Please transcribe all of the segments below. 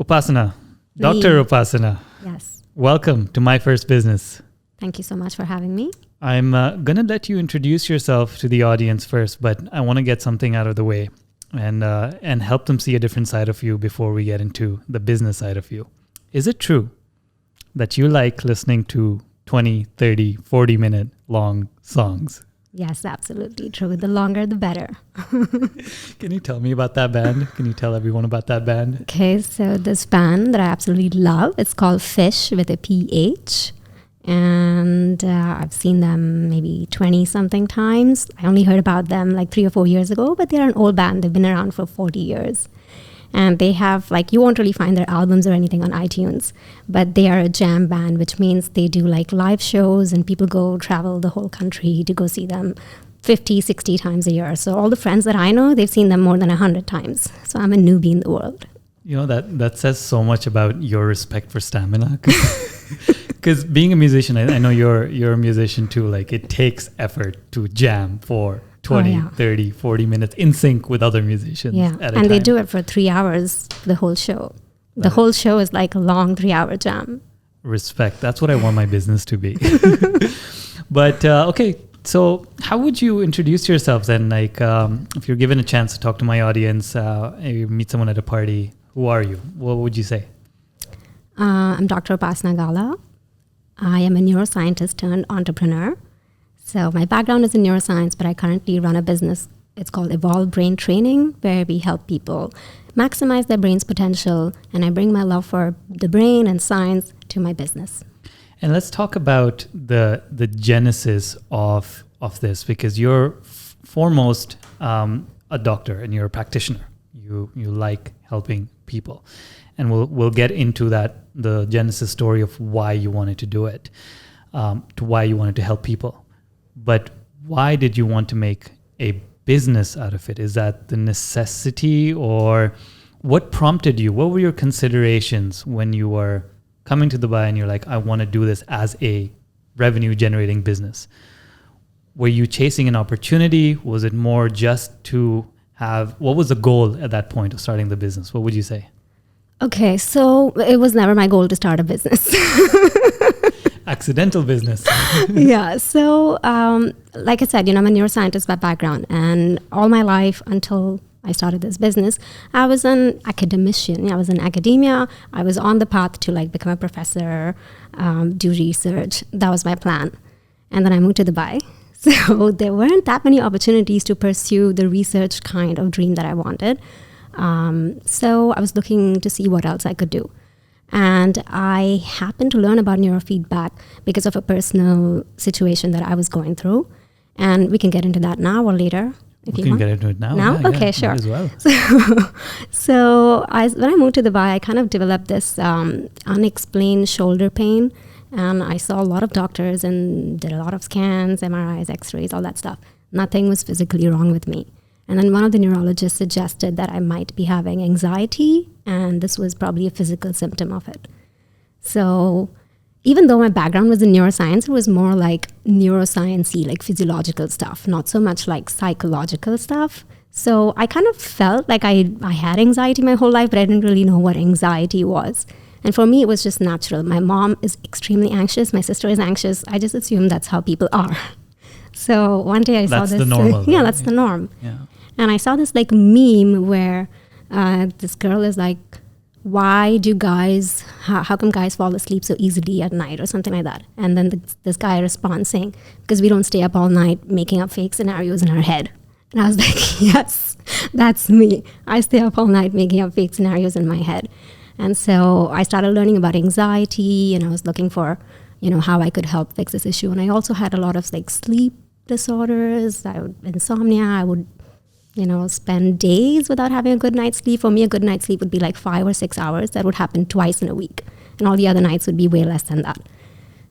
Upasana, Dr. Upasana. Yes. Welcome to My First Business. Thank you so much for having me. I'm going to let you introduce yourself to the audience first, but I want to get something out of the way and help them see a different side of you before we get into the business side of you. Is it true that you like listening to 20, 30, 40-minute long songs? Yes, absolutely true. The longer, the better. Can you tell me about that band? Can you tell everyone about that band? Okay, so this band that I absolutely love, it's called Fish with a PH. And I've seen them maybe 20-something times. I only heard about them like 3 or 4 years ago, but they're an old band. They've been around for 40 years. And they have, like, you won't really find their albums or anything on iTunes, but they are a jam band, which means they do like live shows and people go travel the whole country to go see them 50, 60 times a year. So all the friends that I know, they've seen them more than 100 times. So I'm a newbie in the world. You know, that says so much about your respect for stamina. Because being a musician, I know you're a musician too. Like, it takes effort to jam for 20, 30, 40 minutes in sync with other musicians. Yeah, and they do it for 3 hours, the whole show. The whole show is like a long 3-hour jam. Respect. That's what I want my business to be. But, okay, so how would you introduce yourselves then? Like, if you're given a chance to talk to my audience, you meet someone at a party, who are you? What would you say? I'm Dr. Upasana Gala. I am a neuroscientist turned entrepreneur. So my background is in neuroscience, but I currently run a business. It's called Evolve Brain Training, where we help people maximize their brain's potential. And I bring my love for the brain and science to my business. And let's talk about the genesis of this, because you're foremost a doctor and you're a practitioner. You like helping people. And we'll get into that, the genesis story of why you wanted to do it, to why you wanted to help people. But why did you want to make a business out of it? Is that the necessity, or what prompted you? What were your considerations when you were coming to Dubai and you're like, I want to do this as a revenue generating business? Were you chasing an opportunity? Was it more just to have, what was the goal at that point of starting the business? What would you say? Okay, so it was never my goal to start a business. Accidental business. Yeah. So, like I said, I'm a neuroscientist by background, and all my life until I started this business, I was an academician. I was in academia. I was on the path to like become a professor, do research. That was my plan. And then I moved to Dubai. So there weren't that many opportunities to pursue the research kind of dream that I wanted. So I was looking to see what else I could do. And I happened to learn about neurofeedback because of a personal situation that I was going through. And we can get into that now or later. If we you can want. get into it now. Now? Yeah, okay, sure. As well. So when I moved to Dubai, I kind of developed this unexplained shoulder pain. And I saw a lot of doctors and did a lot of scans, MRIs, X-rays, all that stuff. Nothing was physically wrong with me. And then one of the neurologists suggested that I might be having anxiety, and this was probably a physical symptom of it. So even though my background was in neuroscience, it was more like neuroscience-y, like physiological stuff, not so much like psychological stuff. So I kind of felt like I had anxiety my whole life, but I didn't really know what anxiety was. And for me, it was just natural. My mom is extremely anxious. My sister is anxious. I just assumed that's how people are. So one day I saw this. That's the normal. Yeah, that's the norm. Yeah. And I saw this like meme where this girl is like, why do guys, how come guys fall asleep so easily at night or something like that? And then this guy responds saying, because we don't stay up all night making up fake scenarios in our head. And I was like, yes, that's me. I stay up all night making up fake scenarios in my head. And so I started learning about anxiety, and I was looking for, how I could help fix this issue. And I also had a lot of like sleep disorders, insomnia. I would spend days without having a good night's sleep. For me, a good night's sleep would be like 5 or 6 hours. That would happen twice in a week. And all the other nights would be way less than that.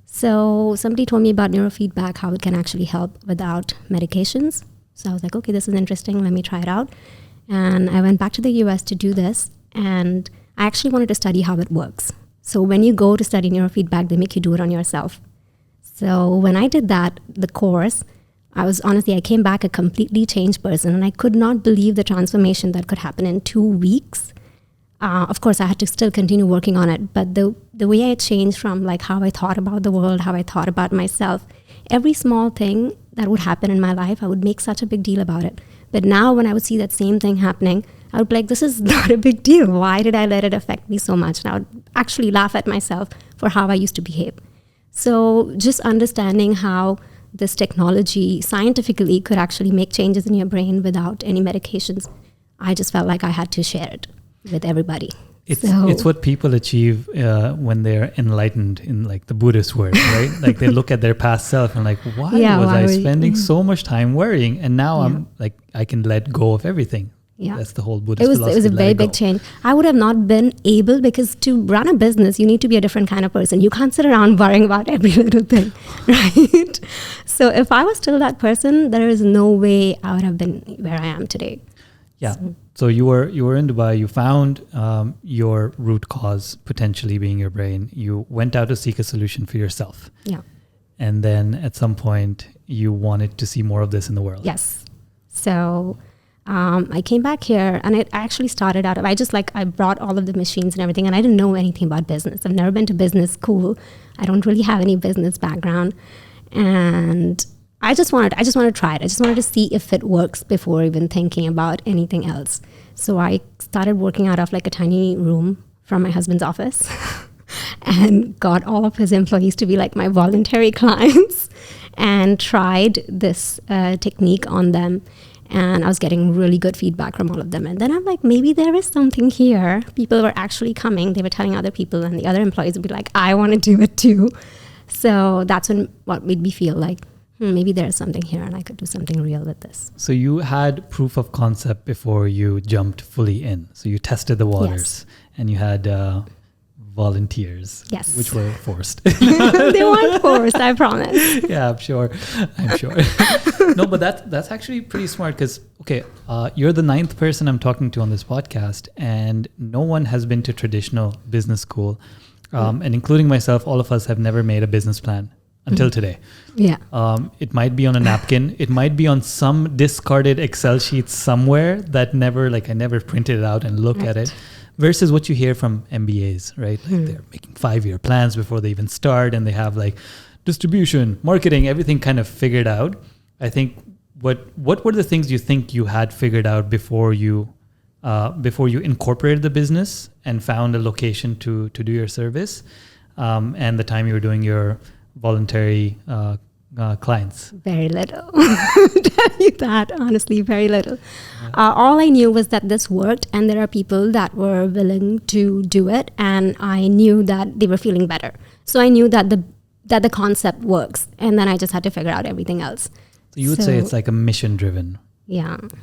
So somebody told me about neurofeedback, how it can actually help without medications. So I was like, okay, this is interesting. Let me try it out. And I went back to the US to do this. And I actually wanted to study how it works. So when you go to study neurofeedback, they make you do it on yourself. So when I did that, the course, I came back a completely changed person, and I could not believe the transformation that could happen in 2 weeks. Of course, I had to still continue working on it, but the way I changed from like how I thought about the world, how I thought about myself, every small thing that would happen in my life, I would make such a big deal about it. But now when I would see that same thing happening, I would be like, this is not a big deal. Why did I let it affect me so much? And I would actually laugh at myself for how I used to behave. So just understanding how this technology scientifically could actually make changes in your brain without any medications, I just felt like I had to share it with everybody. It's what people achieve when they're enlightened in like the Buddhist word, right? Like they look at their past self and like, why was I spending so much time worrying? And now I'm like, I can let go of everything. Yeah. That's the whole Buddhist philosophy. It was a very big change. I would have not been able, because to run a business, you need to be a different kind of person. You can't sit around worrying about every little thing, right? So if I was still that person, there is no way I would have been where I am today. Yeah. So you were in Dubai. You found your root cause potentially being your brain. You went out to seek a solution for yourself. Yeah. And then at some point, you wanted to see more of this in the world. Yes. So I came back here, and it actually started out of, I brought all of the machines and everything, and I didn't know anything about business. I've never been to business school. I don't really have any business background. And I just wanted to try it. I just wanted to see if it works before even thinking about anything else. So I started working out of like a tiny room from my husband's office and got all of his employees to be like my voluntary clients and tried this technique on them. And I was getting really good feedback from all of them. And then I'm like, maybe there is something here. People were actually coming. They were telling other people, and the other employees would be like, I want to do it too. So that's what made me feel like, maybe there's something here and I could do something real with this. So you had proof of concept before you jumped fully in. So you tested the waters. Yes. And you had volunteers, yes, which were forced. They weren't forced, I promise. Yeah, I'm sure. No, but that's actually pretty smart, because, okay, you're the 9th person I'm talking to on this podcast, and no one has been to traditional business school. And including myself, all of us have never made a business plan until today. Yeah. It might be on a napkin. It might be on some discarded Excel sheet somewhere that I never printed it out and look at it. Versus what you hear from MBAs, right? Like they're making 5-year plans before they even start, and they have like distribution, marketing, everything kind of figured out. I think what were the things you think you had figured out before you incorporated the business and found a location to do your service, and the time you were doing your voluntary clients? Very little. Tell you that, honestly, very little. Yeah. All I knew was that this worked, and there are people that were willing to do it, and I knew that they were feeling better. So I knew that the concept works, and then I just had to figure out everything else. So you would say it's like a mission-driven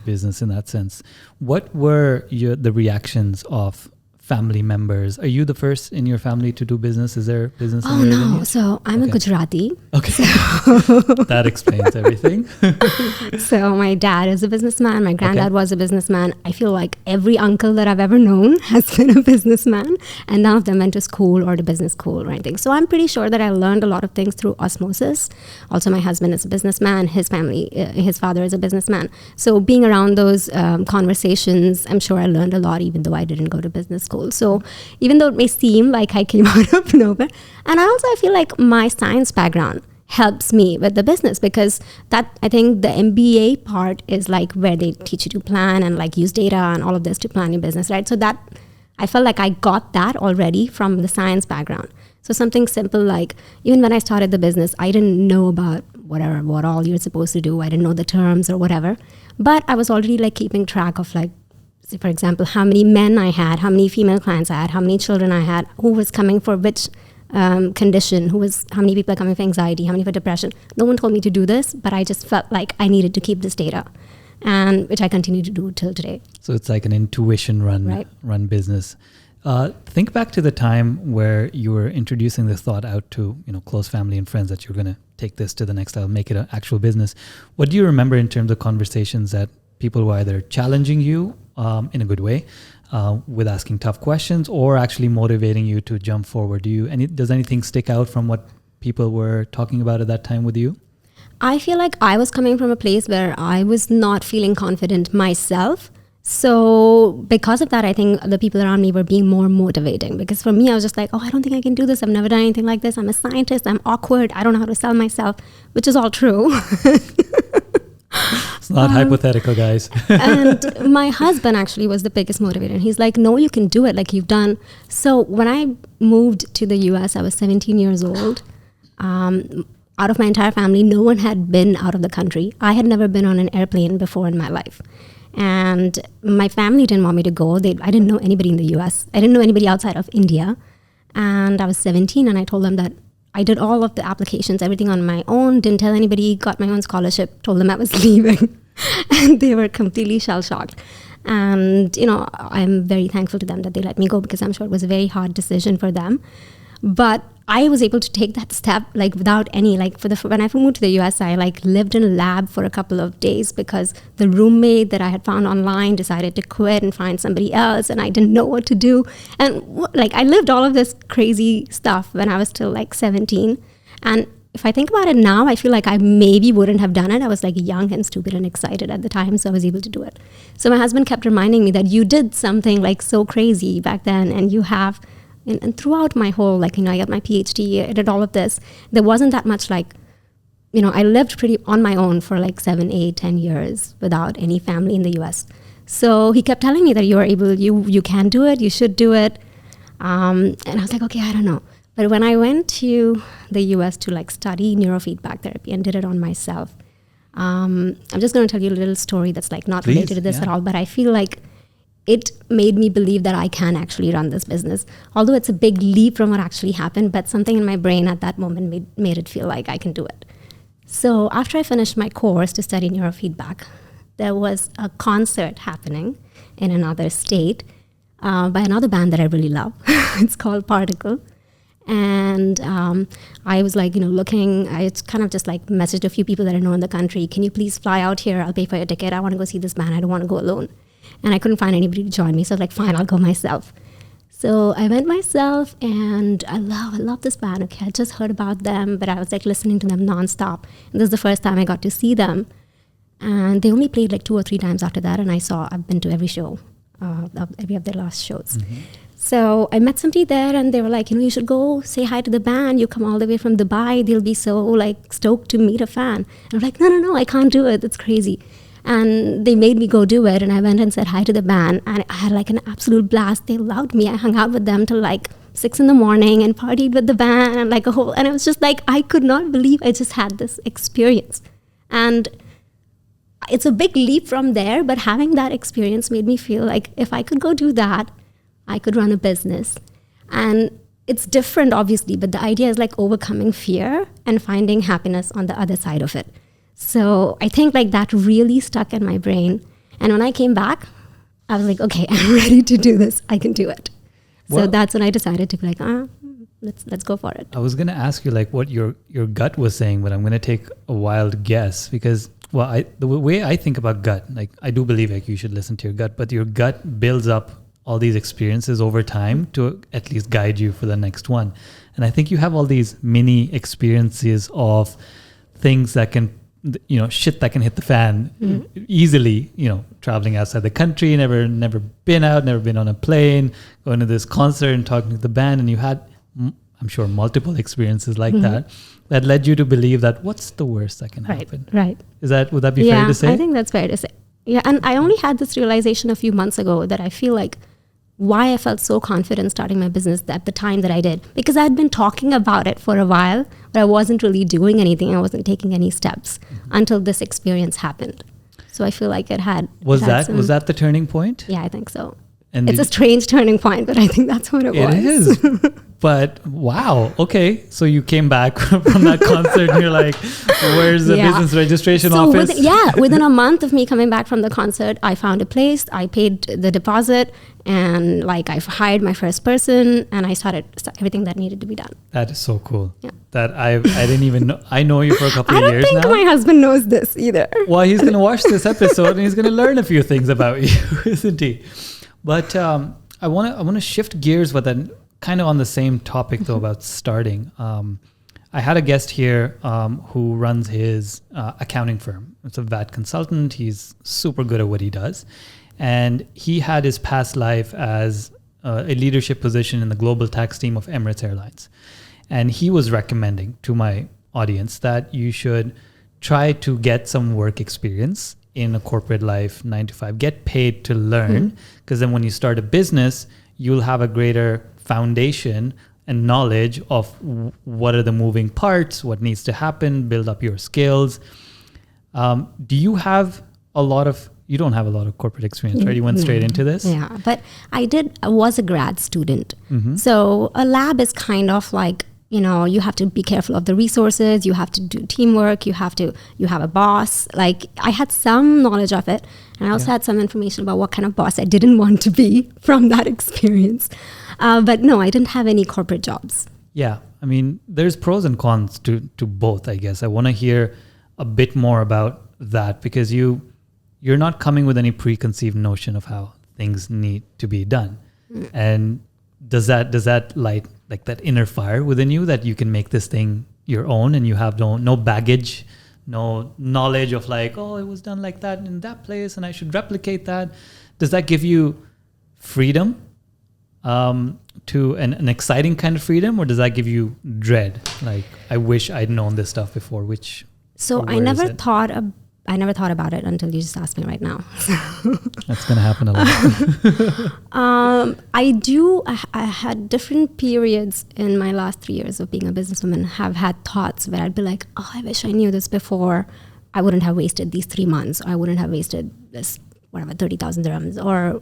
business in that sense. What were the reactions of family members? Are you the first in your family to do business? Is there business in your lineage? So I'm a Gujarati. Okay. That explains everything. So my dad is a businessman. My granddad was a businessman. I feel like every uncle that I've ever known has been a businessman, and none of them went to school or to business school or anything. So I'm pretty sure that I learned a lot of things through osmosis. Also, my husband is a businessman. His family, his father is a businessman. So being around those conversations, I'm sure I learned a lot, even though I didn't go to business school. So even though it may seem like I came out of nowhere, and I feel like my science background helps me with the business, because that, I think the MBA part is like where they teach you to plan and like use data and all of this to plan your business, right? So that I felt like I got that already from the science background. So something simple like, even when I started the business, I didn't know about what all you're supposed to do. I didn't know the terms or whatever, but I was already like keeping track of like, for example, how many men I had, how many female clients I had, how many children I had, who was coming for which condition, how many people are coming for anxiety, how many for depression. No one told me to do this, but I just felt like I needed to keep this data, and which I continue to do till today. So it's like an intuition run business. Think back to the time where you were introducing this thought out to close family and friends that you're going to take this to the next level, make it an actual business. What do you remember in terms of conversations that people were either challenging you in a good way, with asking tough questions, or actually motivating you to jump forward? Does anything stick out from what people were talking about at that time with you? I feel like I was coming from a place where I was not feeling confident myself, So because of that, I think the people around me were being more motivating, because for me, I was just like, oh, I don't think I can do this. I've never done anything like this. I'm a scientist. I'm awkward. I don't know how to sell myself, which is all true. It's not hypothetical, guys. And my husband actually was the biggest motivator. He's like, no, you can do it. Like, you've done. So when I moved to the US, I was 17 years old. Out of my entire family, no one had been out of the country. I had never been on an airplane before in my life. And my family didn't want me to go. I didn't know anybody in the US. I didn't know anybody outside of India. And I was 17, and I told them that I did all of the applications, everything on my own, didn't tell anybody, got my own scholarship, told them I was leaving. And they were completely shell-shocked. And, I'm very thankful to them that they let me go, because I'm sure it was a very hard decision for them. But I was able to take that step without any, when I moved to the US, I lived in a lab for a couple of days, because the roommate that I had found online decided to quit and find somebody else, and I didn't know what to do. And I lived all of this crazy stuff when I was still 17. And if I think about it now, I feel like I maybe wouldn't have done it. I was young and stupid and excited at the time, so I was able to do it. So my husband kept reminding me that you did something so crazy back then, and you have. And throughout my whole, I got my PhD, I did all of this. There wasn't that much I lived pretty on my own for 7, 8, 10 years without any family in the US. So he kept telling me that you can do it, you should do it. And I was like, okay, I don't know. But when I went to the US to study neurofeedback therapy and did it on myself, I'm just going to tell you a little story that's not Please, related to this at all, but I feel it made me believe that I can actually run this business. Although it's a big leap from what actually happened, but something in my brain at that moment made it feel like I can do it. So after I finished my course to study neurofeedback, there was a concert happening in another state by another band that I really love. It's called Particle. And I was looking, I kind of just messaged a few people that I know in the country. Can you please fly out here? I'll pay for your ticket. I want to go see this band. I don't want to go alone. And I couldn't find anybody to join me. So I was like, fine, I'll go myself. So I went myself, and I love this band. Okay, I just heard about them, but I was listening to them nonstop. And this is the first time I got to see them. And they only played 2 or 3 times after that. And I've been to every show, every of their last shows. Mm-hmm. So I met somebody there, and they were like, you should go say hi to the band. You come all the way from Dubai. They'll be so stoked to meet a fan. And I'm like, no, I can't do it. It's crazy. And they made me go do it, and I went and said hi to the band, and I had an absolute blast. They loved me. I hung out with them till 6 a.m. and partied with the band, and and it was just I could not believe I just had this experience. And it's a big leap from there, but having that experience made me feel if I could go do that, I could run a business. And it's different, obviously, but the idea is overcoming fear and finding happiness on the other side of it. So I think that really stuck in my brain. And when I came back, I was okay, I'm ready to do this. I can do it. Well, so that's when I decided to be let's go for it. I was going to ask you what your gut was saying, but I'm going to take a wild guess, because the way I think about gut, I do believe you should listen to your gut, but your gut builds up all these experiences over time to at least guide you for the next one. And I think you have all these mini experiences of things that can, shit that can hit the fan easily, traveling outside the country, never been out, never been on a plane, going to this concert and talking to the band. And you had, I'm sure, multiple experiences like that led you to believe that what's the worst that can happen? Right. Would that be fair to say? I think that's fair to say. Yeah. And I only had this realization a few months ago that I feel why I felt so confident starting my business at the time that I did, because I had been talking about it for a while, but I wasn't really doing anything. I wasn't taking any steps until this experience happened. So I feel it had. Was that the turning point? Yeah, I think so. And it's a strange turning point, but I think that's what it was. It is. But wow, okay. So you came back from that concert and you're like, where's the business registration office? Within a month of me coming back from the concert, I found a place, I paid the deposit, and I hired my first person, and I started everything that needed to be done. That is so cool. Yeah. That I didn't even know. I know you for a couple of years now. I don't think my husband knows this either. Well, he's going to watch this episode and he's going to learn a few things about you, isn't he? But I want to shift gears, but then kind of on the same topic though about starting. I had a guest here who runs his accounting firm. It's a VAT consultant. He's super good at what he does. And he had his past life as a leadership position in the global tax team of Emirates Airlines. And he was recommending to my audience that you should try to get some work experience in a corporate life, 9 to 5, get paid to learn, because then when you start a business, you'll have a greater foundation and knowledge of what are the moving parts, what needs to happen, build up your skills. Do you have you don't have a lot of corporate experience, right? You went straight into this? Yeah, but I was a grad student. So a lab is kind of like, you have to be careful of the resources, you have to do teamwork, you have a boss. Like I had some knowledge of it, and I also had some information about what kind of boss I didn't want to be from that experience. But no, I didn't have any corporate jobs. Yeah, I mean, there's pros and cons to both, I guess. I want to hear a bit more about that, because you're not coming with any preconceived notion of how things need to be done. And does that light like that inner fire within you that you can make this thing your own, and you have no baggage, no knowledge of like, oh, it was done like that in that place and I should replicate that? Does that give you freedom, to an exciting kind of freedom, or does that give you dread? Like, I wish I'd known this stuff before, So I never thought about it until you just asked me right now. That's going to happen a lot. I had different periods in my last 3 years of being a businesswoman, have had thoughts where I'd be like, oh, I wish I knew this before. I wouldn't have wasted these 3 months. Or I wouldn't have wasted this, 30,000 dirhams, or,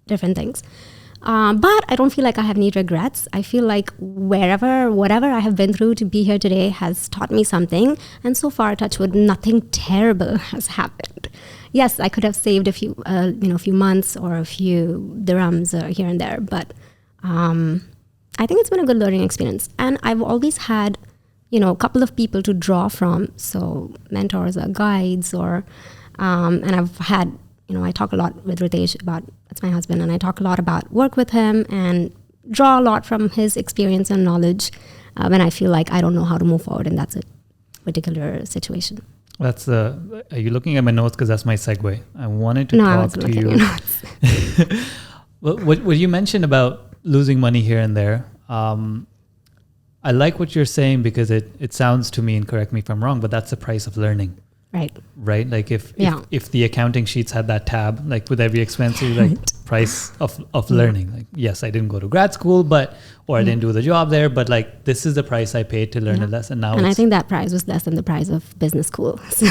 different things. But I don't feel like I have any regrets. I feel like whatever I have been through to be here today has taught me something. And so far, touch wood, nothing terrible has happened. Yes, I could have saved a few months or a few dirhams here and there. But I think it's been a good learning experience. And I've always had, a couple of people to draw from. So mentors or guides and I've had, I talk a lot with Ritesh that's my husband, and I talk a lot about work with him and draw a lot from his experience and knowledge when I feel like I don't know how to move forward, and that's a particular situation. Are you looking at my notes? Because that's my segue. I wanted to talk to you. Well, what you mentioned about losing money here and there, I like what you're saying, because it sounds to me, and correct me if I'm wrong, but that's the price of learning. Right. Like if the accounting sheets had that tab, like with every expense, like price of learning. Like, yes, I didn't go to grad school, or I didn't do the job there, but like, this is the price I paid to learn a lesson. Now, I think that price was less than the price of business school. So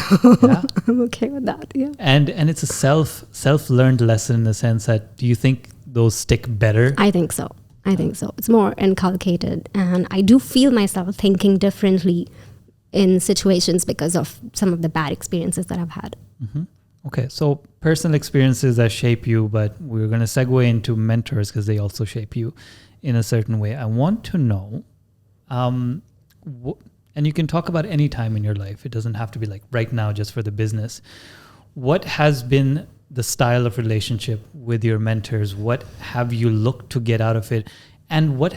I'm okay with that. Yeah. And it's a self-learned lesson in the sense that, do you think those stick better? I think so. It's more inculcated, and I do feel myself thinking differently in situations because of some of the bad experiences that I've had. Mm-hmm. Okay, so personal experiences that shape you, but we're going to segue into mentors because they also shape you in a certain way. I want to know, and you can talk about any time in your life. It doesn't have to be like right now just for the business. What has been the style of relationship with your mentors? What have you looked to get out of it? And what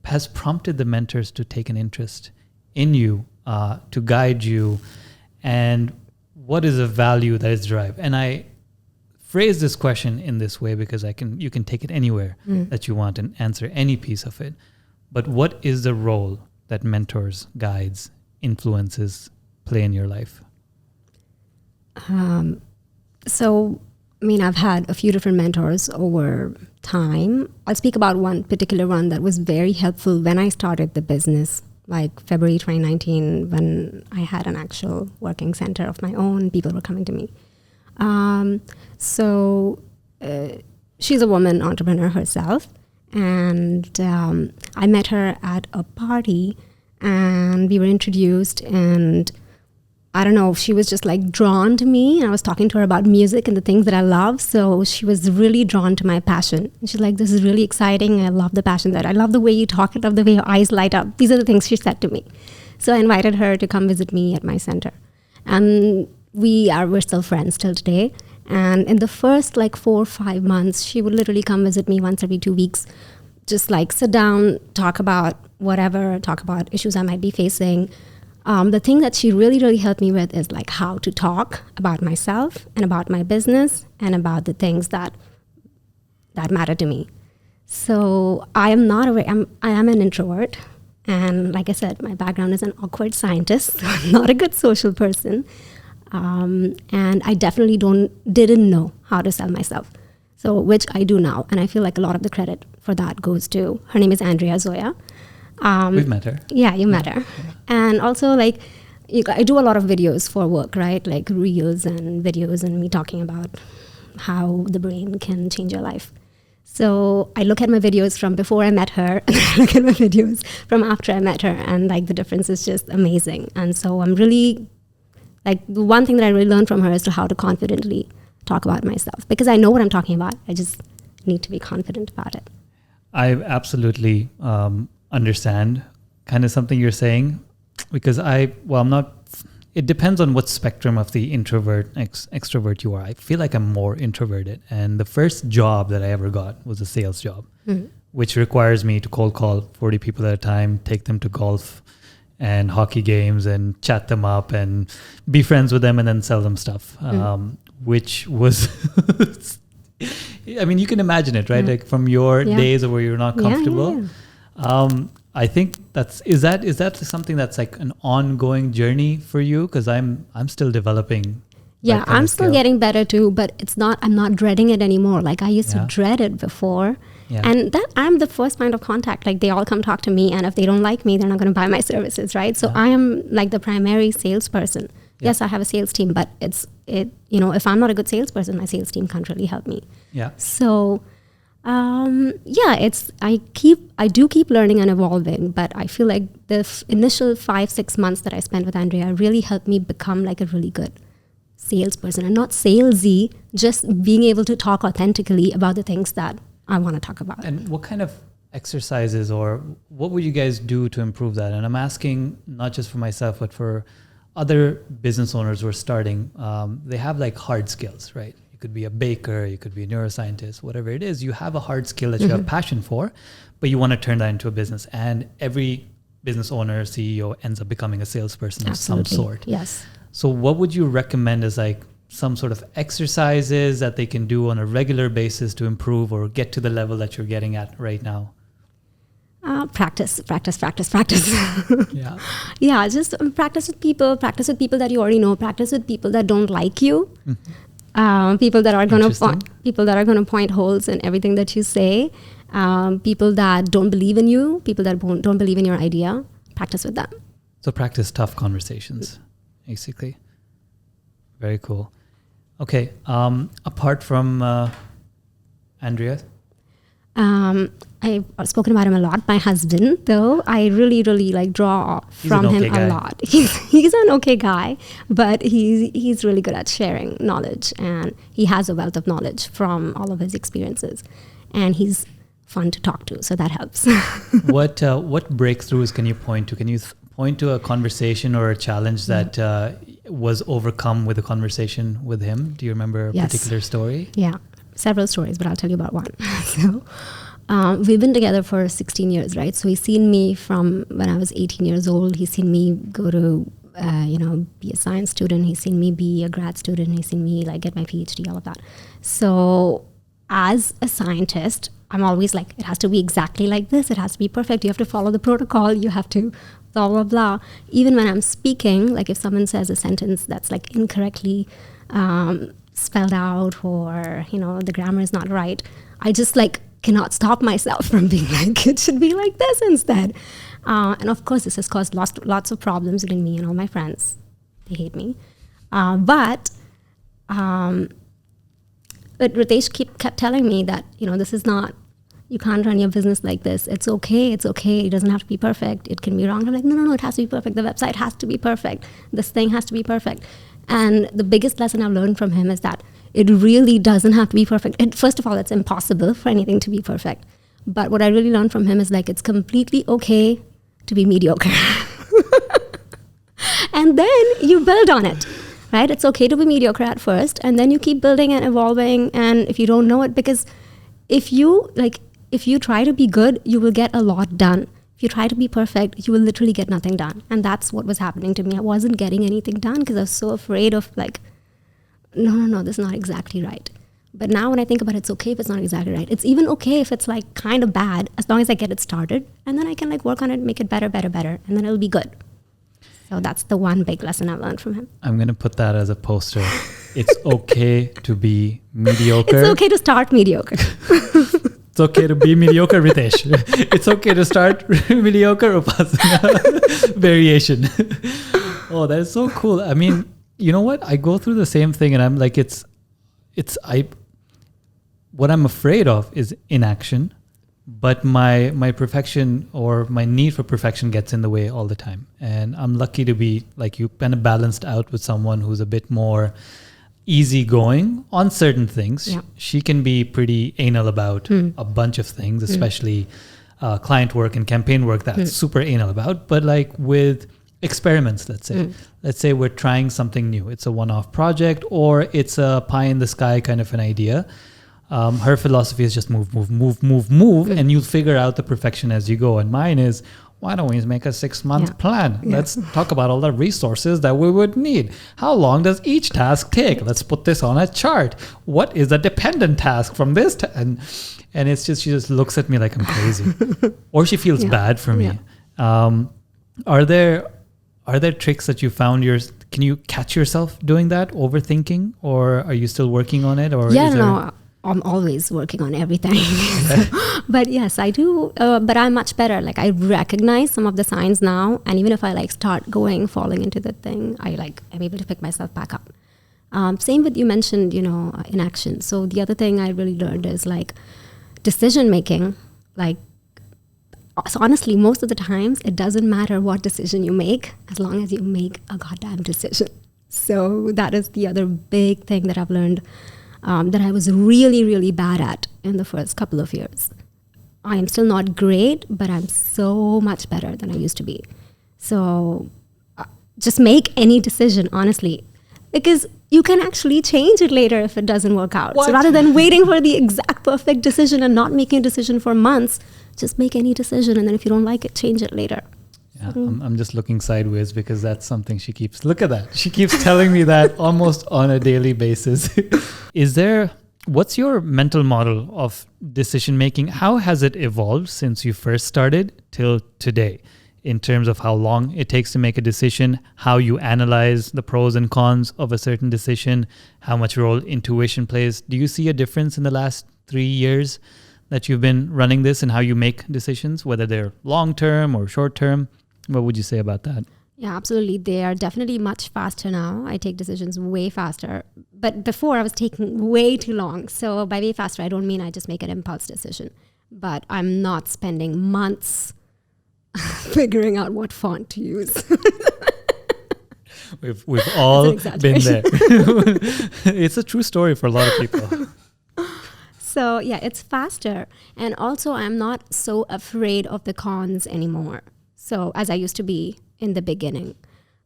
has prompted the mentors to take an interest in you, to guide you, and what is the value that is derived? And I phrase this question in this way because you can take it anywhere that you want and answer any piece of it. But what is the role that mentors, guides, influences play in your life? I've had a few different mentors over time. I'll speak about one particular one that was very helpful when I started the business, like February 2019, when I had an actual working center of my own. People were coming to me. She's a woman entrepreneur herself, and I met her at a party, and we were introduced, and I don't know, she was just like drawn to me. I was talking to her about music and the things that I love. So she was really drawn to my passion. And she's like, this is really exciting. I love the passion that I love the way you talk. I love the way your eyes light up. These are the things she said to me. So I invited her to come visit me at my center. And we're still friends till today. And in the first 4 or 5 months, she would literally come visit me once every 2 weeks, just sit down, talk about whatever, talk about issues I might be facing. The thing that she really, really helped me with is like how to talk about myself and about my business and about the things that matter to me. So I am an introvert. And like I said, my background is an awkward scientist. So I'm not a good social person. And I definitely didn't know how to sell myself. So, which I do now. And I feel like a lot of the credit for that goes to, her name is Andrea Zoya. We've met her. Yeah, you met her. Yeah. And also like, I do a lot of videos for work, right? Like reels and videos and me talking about how the brain can change your life. So I look at my videos from before I met her and I look at my videos from after I met her, and like the difference is just amazing. And so I'm really, like, the one thing that I really learned from her is to how to confidently talk about myself, because I know what I'm talking about. I just need to be confident about it. I absolutely understand kind of something you're saying, because I'm not, it depends on what spectrum of the introvert, extrovert you are. I feel like I'm more introverted. And the first job that I ever got was a sales job, which requires me to cold call 40 people at a time, take them to golf and hockey games and chat them up and be friends with them and then sell them stuff, which was, I mean, you can imagine it, right? Like from your days where you're not comfortable. I think is that something that's like an ongoing journey for you? Because I'm still developing. Yeah, I'm still getting better too, but I'm not dreading it anymore. Like I used to dread it before. Yeah. And that I'm the first point of contact. Like they all come talk to me, and if they don't like me, they're not going to buy my services, right? So I am like the primary salesperson. Yeah. Yes, I have a sales team, but if I'm not a good salesperson, my sales team can't really help me. Yeah. So I do keep learning and evolving, but I feel like the initial 5-6 months that I spent with Andrea really helped me become like a really good salesperson, and not salesy, just being able to talk authentically about the things that I want to talk about. And what kind of exercises or what would you guys do to improve that? And I'm asking not just for myself, but for other business owners who are starting. They have like hard skills, right? You could be a baker, you could be a neuroscientist, whatever it is. You have a hard skill that you have passion for, but you want to turn that into a business. And every business owner, CEO ends up becoming a salesperson of some sort. Yes. So what would you recommend as like some sort of exercises that they can do on a regular basis to improve or get to the level that you're getting at right now? Practice. Yeah, just practice with people that you already know, practice with people that don't like you. People that are going to point holes in everything that you say, people that don't believe in you, people that don't believe in your idea. Practice with them. So practice tough conversations, basically. Very cool. Okay. Apart from Andrea, I've spoken about him a lot. My husband, though, I really, really like draw from him a lot. He's an okay guy, but he's really good at sharing knowledge, and he has a wealth of knowledge from all of his experiences, and he's fun to talk to, so that helps. What breakthroughs can you point to? Can you point to a conversation or a challenge that was overcome with a conversation with him? Do you remember a particular story? Yeah, several stories, but I'll tell you about one. So we've been together for 16 years, right? So he's seen me from when I was 18 years old. He's seen me go to, be a science student. He's seen me be a grad student. He's seen me like get my PhD, all of that. So as a scientist, I'm always like, it has to be exactly like this. It has to be perfect. You have to follow the protocol. You have to blah, blah, blah. Even when I'm speaking, like if someone says a sentence that's like incorrectly spelled out, or, the grammar is not right, I just like cannot stop myself from being like, it should be like this instead. And of course, this has caused lots of problems between me and all my friends. They hate me. But Ritesh kept telling me that, this is not, you can't run your business like this. It's okay. It doesn't have to be perfect. It can be wrong. I'm like, no, it has to be perfect. The website has to be perfect. This thing has to be perfect. And the biggest lesson I've learned from him is that it really doesn't have to be perfect. First of all, it's impossible for anything to be perfect. But what I really learned from him is like, it's completely okay to be mediocre. And then you build on it, right? It's okay to be mediocre at first, and then you keep building and evolving. And if you don't know it, because if you try to be good, you will get a lot done. If you try to be perfect, you will literally get nothing done. And that's what was happening to me. I wasn't getting anything done because I was so afraid of like, no, this is not exactly right. But now when I think about it, it's okay if it's not exactly right. It's even okay if it's like kind of bad, as long as I get it started. And then I can like work on it, make it better. And then it'll be good. So that's the one big lesson I've learned from him. I'm going to put that as a poster. It's okay to be mediocre. It's okay to start mediocre. It's okay to be mediocre, Ritesh. It's okay to start mediocre, Upasana. Variation. Oh, that is so cool. I mean, you know what? I go through the same thing and I'm like, what I'm afraid of is inaction, but my perfection or my need for perfection gets in the way all the time. And I'm lucky to be like you, kind of balanced out with someone who's a bit more easygoing on certain things. Yeah. She can be pretty anal about a bunch of things, especially client work and campaign work that's super anal about. But like with experiments, let's say we're trying something new. It's a one-off project or it's a pie in the sky kind of an idea. Her philosophy is just move, and you'll figure out the perfection as you go. And mine is, why don't we make a 6-month plan? Yeah. Let's talk about all the resources that we would need. How long does each task take? Let's put this on a chart. What is a dependent task from this? And it's just, she just looks at me like I'm crazy. Or she feels bad for me. Yeah. Are there tricks that you found can you catch yourself doing that, overthinking, or are you still working on it? Or no, I'm always working on everything. But yes, I do. But I'm much better. Like I recognize some of the signs now. And even if I like start falling into the thing, I'm able to pick myself back up. Same with, you mentioned, inaction. So the other thing I really learned is like decision making. So honestly, most of the times it doesn't matter what decision you make as long as you make a goddamn decision. So that is the other big thing that I've learned. That I was really, really bad at in the first couple of years. I am still not great, but I'm so much better than I used to be. So just make any decision, honestly, because you can actually change it later if it doesn't work out. What? So rather than waiting for the exact perfect decision and not making a decision for months, just make any decision. And then if you don't like it, change it later. Yeah, I'm just looking sideways because that's something she keeps. Look at that. She keeps telling me that almost on a daily basis. What's your mental model of decision making? How has it evolved since you first started till today in terms of how long it takes to make a decision, how you analyze the pros and cons of a certain decision, how much role intuition plays? Do you see a difference in the last 3 years that you've been running this and how you make decisions, whether they're long-term or short-term? What would you say about that? Yeah, absolutely. They are definitely much faster now. I take decisions way faster. But before I was taking way too long. So by way faster, I don't mean I just make an impulse decision. But I'm not spending months figuring out what font to use. We've all been there. It's a true story for a lot of people. So yeah, it's faster. And also I'm not so afraid of the cons anymore. So as I used to be in the beginning,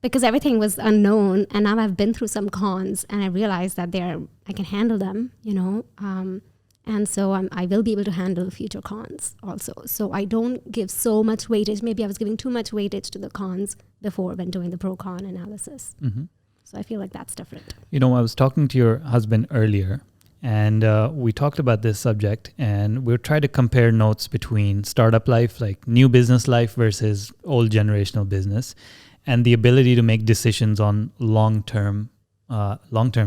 because everything was unknown, and now I've been through some cons and I realized that I can handle them, and so I will be able to handle future cons also. So I don't give so much weightage. Maybe I was giving too much weightage to the cons before when doing the pro-con analysis. Mm-hmm. So I feel like that's different. I was talking to your husband earlier, and we talked about this subject, and we tried to compare notes between startup life, like new business life versus old generational business, and the ability to make decisions on long-term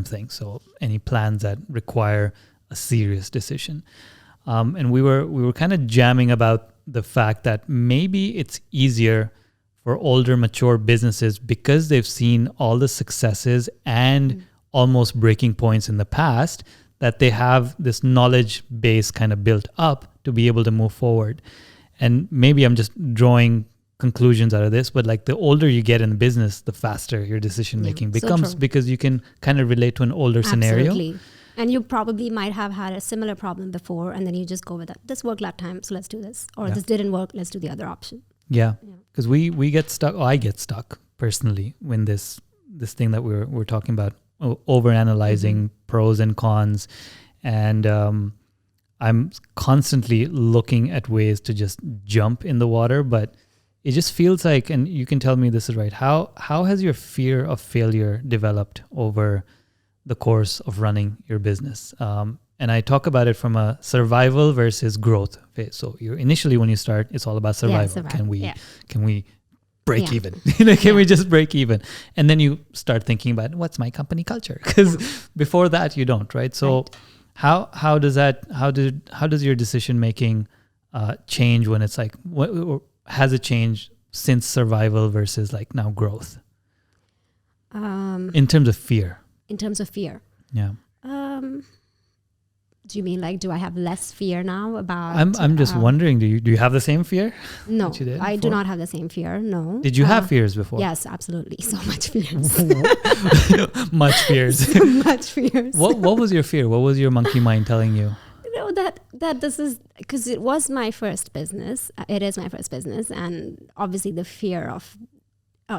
things. So any plans that require a serious decision. And we were kind of jamming about the fact that maybe it's easier for older, mature businesses because they've seen all the successes and almost breaking points in the past, that they have this knowledge base kind of built up to be able to move forward. And maybe I'm just drawing conclusions out of this, but like the older you get in the business, the faster your decision making becomes, because you can kind of relate to an older scenario. And you probably might have had a similar problem before, and then you just go with that. This worked last time, so let's do this. Or this didn't work, let's do the other option. Yeah, because we get stuck. I get stuck personally when this thing that we're talking about, over-analyzing pros and cons. And I'm constantly looking at ways to just jump in the water, but it just feels like, and you can tell me this is right, how has your fear of failure developed over the course of running your business? And I talk about it from a survival versus growth phase. So you're initially, when you start, it's all about survival. Can we break even? Can we just break even? And then you start thinking about, what's my company culture? Because before that you don't, right? So how does your decision making change when it's like, has it changed since survival versus like now growth? In terms of fear. Yeah. Do you mean like, do I have less fear now about? I'm just wondering, do you have the same fear? No, I do not have the same fear. No. Did you have fears before? Yes, absolutely. So much fears. Much fears. So much fears. What was your fear? What was your monkey mind telling you? You know, that this is, because it was my first business. It is my first business. And obviously the fear of,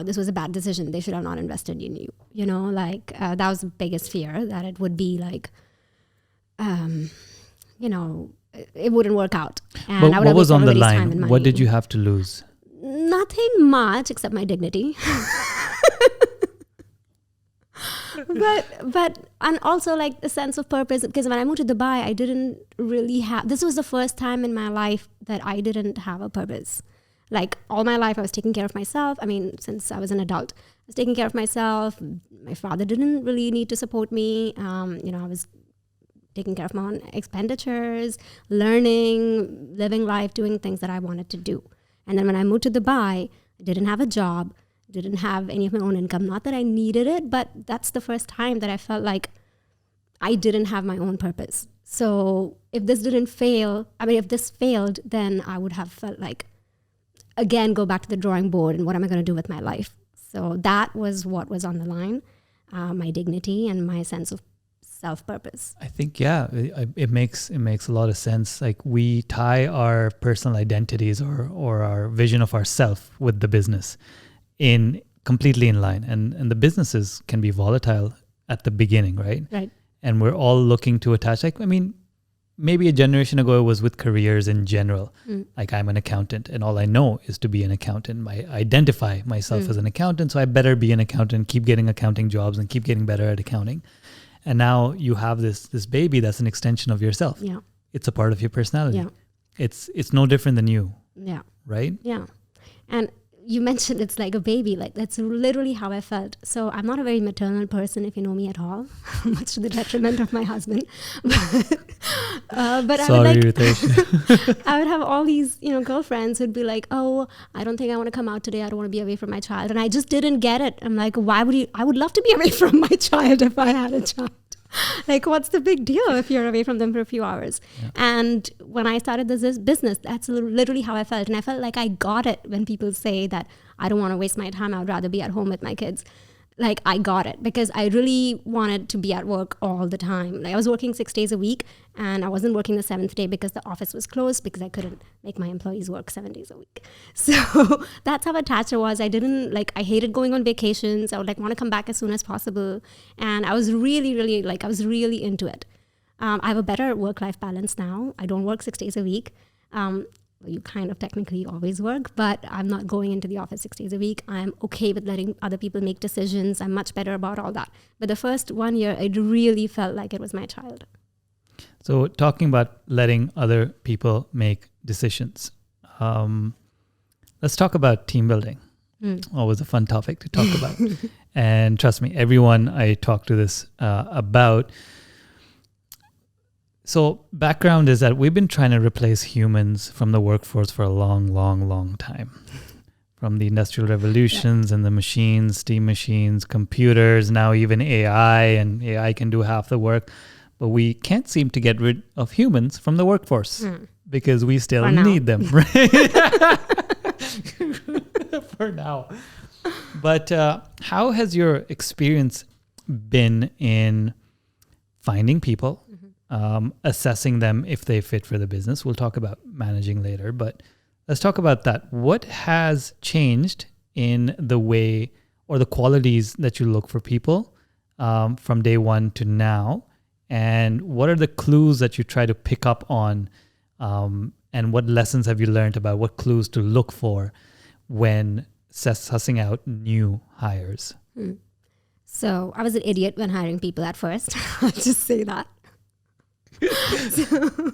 this was a bad decision. They should have not invested in you. You know, like that was the biggest fear, that it would be like, you know, it wouldn't work out. And but I would what was on the time and line? money. What did you have to lose? Nothing much except my dignity. but and also like a sense of purpose, because when I moved to Dubai, I didn't really have, this was the first time in my life that I didn't have a purpose. Like all my life I was taking care of myself. I mean, since I was an adult, I was taking care of myself. My father didn't really need to support me. You know, I was taking care of my own expenditures, learning, living life, doing things that I wanted to do. And then when I moved to Dubai, I didn't have a job, didn't have any of my own income. Not that I needed it, but that's the first time that I felt like I didn't have my own purpose. So if this failed, then I would have felt like, again, go back to the drawing board and what am I going to do with my life? So that was what was on the line, my dignity and my sense of self-purpose. I think, it makes a lot of sense. Like we tie our personal identities or our vision of ourself with the business in completely in line. And the businesses can be volatile at the beginning, right? Right. And we're all looking to attach, like, I mean, maybe a generation ago it was with careers in general. Like I'm an accountant and all I know is to be an accountant. I identify myself as an accountant, so I better be an accountant, keep getting accounting jobs and keep getting better at accounting. And now you have this baby that's an extension of yourself. Yeah. It's a part of your personality. Yeah. It's no different than you. Yeah. Right? Yeah. And you mentioned it's like a baby. Like that's literally how I felt. So I'm not a very maternal person, if you know me at all, much to the detriment of my husband. But Sorry, irritation. I would have all these, girlfriends who'd be like, "Oh, I don't think I want to come out today. I don't want to be away from my child." And I just didn't get it. I'm like, why would you? I would love to be away from my child if I had a child. Like, what's the big deal if you're away from them for a few hours? Yeah. And when I started this business, that's literally how I felt. And I felt like I got it when people say that I don't want to waste my time. I would rather be at home with my kids. Like, I got it because I really wanted to be at work all the time. Like, I was working 6 days a week and I wasn't working the 7th day because the office was closed because I couldn't make my employees work 7 days a week. So that's how attached I was. I hated going on vacations. I would want to come back as soon as possible. And I was really, really really into it. I have a better work-life balance now. I don't work 6 days a week. You kind of technically always work, but I'm not going into the office 6 days a week. I'm okay with letting other people make decisions. I'm much better about all that. But the first 1 year, it really felt like it was my child. So talking about letting other people make decisions, let's talk about team building. Always a fun topic to talk about. And trust me, everyone I talk to this about. So background is that we've been trying to replace humans from the workforce for a long, long, long time. From the industrial revolutions and the machines, steam machines, computers, now even AI, and AI can do half the work. But we can't seem to get rid of humans from the workforce because we still need them, right? For now. But how has your experience been in finding people, assessing them if they fit for the business? We'll talk about managing later, but let's talk about that. What has changed in the way or the qualities that you look for people from day one to now? And what are the clues that you try to pick up on? And what lessons have you learned about what clues to look for when sussing out new hires? So I was an idiot when hiring people at first. I'll just say that. So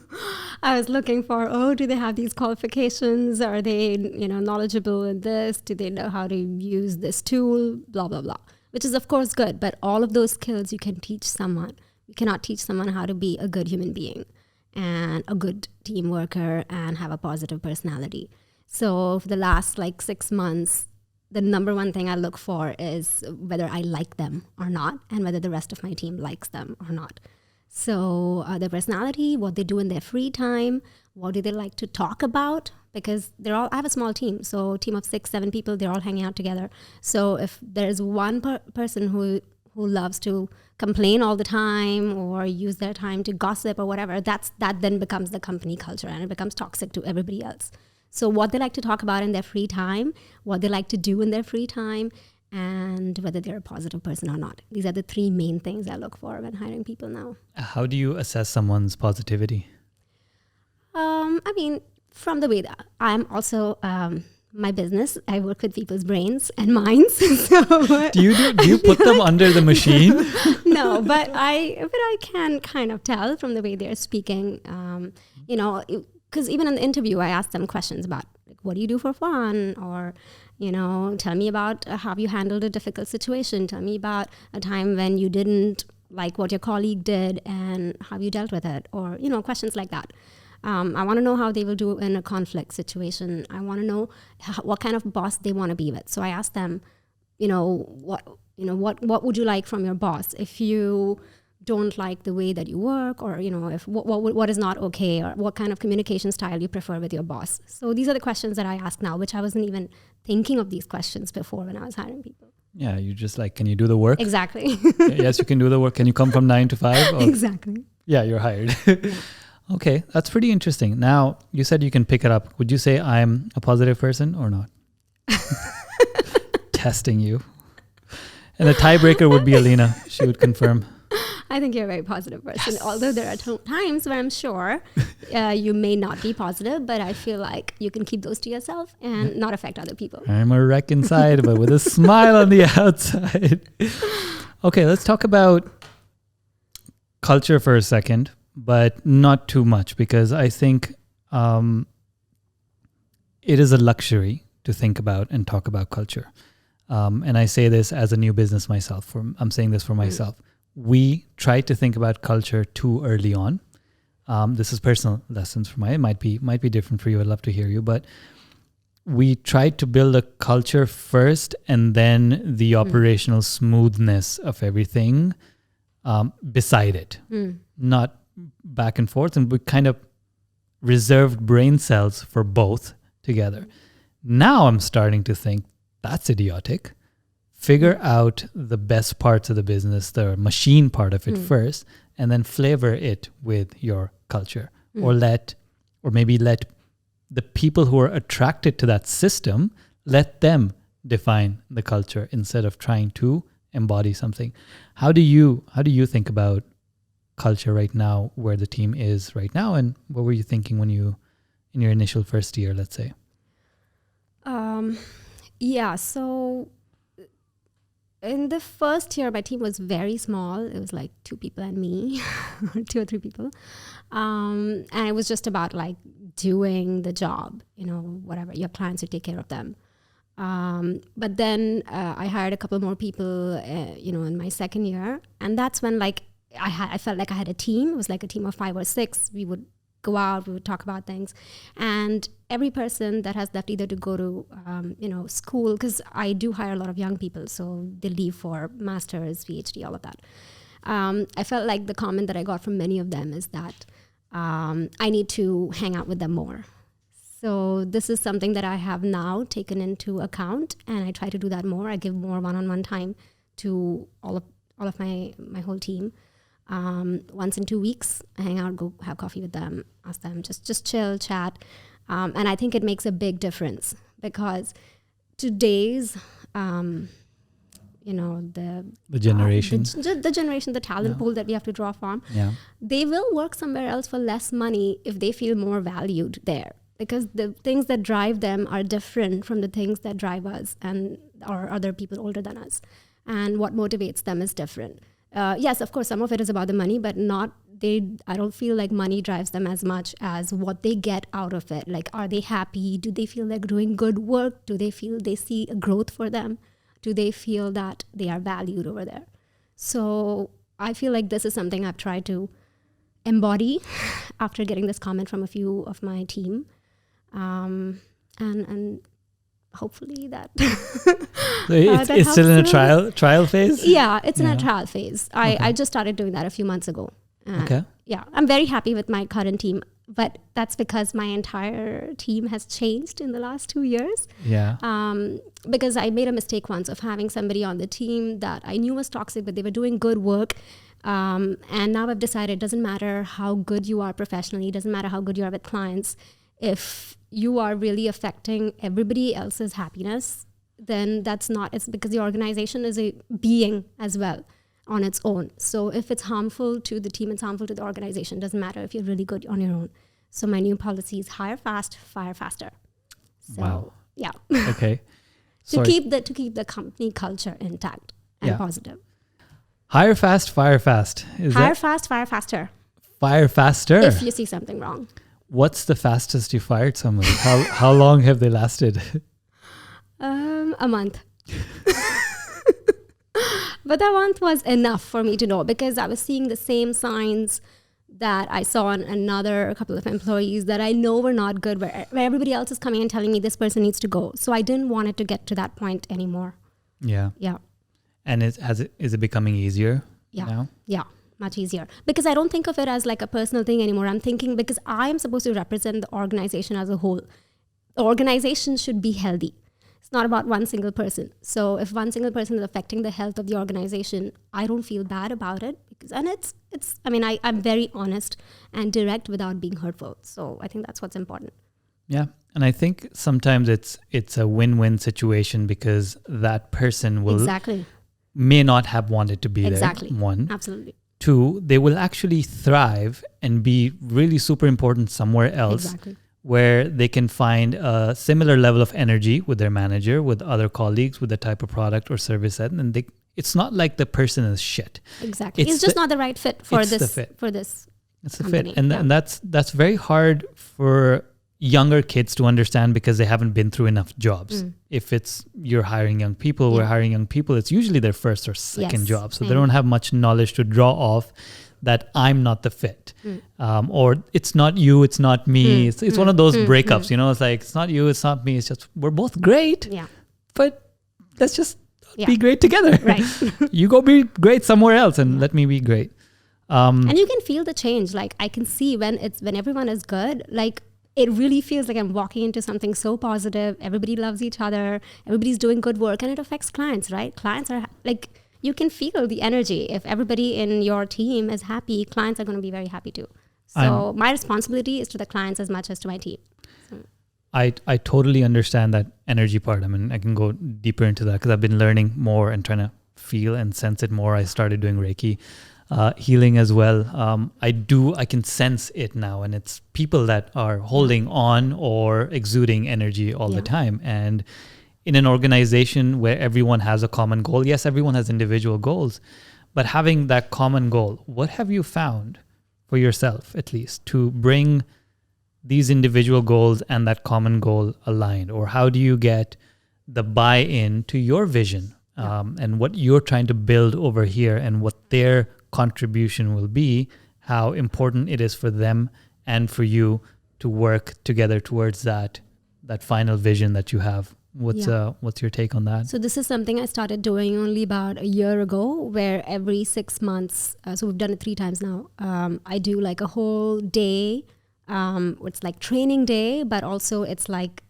I was looking for, do they have these qualifications? Are they, knowledgeable in this? Do they know how to use this tool? Blah, blah, blah. Which is, of course, good. But all of those skills you can teach someone. You cannot teach someone how to be a good human being and a good team worker and have a positive personality. So for the last 6 months, the number one thing I look for is whether I like them or not, and whether the rest of my team likes them or not. So their personality, what they do in their free time, what do they like to talk about? Because I have a small team, so a team of 6-7 people, they're all hanging out together. So if there's one person who loves to complain all the time or use their time to gossip or whatever, that then becomes the company culture, and it becomes toxic to everybody else. So what they like to talk about in their free time, what they like to do in their free time, and whether they're a positive person or not. These are the 3 main things I look for when hiring people now. How do you assess someone's positivity? From the way that I'm also my business, I work with people's brains and minds. So do you put them under the machine? No, but I can kind of tell from the way they're speaking. Because even in the interview, I asked them questions about what do you do for fun, or tell me about how you handled a difficult situation. Tell me about a time when you didn't like what your colleague did and how you dealt with it, or questions like that. I want to know how they will do in a conflict situation. I want to know what kind of boss they want to be with. So I asked them, what would you like from your boss if you don't like the way that you work, or if what is not okay, or what kind of communication style you prefer with your boss. So these are the questions that I ask now, which I wasn't even thinking of these questions before when I was hiring people. Yeah, you just can you do the work? Exactly. Yes, you can do the work. Can you come from 9 to 5? Or, exactly. Yeah, you're hired. Yeah. Okay, that's pretty interesting. Now, you said you can pick it up. Would you say I'm a positive person or not? Testing you. And the tiebreaker would be Alina. She would confirm. I think you're a very positive person. Yes. Although there are times where I'm sure you may not be positive, but I feel like you can keep those to yourself and not affect other people. I'm a wreck inside, but with a smile on the outside. Okay, let's talk about culture for a second, but not too much, because I think it is a luxury to think about and talk about culture. And I say this as a new business myself. I'm saying this for myself. We try to think about culture too early on. This is personal lessons for it might be different for you. I'd love to hear you, but we try to build a culture first, and then the operational smoothness of everything beside it, not back and forth. And we kind of reserved brain cells for both together. Now I'm starting to think that's idiotic. Figure out the best parts of the business, the machine part of it first, and then flavor it with your culture, or maybe let the people who are attracted to that system, let them define the culture instead of trying to embody something. How do you think about culture right now, where the team is right now, and what were you thinking when you in your initial first year, let's say? So in the first year, my team was very small. It was 2 people and me, 2 or 3 people. And it was just about doing the job, whatever, your clients, you take care of them. But then I hired a couple more people, in my second year. And that's when I felt like I had a team. It was like a team of 5 or 6. We would go out, we would talk about things. And every person that has left either to go to, school, because I do hire a lot of young people, so they leave for master's, PhD, all of that. I felt like the comment that I got from many of them is that I need to hang out with them more. So this is something that I have now taken into account, and I try to do that more. I give more one-on-one time to all of my whole team. Once in 2 weeks, I hang out, go have coffee with them, ask them, just chill, chat. And I think it makes a big difference, because today's, the generation, the talent pool that we have to draw from, they will work somewhere else for less money if they feel more valued there. because the things that drive them are different from the things that drive us and or other people older than us. And what motivates them is different. Yes, of course, some of it is about the money, but I don't feel like money drives them as much as what they get out of it. Like, are they happy? Do they feel like doing good work? Do they feel they see a growth for them? Do they feel that they are valued over there? So I feel like this is something I've tried to embody after getting this comment from a few of my team. And hopefully that So it's still in a trial phase? Yeah, it's in a trial phase. I just started doing that a few months ago. Okay. Yeah, I'm very happy with my current team, but that's because my entire team has changed in the last 2 years. Yeah. Because I made a mistake once of having somebody on the team that I knew was toxic, but they were doing good work. And now I've decided it doesn't matter how good you are professionally, it doesn't matter how good you are with clients. If you are really affecting everybody else's happiness, then it's because the organization is a being as well on its own. So if it's harmful to the team, it's harmful to the organization. Doesn't matter if you're really good on your own. So my new policy is hire fast, fire faster. So, wow. Yeah. Okay. to keep the company culture intact and positive. Hire fast, fire fast. Hire fast, fire faster. Fire faster. If you see something wrong. What's the fastest you fired somebody? How long have they lasted? A month. But that month was enough for me to know, because I was seeing the same signs that I saw in a couple of employees that I know were not good, where everybody else is coming and telling me this person needs to go. So I didn't want it to get to that point anymore. Yeah. Yeah. And is it becoming easier now? Yeah, much easier. Because I don't think of it as like a personal thing anymore. I'm thinking, because I am supposed to represent the organization as a whole. The organization should be healthy. It's not about one single person. So if one single person is affecting the health of the organization, I don't feel bad about it. I'm very honest and direct without being hurtful. So I think that's what's important. Yeah. And I think sometimes it's a win-win situation, because that person may not have wanted to be there. One. Absolutely. Two, they will actually thrive and be really super important somewhere else, where they can find a similar level of energy with their manager, with other colleagues, with the type of product or service set, and it's not like the person is shit. Exactly. It's just not the right fit for this. It's the fit. And that's very hard for younger kids to understand, because they haven't been through enough jobs. If you're hiring young people, we're hiring young people, it's usually their first or second job. So they don't have much knowledge to draw off that I'm not the fit. Or it's not you, it's not me. It's one of those breakups, it's like, it's not you, it's not me. It's just, we're both great, but let's just be great together. Right. You go be great somewhere else and let me be great. And you can feel the change. Like, I can see when everyone is good, like, it really feels like I'm walking into something so positive. Everybody loves each other. Everybody's doing good work, and it affects clients, right? Clients are like, you can feel the energy. If everybody in your team is happy, clients are going to be very happy too. So my responsibility is to the clients as much as to my team. So. I totally understand that energy part. I mean, I can go deeper into that, because I've been learning more and trying to feel and sense it more. I started doing Reiki healing as well. I can sense it now, and it's people that are holding on or exuding energy all the time. And in an organization where everyone has a common goal, yes, everyone has individual goals, but having that common goal, what have you found for yourself, at least, to bring these individual goals and that common goal aligned? Or how do you get the buy-in to your vision and what you're trying to build over here, and what their contribution will be, how important it is for them and for you to work together towards that final vision that you have? What's your take on that? So this is something I started doing only about a year ago, where every 6 months, so we've done it 3 times now, I do like a whole day. It's like training day, but also it's like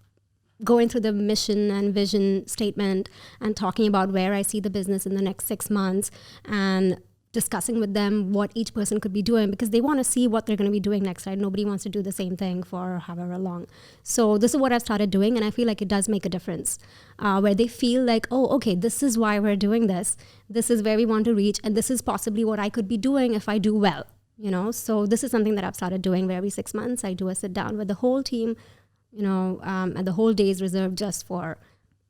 going through the mission and vision statement and talking about where I see the business in the next 6 months, and discussing with them what each person could be doing, because they want to see what they're going to be doing next, right? Nobody wants to do the same thing for however long. So this is what I've started doing, and I feel like it does make a difference, where they feel like, oh, okay, this is why we're doing this. This is where we want to reach, and this is possibly what I could be doing if I do well, So this is something that I've started doing, where every 6 months I do a sit down with the whole team, and the whole day is reserved just for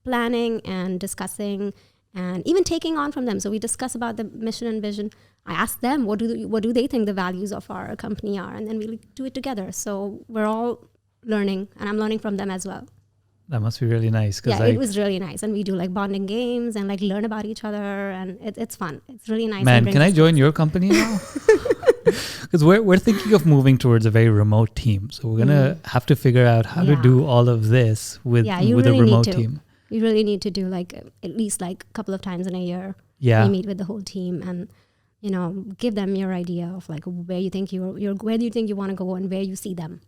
planning and discussing and even taking on from them. So we discuss about the mission and vision. I ask them, what do they think the values of our company are? And then we do it together. So we're all learning, and I'm learning from them as well. That must be really nice. Yeah, it was really nice. And we do like bonding games and like learn about each other, and it's fun. It's really nice. Man, can I join your company now? Because we're thinking of moving towards a very remote team. So we're going to have to figure out how to do all of this with a remote team. You really need to do like at least like a couple of times in a year. Yeah. We meet with the whole team and, give them your idea of like where you think where do you think you want to go and where you see them.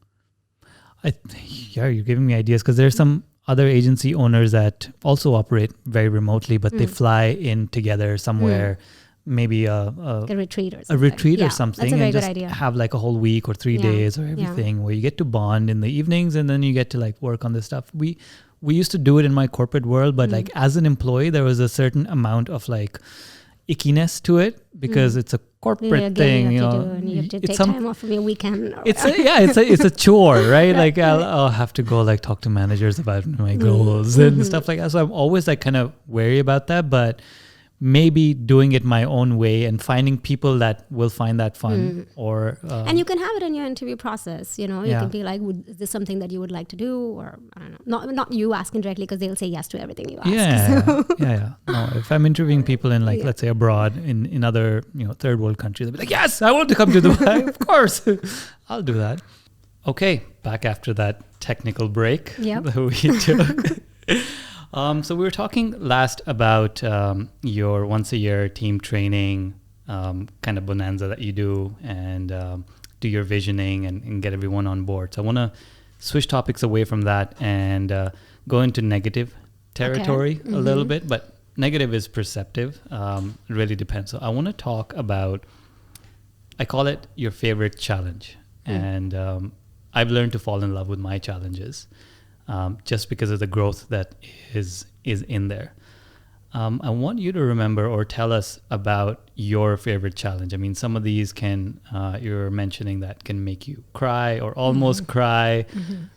You're giving me ideas, because there's some other agency owners that also operate very remotely, but they fly in together somewhere, maybe a retreat or something. A retreat or something. That's a very and good just idea. Have like a whole week or 3 days or everything where you get to bond in the evenings, and then you get to like work on this stuff. We used to do it in my corporate world, but like as an employee, there was a certain amount of like ickiness to it, because it's a corporate thing. You have to take time off from your weekend. It's a chore, right? Like I'll have to go like talk to managers about my goals and stuff like that. So I'm always like kind of wary about that, but maybe doing it my own way and finding people that will find that fun or and you can have it in your interview process, you can be like, is this something that you would like to do? Or I don't know, not you asking directly, because they'll say yes to everything you ask. No, if I'm interviewing people in like let's say abroad in other third world countries, they'll be like, yes, I want to come to Dubai. Of course I'll do that. Okay, back after that technical break that we took. So we were talking last about your once a year team training kind of bonanza that you do, and do your visioning and get everyone on board. So I want to switch topics away from that and go into negative territory a little bit, but negative is perceptive. It really depends. So I want to talk about, I call it your favorite challenge. And I've learned to fall in love with my challenges. Just because of the growth that is in there. I want you to remember or tell us about your favorite challenge. I mean, some of these you're mentioning that can make you cry or almost cry,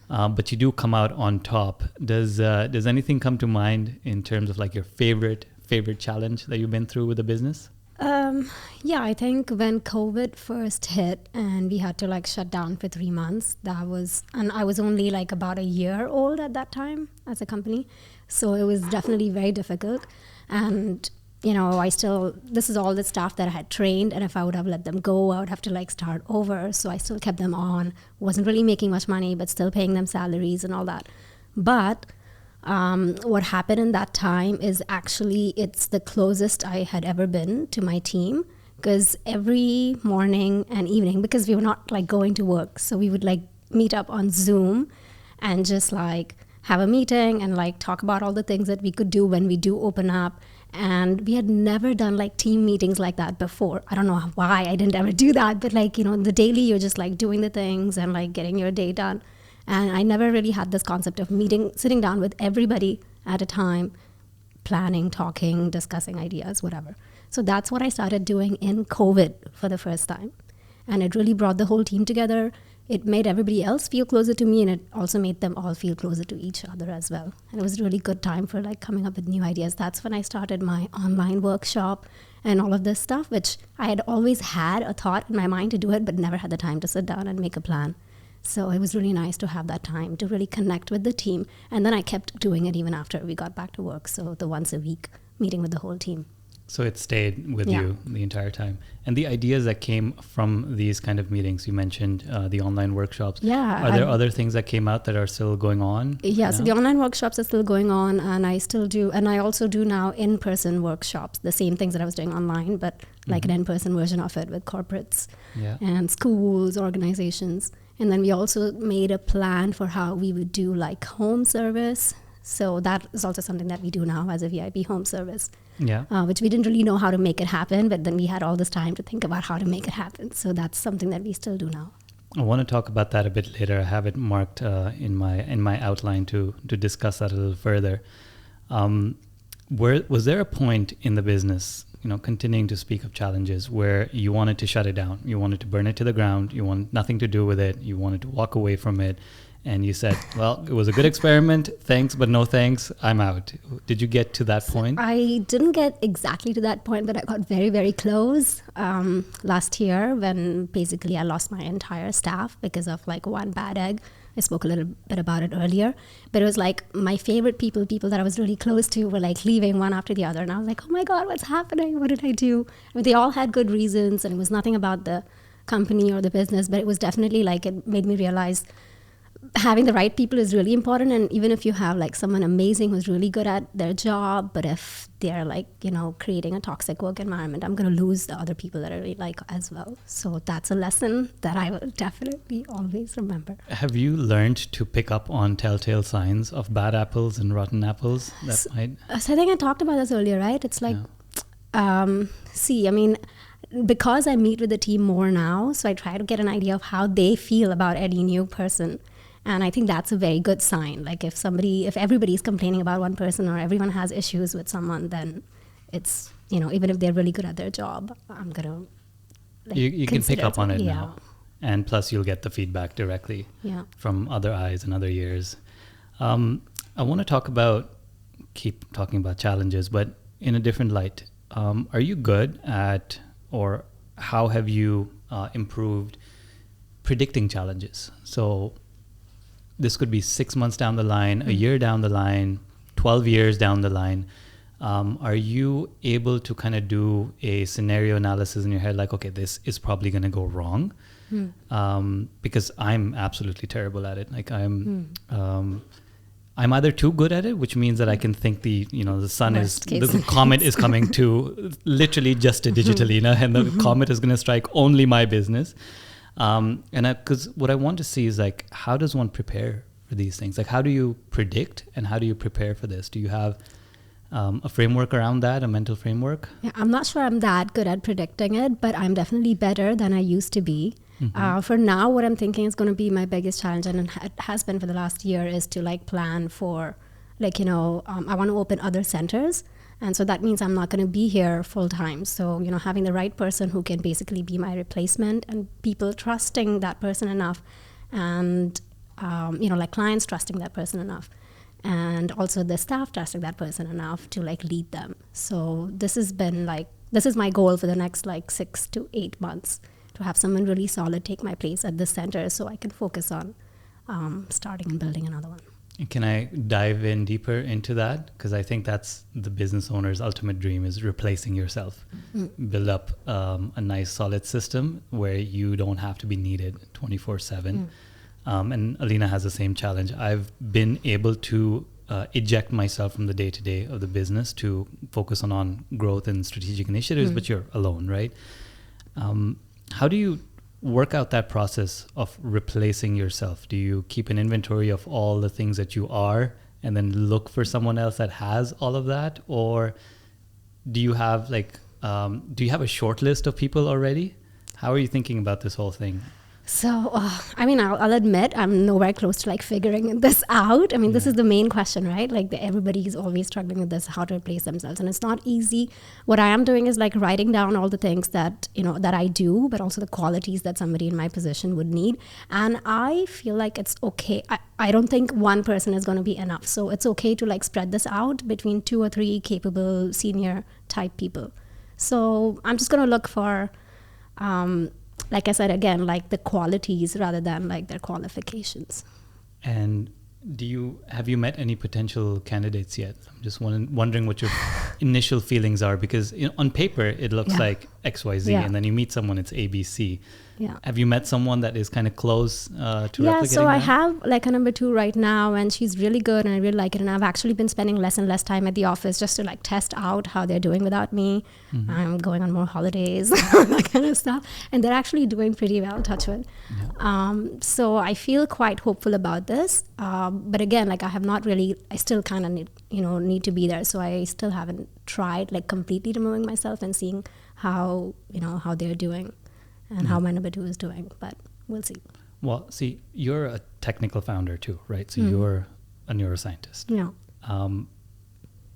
but you do come out on top. Does anything come to mind in terms of like your favorite challenge that you've been through with the business? I think when COVID first hit and we had to like shut down for 3 months, and I was only like about a year old at that time as a company. So it was definitely very difficult. And, this is all the staff that I had trained. And if I would have let them go, I would have to like start over. So I still kept them on, wasn't really making much money, but still paying them salaries and all that. But what happened in that time is actually it's the closest I had ever been to my team, because every morning and evening, because we were not like going to work, so we would like meet up on Zoom and just like have a meeting and like talk about all the things that we could do when we do open up. And we had never done like team meetings like that before. I don't know why I didn't ever do that, but like, the daily you're just like doing the things and like getting your day done. And I never really had this concept of sitting down with everybody at a time, planning, talking, discussing ideas, whatever. So that's what I started doing in COVID for the first time. And it really brought the whole team together. It made everybody else feel closer to me, and it also made them all feel closer to each other as well. And it was a really good time for like coming up with new ideas. That's when I started my online workshop and all of this stuff, which I had always had a thought in my mind to do it, but never had the time to sit down and make a plan. So it was really nice to have that time to really connect with the team. And then I kept doing it even after we got back to work. So the once a week meeting with the whole team. So it stayed with you the entire time. And the ideas that came from these kind of meetings, you mentioned the online workshops. Yeah. Are there other things that came out that are still going on? Yeah, so the online workshops are still going on, and I still do. And I also do now in-person workshops, the same things that I was doing online, but like an in-person version of it with corporates and schools, organizations. And then we also made a plan for how we would do like home service. So that is also something that we do now as a VIP home service. Which we didn't really know how to make it happen, but then we had all this time to think about how to make it happen. So that's something that we still do now. I want to talk about that a bit later. I have it marked in my outline to discuss that a little further. Was there a point in the business, continuing to speak of challenges, where you wanted to shut it down? You wanted to burn it to the ground. You wanted nothing to do with it. You wanted to walk away from it and you said, well, it was a good experiment. Thanks, but no thanks. I'm out. Did you get to that point? I didn't get exactly to that point, but I got very, very close last year when basically I lost my entire staff because of like one bad egg. I spoke a little bit about it earlier, but it was like my favorite people that I was really close to were like leaving one after the other. And I was like, oh my God, what's happening? What did I do? I mean, they all had good reasons, and it was nothing about the company or the business, but it was definitely like, it made me realize having the right people is really important. And even if you have like someone amazing who's really good at their job, but if they're like, you know, creating a toxic work environment, I'm going to lose the other people that I really like as well. So that's a lesson that I will definitely always remember. Have you learned to pick up on telltale signs of bad apples and rotten apples? So I think I talked about this earlier, right? It's like, I mean, because I meet with the team more now, so I try to get an idea of how they feel about any new person. And I think that's a very good sign. Like if everybody's complaining about one person or everyone has issues with someone, then it's, you know, even if they're really good at their job, I'm going to like, you can pick up on it now. And plus you'll get the feedback directly from other eyes and other ears. I want to keep talking about challenges, but in a different light. Are you good at, or how have you improved predicting challenges? So this could be 6 months down the line, a year down the line, 12 years down the line. Are you able to kind of do a scenario analysis in your head, like, okay, this is probably going to go wrong? Because I'm absolutely terrible at it. Like I'm either too good at it, which means that I can think the comet is coming to literally just digitally, and the comet is going to strike only my business. Because what I want to see is like, how does one prepare for these things? Like, how do you predict and how do you prepare for this? Do you have a framework around that, a mental framework? Yeah, I'm not sure I'm that good at predicting it, but I'm definitely better than I used to be. For now, what I'm thinking is going to be my biggest challenge, and it has been for the last year, is to like plan for, like, I want to open other centers. And so that means I'm not going to be here full time. So, having the right person who can basically be my replacement, and people trusting that person enough, and, like clients trusting that person enough, and also the staff trusting that person enough to like lead them. So this is my goal for the next like 6 to 8 months, to have someone really solid take my place at this center so I can focus on starting and building another one. Can I dive in deeper into that? Because I think that's the business owner's ultimate dream, is replacing yourself. Build up a nice solid system where you don't have to be needed 24/7. And Alina has the same challenge. I've been able to eject myself from the day-to-day of the business to focus on growth and strategic initiatives, but you're alone, right? How do you work out that process of replacing yourself? Do you keep an inventory of all the things that you are and then look for someone else that has all of that? Or do you have a short list of people already? How are you thinking about this whole thing? So, I'll admit I'm nowhere close to like figuring this out. This is the main question, right? Like everybody is always struggling with this, how to replace themselves. And it's not easy. What I am doing is like writing down all the things that, that I do, but also the qualities that somebody in my position would need. And I feel like it's okay. I don't think one person is going to be enough. So it's okay to like spread this out between 2 or 3 capable senior type people. So I'm just going to look for, like I said, again, like the qualities rather than like their qualifications. And have you met any potential candidates yet? I'm just wondering what your initial feelings are, because on paper it looks like XYZ, and then you meet someone, it's ABC. Yeah. Have you met someone that is kind of close to replicating Yeah, so that? I have like a number 2 right now, and she's really good and I really like it. And I've actually been spending less and less time at the office just to like test out how they're doing without me. I'm going on more holidays, that kind of stuff. And they're actually doing pretty well, touch wood. Yeah. So I feel quite hopeful about this. But again, like I still kind of need to be there. So I still haven't tried like completely removing myself and seeing how they're doing. And how my number 2 is doing, but we'll see. Well, see, you're a technical founder too, right? So you're a neuroscientist. Yeah.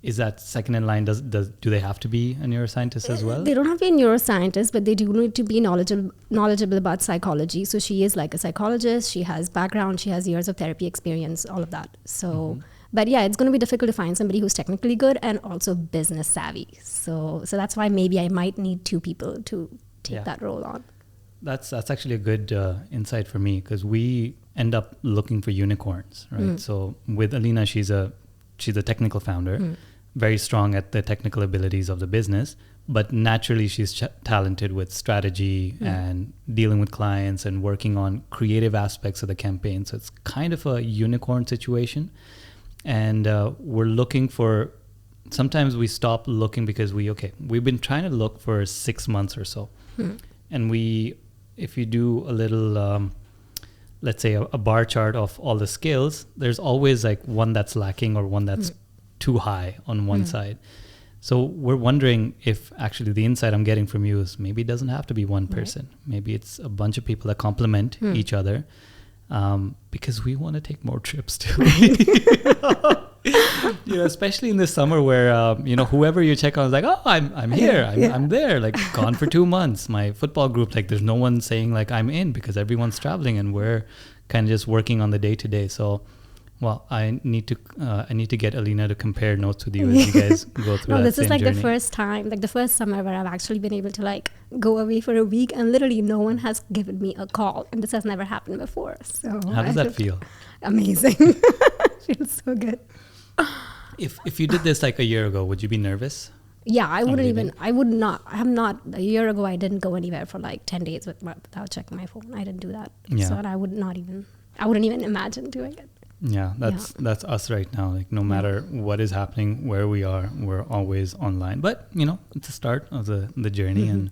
is that second in line? Do they have to be a neuroscientist as well? They don't have to be a neuroscientist, but they do need to be knowledgeable about psychology. So she is like a psychologist. She has background. She has years of therapy experience, all of that. So, but yeah, it's going to be difficult to find somebody who's technically good and also business savvy. So that's why maybe I might need two people to take that role on. That's actually a good insight for me, because we end up looking for unicorns, right? So with Alina, she's a technical founder, very strong at the technical abilities of the business, but naturally she's talented with strategy and dealing with clients and working on creative aspects of the campaign. So it's kind of a unicorn situation. And we're looking for, sometimes we stop looking because we've been trying to look for 6 months or so. And if you do a little, let's say a bar chart of all the skills, there's always like one that's lacking or one that's too high on one side. So we're wondering if actually the insight I'm getting from you is maybe it doesn't have to be one person. Maybe it's a bunch of people that complement each other, because we want to take more trips too. Especially in the summer where, whoever you check on is like, oh, I'm here, I'm there, like gone for 2 months. My football group, like there's no one saying like I'm in, because everyone's traveling and we're kind of just working on the day to day. So, well, I need to get Alina to compare notes with you as you guys go through that. This is like journey. the first time, like the first summer where I've actually been able to like go away for a week and literally no one has given me a call, and this has never happened before. So how does that feel? Amazing. Feels so good. If you did this like a year ago, would you be nervous? Yeah, I would not. A year ago, I didn't go anywhere for like 10 days without checking my phone. I didn't do that. Yeah. So I wouldn't even imagine doing it. Yeah, that's us right now. Like no matter what is happening, where we are, we're always online. But it's a start of the journey. And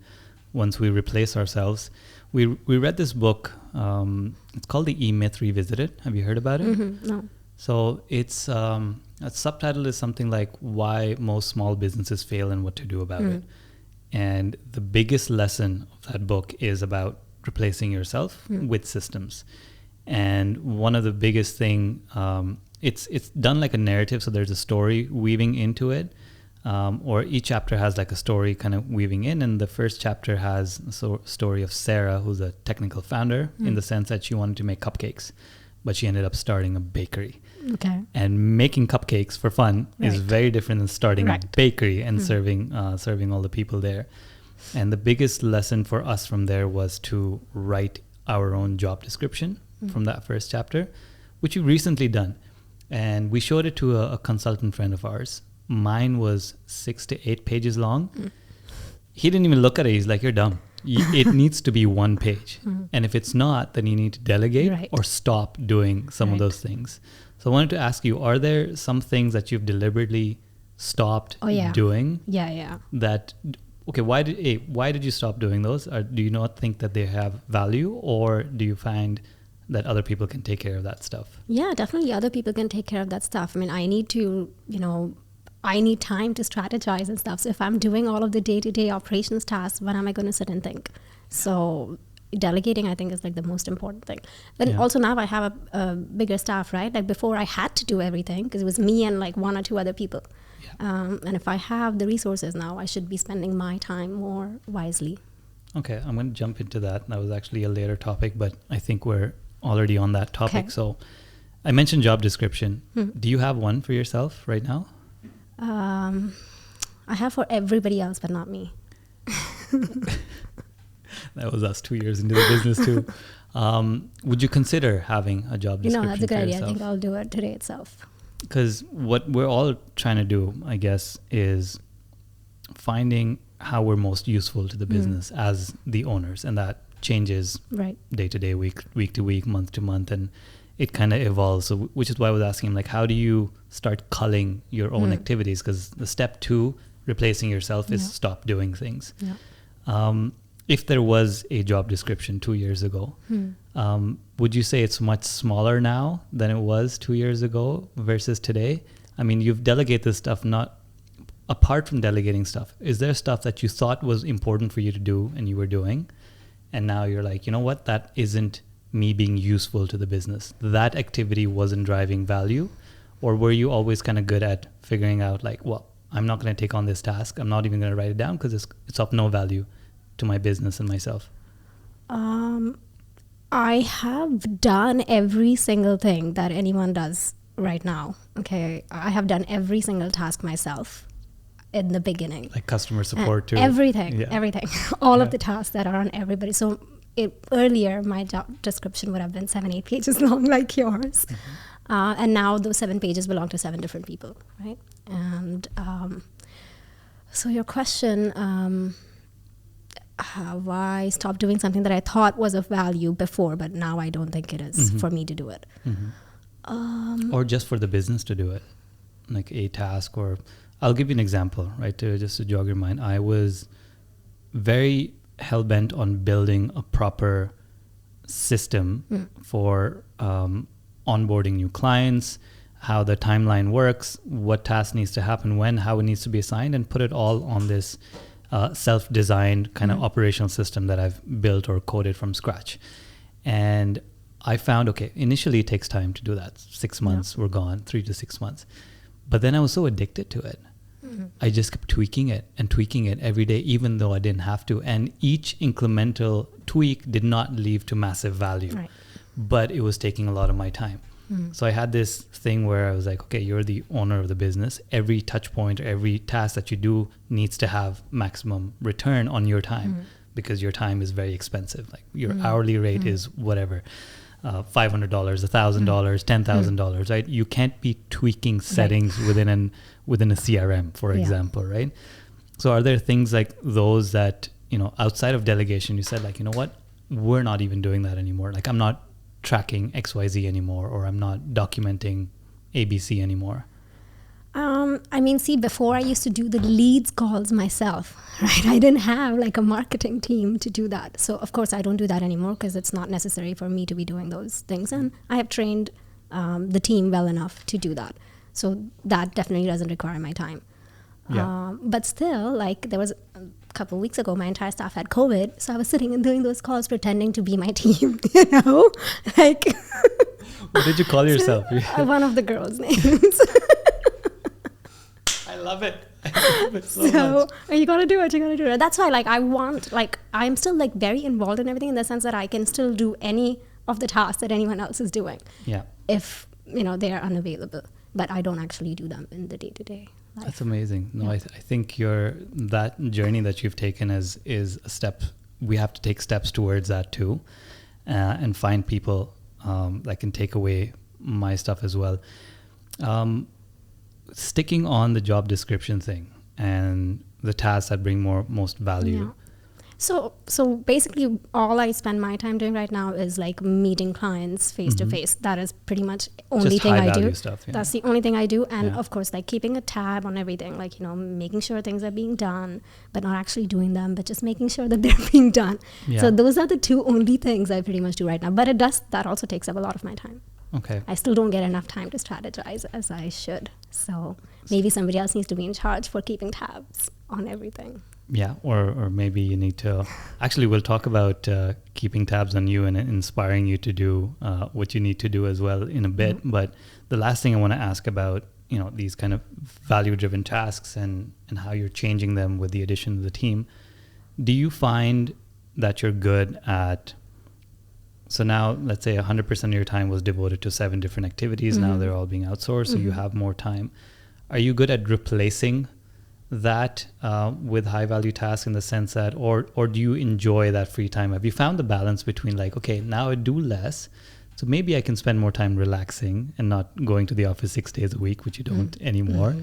once we replace ourselves, we read this book. It's called The E-Myth Revisited. Have you heard about it? No. So it's a subtitle is something like Why Most Small Businesses Fail and What to Do About It. And the biggest lesson of that book is about replacing yourself with systems. And one of the biggest thing, it's done like a narrative. So there's a story weaving into it, or each chapter has like a story kind of weaving in. And the first chapter has a story of Sarah, who's a technical founder in the sense that she wanted to make cupcakes, but she ended up starting a bakery. Okay. And making cupcakes for fun is very different than starting a bakery and serving all the people there. And the biggest lesson for us from there was to write our own job description from that first chapter, which we've recently done. And we showed it to a consultant friend of ours. Mine was 6 to 8 pages long. He didn't even look at it. He's like, you're dumb. It needs to be 1 page. And if it's not, then you need to delegate or stop doing some of those things. So I wanted to ask you, are there some things that you've deliberately stopped doing? Yeah. That, okay, why did you stop doing those? Or do you not think that they have value, or do you find that other people can take care of that stuff? Yeah, definitely other people can take care of that stuff. I mean, I need time to strategize and stuff. So if I'm doing all of the day-to-day operations tasks, when am I going to sit and think? So delegating, I think, is like the most important thing. But also now I have a bigger staff, right? Like before I had to do everything because it was me and like 1 or 2 other people. And if I have the resources now, I should be spending my time more wisely. Okay, I'm going to jump into that. That was actually a later topic, but I think we're already on that topic. Okay. So I mentioned job description. Do you have one for yourself right now? I have for everybody else, but not me. That was us 2 years into the business too. Would you consider having a job description? That's a good idea. Yourself? I think I'll do it today itself. Because what we're all trying to do, I guess, is finding how we're most useful to the business as the owners. And that changes day to day, week to week, month to month. And it kind of evolves. So, which is why I was asking him, like, how do you start culling your own activities? Because the step 2, replacing yourself, is stop doing things. If there was a job description 2 years ago, would you say it's much smaller now than it was 2 years ago versus today? I mean, you've delegated this stuff. Not apart from delegating stuff, is there stuff that you thought was important for you to do and you were doing, and now you're like, you know what, that isn't me being useful to the business. That activity wasn't driving value, Or were you always kind of good at figuring out like, well, I'm not going to take on this task. I'm not even going to write it down because it's of no value to my business and myself? I have done every single thing that anyone does right now. Okay, I have done every single task myself in the beginning. Like customer support too? Everything. All Yeah. of the tasks that are on everybody. So earlier, my job description would have been 7-8 pages long like yours. And now those 7 pages belong to 7 different people, right? And so your question, have I stopped doing something that I thought was of value before, but now I don't think it is for me to do it? Or just for the business to do it, like a task. Or I'll give you an example, right, just to jog your mind. I was very hell-bent on building a proper system for onboarding new clients, how the timeline works, what task needs to happen when, how it needs to be assigned, and put it all on this self-designed kind of operational system that I've built or coded from scratch. And I found, okay, initially it takes time to do that. 6 months were gone, 3 to 6 months. But then I was so addicted to it. I just kept tweaking it every day, even though I didn't have to. And each incremental tweak did not lead to massive value, but it was taking a lot of my time. So I had this thing where I was like, okay, you're the owner of the business. Every touch point or every task that you do needs to have maximum return on your time, because your time is very expensive. Like your hourly rate is whatever, $500, $1,000, $10,000, right? You can't be tweaking settings within a CRM, for example, right? So are there things like those that, outside of delegation, you said like, you know what, we're not even doing that anymore. Like I'm not tracking XYZ anymore, or I'm not documenting ABC anymore? Before I used to do the leads calls myself, right? I didn't have like a marketing team to do that. So of course I don't do that anymore because it's not necessary for me to be doing those things. And I have trained the team well enough to do that. So that definitely doesn't require my time. But still, like there was a couple of weeks ago, my entire staff had COVID. So I was sitting and doing those calls pretending to be my team, like. What did you call yourself? One of the girls' names. I love it. So much. You gotta do it. That's why, I'm still like very involved in everything in the sense that I can still do any of the tasks that anyone else is doing. Yeah. If, they are unavailable, but I don't actually do them in the day-to-day life. That's amazing. No, I think that journey that you've taken is a step. We have to take steps towards that too, and find people that can take away my stuff as well. Sticking on the job description thing and the tasks that bring most value. So basically all I spend my time doing right now is like meeting clients face to face. That is pretty much only just thing I do. Stuff, That's the only thing I do. And of course, like keeping a tab on everything, like, making sure things are being done, but not actually doing them, but just making sure that they're being done. Yeah. So those are the two only things I pretty much do right now. But that also takes up a lot of my time. Okay. I still don't get enough time to strategize as I should. So maybe somebody else needs to be in charge for keeping tabs on everything. Yeah, or maybe you need to... Actually, we'll talk about keeping tabs on you and inspiring you to do what you need to do as well in a bit. But the last thing I want to ask about, these kind of value-driven tasks and how you're changing them with the addition of the team. Do you find that you're good at... So now, let's say 100% of your time was devoted to 7 different activities. Now they're all being outsourced, so you have more time. Are you good at replacing that with high value tasks in the sense that, or do you enjoy that free time? Have you found the balance between like, okay, now I do less, so maybe I can spend more time relaxing and not going to the office 6 days a week, which you don't anymore?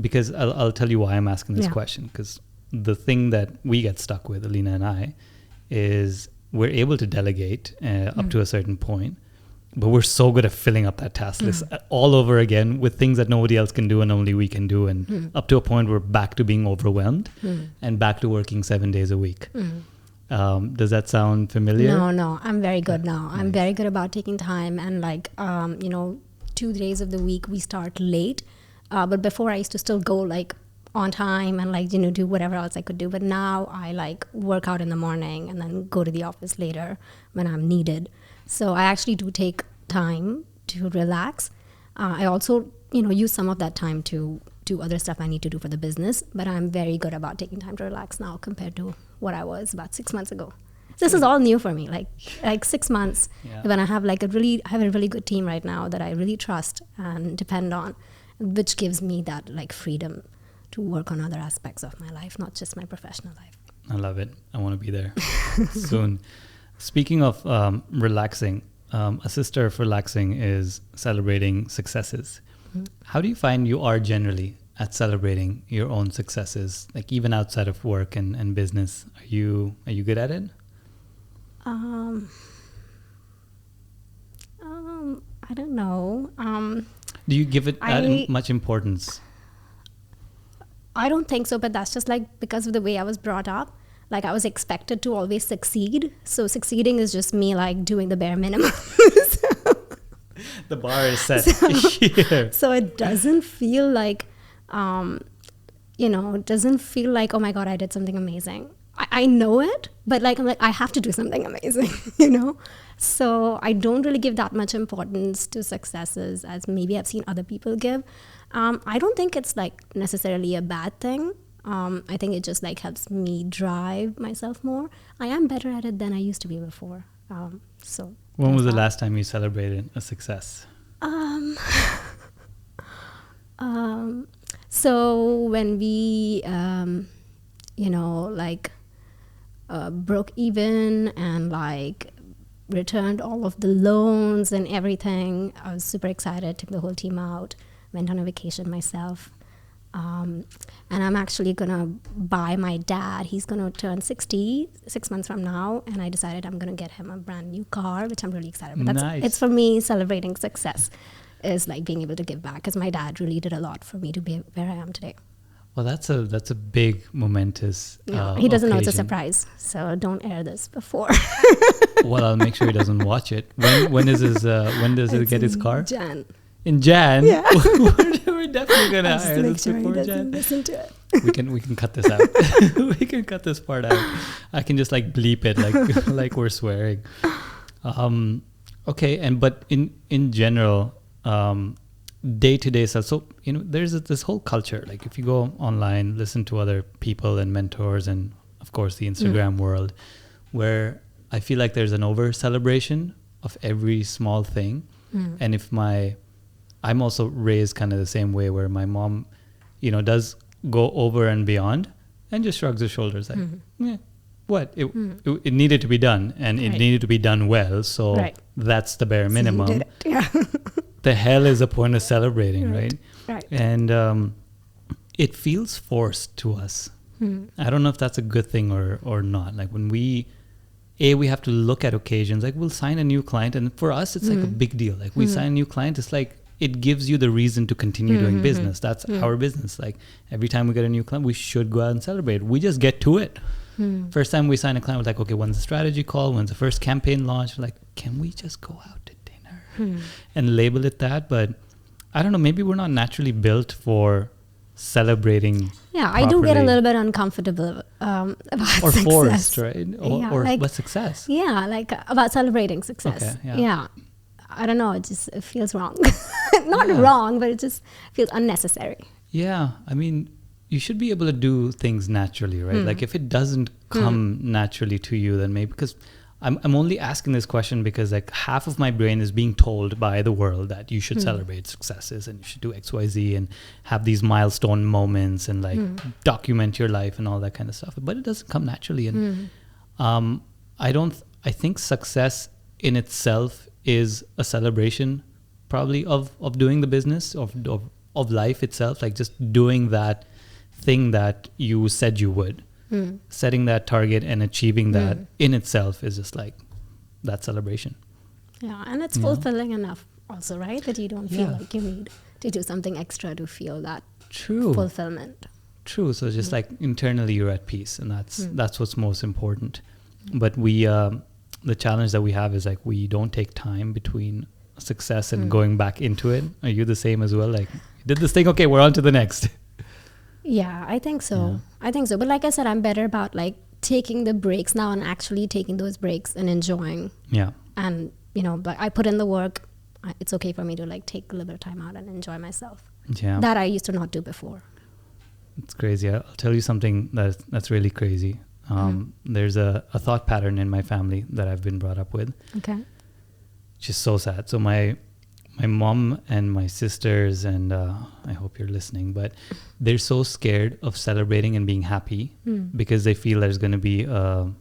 Because I'll tell you why I'm asking this question, because the thing that we get stuck with, Alina and I, is we're able to delegate up to a certain point, but we're so good at filling up that task list all over again with things that nobody else can do and only we can do. And up to a point, we're back to being overwhelmed and back to working 7 days a week. Does that sound familiar? No, I'm very good now. I'm very good about taking time and 2 days of the week we start late. But before I used to still go on time and do whatever else I could do. But now I work out in the morning and then go to the office later when I'm needed. So I actually do take time to relax. I also, use some of that time to do other stuff I need to do for the business, but I'm very good about taking time to relax now compared to what I was about 6 months ago. This is all new for me, like 6 months. Yeah. When I have I have a really good team right now that I really trust and depend on, which gives me that like freedom to work on other aspects of my life, not just my professional life. I love it. I want to be there soon. Speaking of relaxing, a sister of relaxing is celebrating successes. Mm-hmm. How do you find you are generally at celebrating your own successes, like even outside of work and business? Are you good at it? I don't know. Do you give it much importance? I don't think so, but that's just like because of the way I was brought up. Like I was expected to always succeed. So succeeding is just me like doing the bare minimum. The bar is set here. So it doesn't feel like, it doesn't feel like, oh my God, I did something amazing. I know it, but like, I'm like, I have to do something amazing, So I don't really give that much importance to successes as maybe I've seen other people give. I don't think it's like necessarily a bad thing. I think it just like helps me drive myself more. I am better at it than I used to be before. So when was the last time you celebrated a success? So when we, broke even and like returned all of the loans and everything, I was super excited, took the whole team out, went on a vacation myself. And I'm actually going to buy my dad. He's going to turn 60 6 months from now. And I decided I'm going to get him a brand new car, which I'm really excited about. Nice. It's for me, celebrating success is like being able to give back, because my dad really did a lot for me to be where I am today. Well, that's a big momentous he doesn't know it's a occasion. surprise, so don't air this before. Well, I'll make sure he doesn't watch it. When does he get his car? Jan. In Jan? Yeah. We're definitely going to Just hire make this sure he before doesn't Jan. listen to it. We can cut this out. We can cut this part out. I can just like bleep it like we're swearing. Okay, but in general, day-to-day stuff. So, there's this whole culture. Like if you go online, listen to other people and mentors and of course the Instagram world, where I feel like there's an over celebration of every small thing. And I'm also raised kind of the same way, where my mom, does go over and beyond and just shrugs her shoulders like, what? It needed to be done, and it needed to be done well. So that's the bare minimum. So you did it. Yeah. The hell is the point of celebrating, right? Right. And it feels forced to us. I don't know if that's a good thing or not. Like when we have to look at occasions, like we'll sign a new client, and for us it's like a big deal. Like we sign a new client, it's like it gives you the reason to continue doing business. That's our business. Like every time we get a new client, we should go out and celebrate. We just get to it. First time we sign a client, we're like, okay, when's the strategy call? When's the first campaign launch? We're like, can we just go out to dinner and label it that? But I don't know, maybe we're not naturally built for celebrating. Yeah, I do get a little bit uncomfortable about or success. Forced, right? But success. Yeah, like about celebrating success. Okay, yeah. I don't know, it feels wrong. Not wrong, but it just feels unnecessary. Yeah, I mean, you should be able to do things naturally, right? Like if it doesn't come naturally to you, then maybe, because I'm only asking this question because like half of my brain is being told by the world that you should celebrate successes and you should do XYZ and have these milestone moments and like document your life and all that kind of stuff. But it doesn't come naturally. And I think success in itself is a celebration probably of doing the business, of life itself, like just doing that thing that you said you would. Setting that target and achieving that in itself is just like that celebration. Yeah, and it's fulfilling enough also, right? That you don't feel like you need to do something extra to feel that fulfillment. True. So just like internally you're at peace, and that's what's most important. But the challenge that we have is like we don't take time between success and going back into it. Are you the same as well? Like, you did this thing, okay, we're on to the next. Yeah, I think so. But like I said, I'm better about like taking the breaks now and actually taking those breaks and enjoying. Yeah. And, but I put in the work. it's okay for me to like take a little bit of time out and enjoy myself. Yeah. That I used to not do before. It's crazy. I'll tell you something that's really crazy. There's a thought pattern in my family that I've been brought up with. Okay. Which is so sad. So my mom and my sisters, and I hope you're listening, but they're so scared of celebrating and being happy because they feel there's going to be a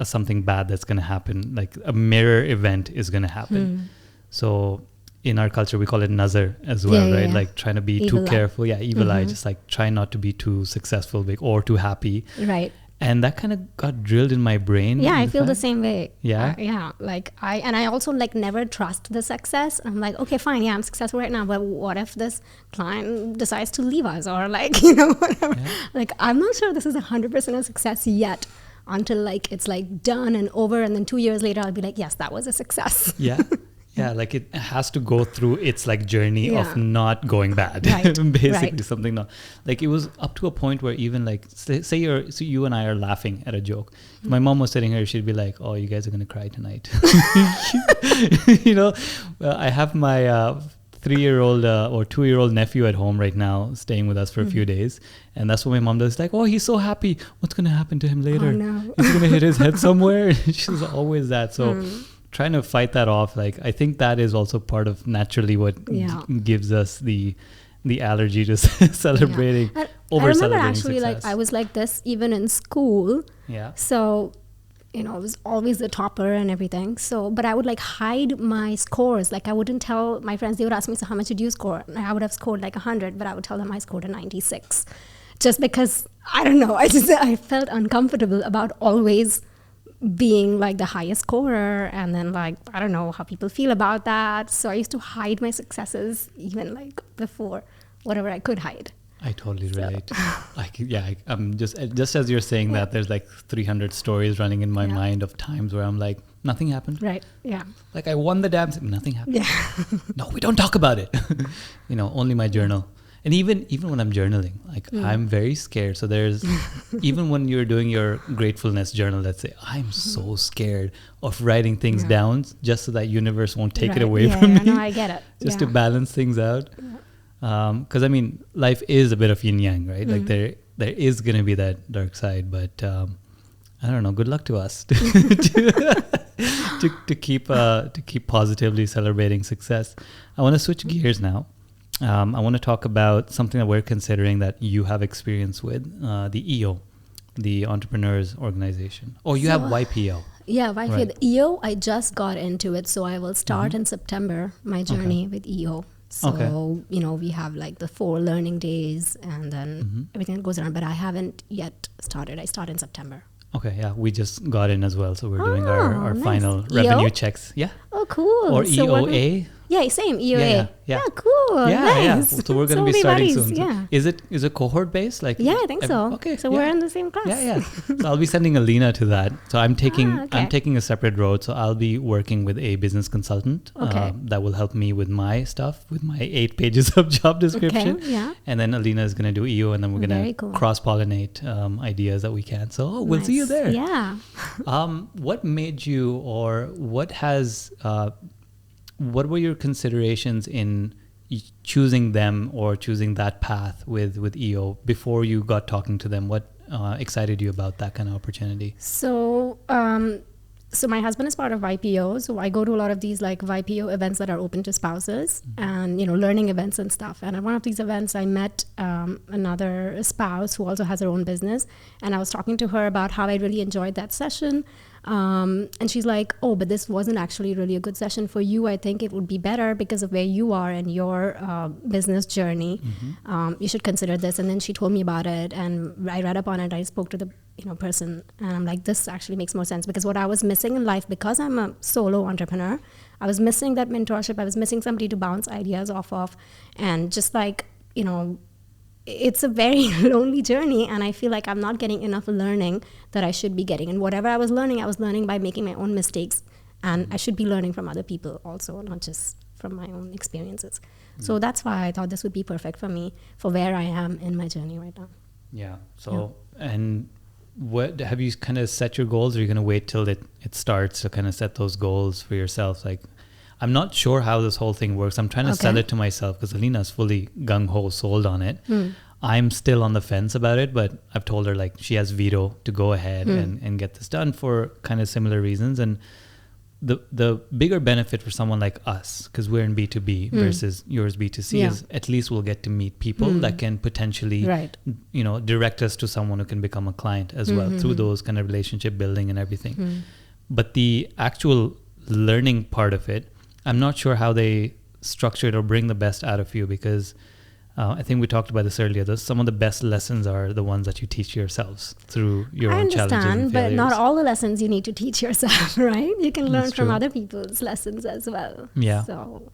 something bad that's going to happen, like a mirror event is going to happen. So in our culture, we call it nazar as well, right? Yeah. Like trying to be evil too careful. Yeah, evil eye, just like try not to be too successful or too happy. Right. And that kind of got drilled in my brain. Yeah, I feel the same way. Yeah? Yeah. Like I also like never trust the success. I'm like, okay, fine. Yeah, I'm successful right now. But what if this client decides to leave us or like, whatever. Yeah. Like, I'm not sure this is 100% a success yet until like it's like done and over. And then 2 years later, I'll be like, yes, that was a success. Yeah. Yeah, like it has to go through its like journey of not going bad. Right. Basically something not like it was up to a point where even like say you and I are laughing at a joke. If my mom was sitting here, she'd be like, "Oh, you guys are gonna cry tonight." I have my 3-year-old or 2-year-old nephew at home right now, staying with us for a few days, and that's what my mom does. Like, "Oh, he's so happy. What's gonna happen to him later? Oh, no. He's gonna hit his head somewhere." She's always that. So. Trying to fight that off, like I think that is also part of naturally what gives us the allergy to celebrating, over I remember celebrating actually success. like I was like this even in school. Yeah. So, I was always the topper and everything. So, but I would like hide my scores. Like I wouldn't tell my friends. They would ask me, "So how much did you score?" And I would have scored like 100, but I would tell them I scored a 96, just because I don't know. I felt uncomfortable about always being like the highest scorer, and then like I don't know how people feel about that. So I used to hide my successes even like before whatever I could hide. I totally relate. I'm just as you're saying that, there's like 300 stories running in my mind of times where I'm like, nothing happened. Right. Yeah. Like I won the damn thing, nothing happened. Yeah. No, we don't talk about it. Only my journal. And even when I'm journaling, like I'm very scared. So there's, even when you're doing your gratefulness journal, let's say, I'm so scared of writing things down just so that universe won't take it away from me. No, I get it. Just to balance things out. Because life is a bit of yin yang, right? Like there is going to be that dark side, but I don't know. Good luck to us to keep positively celebrating success. I want to switch gears now. I want to talk about something that we're considering that you have experience with, the EO, the Entrepreneurs Organization. Oh, you have YPO. Yeah, YPO. Right. The EO, I just got into it, so I will start in September, my journey with EO. So, we have like the 4 learning days and then everything that goes around, but I haven't yet started. I start in September. Okay, yeah, we just got in as well, so we're doing our nice. final EO? revenue checks. Yeah. Oh, cool. Or EOA. Yeah, same EOA. Yeah, cool. Yeah, nice. yeah. So we're going to be starting soon. Yeah. Is it cohort based? Like I think so. Okay. So we're in the same class. Yeah. So I'll be sending Alina to that. So I'm taking a separate road. So I'll be working with a business consultant that will help me with my stuff, with my 8 pages of job description. Okay, yeah. And then Alina is going to do EO, and then we're going to cross-pollinate ideas that we can. So we'll see you there. Yeah. What made you, or what were your considerations in choosing them or choosing that path with EO before you got talking to them? What excited you about that kind of opportunity? So my husband is part of YPO. So I go to a lot of these like YPO events that are open to spouses and, learning events and stuff. And at one of these events, I met another spouse who also has her own business. And I was talking to her about how I really enjoyed that session. And she's like, "Oh, but this wasn't actually really a good session for you. I think it would be better because of where you are in your business journey. You should consider this." And then she told me about it, and I read up on it. I spoke to the person, and I'm like, this actually makes more sense, because what I was missing in life, because I'm a solo entrepreneur, I was missing that mentorship. I was missing somebody to bounce ideas off of, and just like it's a very lonely journey, and I feel like I'm not getting enough learning that I should be getting. And whatever I was learning by making my own mistakes, and I should be learning from other people also, not just from my own experiences. So that's why I thought this would be perfect for me, for where I am in my journey right now. Yeah. So, and what have you kind of set your goals, or are you going to wait till it starts to kind of set those goals for yourself? Like, I'm not sure how this whole thing works. I'm trying to sell it to myself because Alina's fully gung-ho sold on it. I'm still on the fence about it, but I've told her like she has veto to go ahead and get this done for kind of similar reasons. And the bigger benefit for someone like us, because we're in B2B versus yours B2C, is at least we'll get to meet people that can potentially, direct us to someone who can become a client as well through those kind of relationship building and everything. But the actual learning part of it, I'm not sure how they structure it or bring the best out of you, because I think we talked about this earlier. Some of the best lessons are the ones that you teach yourselves through your own challenges and failures. I understand, but not all the lessons you need to teach yourself, right? You can learn from other people's lessons as well. Yeah. So,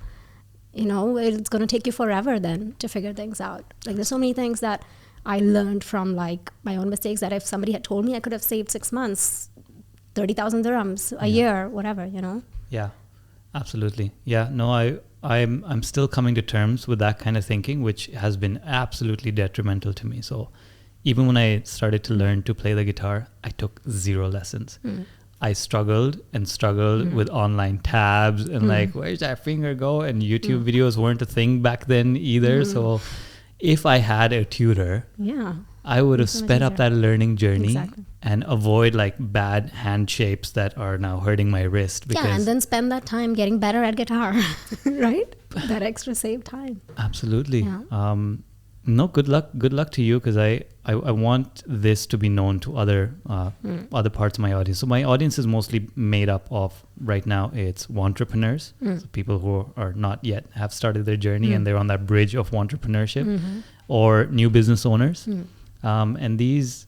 it's going to take you forever then to figure things out. Like there's so many things that I learned from like my own mistakes that if somebody had told me, I could have saved 6 months, 30,000 dirhams a year, whatever, Yeah, absolutely. Yeah, no, I'm still coming to terms with that kind of thinking, which has been absolutely detrimental to me. So even when I started to learn to play the guitar, I took 0 lessons. I struggled with online tabs and like, where's that finger go? And YouTube videos weren't a thing back then either. So if I had a tutor, I would have sped up that learning journey and avoid like bad hand shapes that are now hurting my wrist. And then spend that time getting better at guitar, right? That extra saved time. Absolutely. Yeah. No, good luck to you, because I want this to be known to other parts of my audience. So my audience is mostly made up of, right now, it's entrepreneurs, so people who are not yet have started their journey and they're on that bridge of entrepreneurship, or new business owners. And these,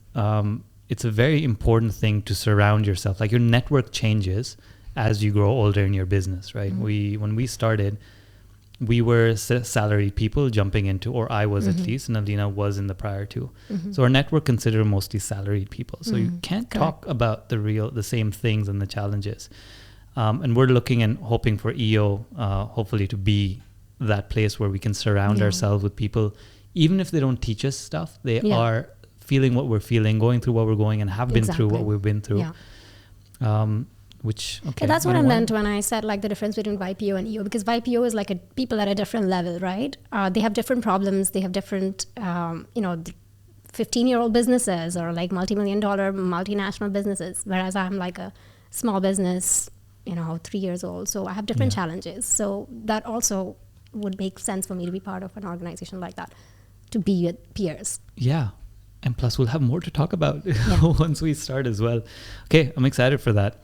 it's a very important thing to surround yourself. Like your network changes as you grow older in your business, right? When we started, we were salaried people jumping into, or I was at least, and Alina was in the prior two. So our network considered mostly salaried people. So you can't talk about the same things and the challenges. And we're looking and hoping for EO, hopefully to be that place where we can surround ourselves with people. Even if they don't teach us stuff, they are feeling what we're feeling, going through what we're going, and have been through what we've been through. That's what I meant when I said like the difference between YPO and EO, because YPO is like people at a different level, right? They have different problems. They have different, 15-year-old businesses or like multi-million-dollar multinational businesses, whereas I'm like a small business, 3 years old. So I have different challenges. So that also would make sense for me to be part of an organization like that, to be with peers. Yeah. And plus we'll have more to talk about once we start as well. Okay, I'm excited for that.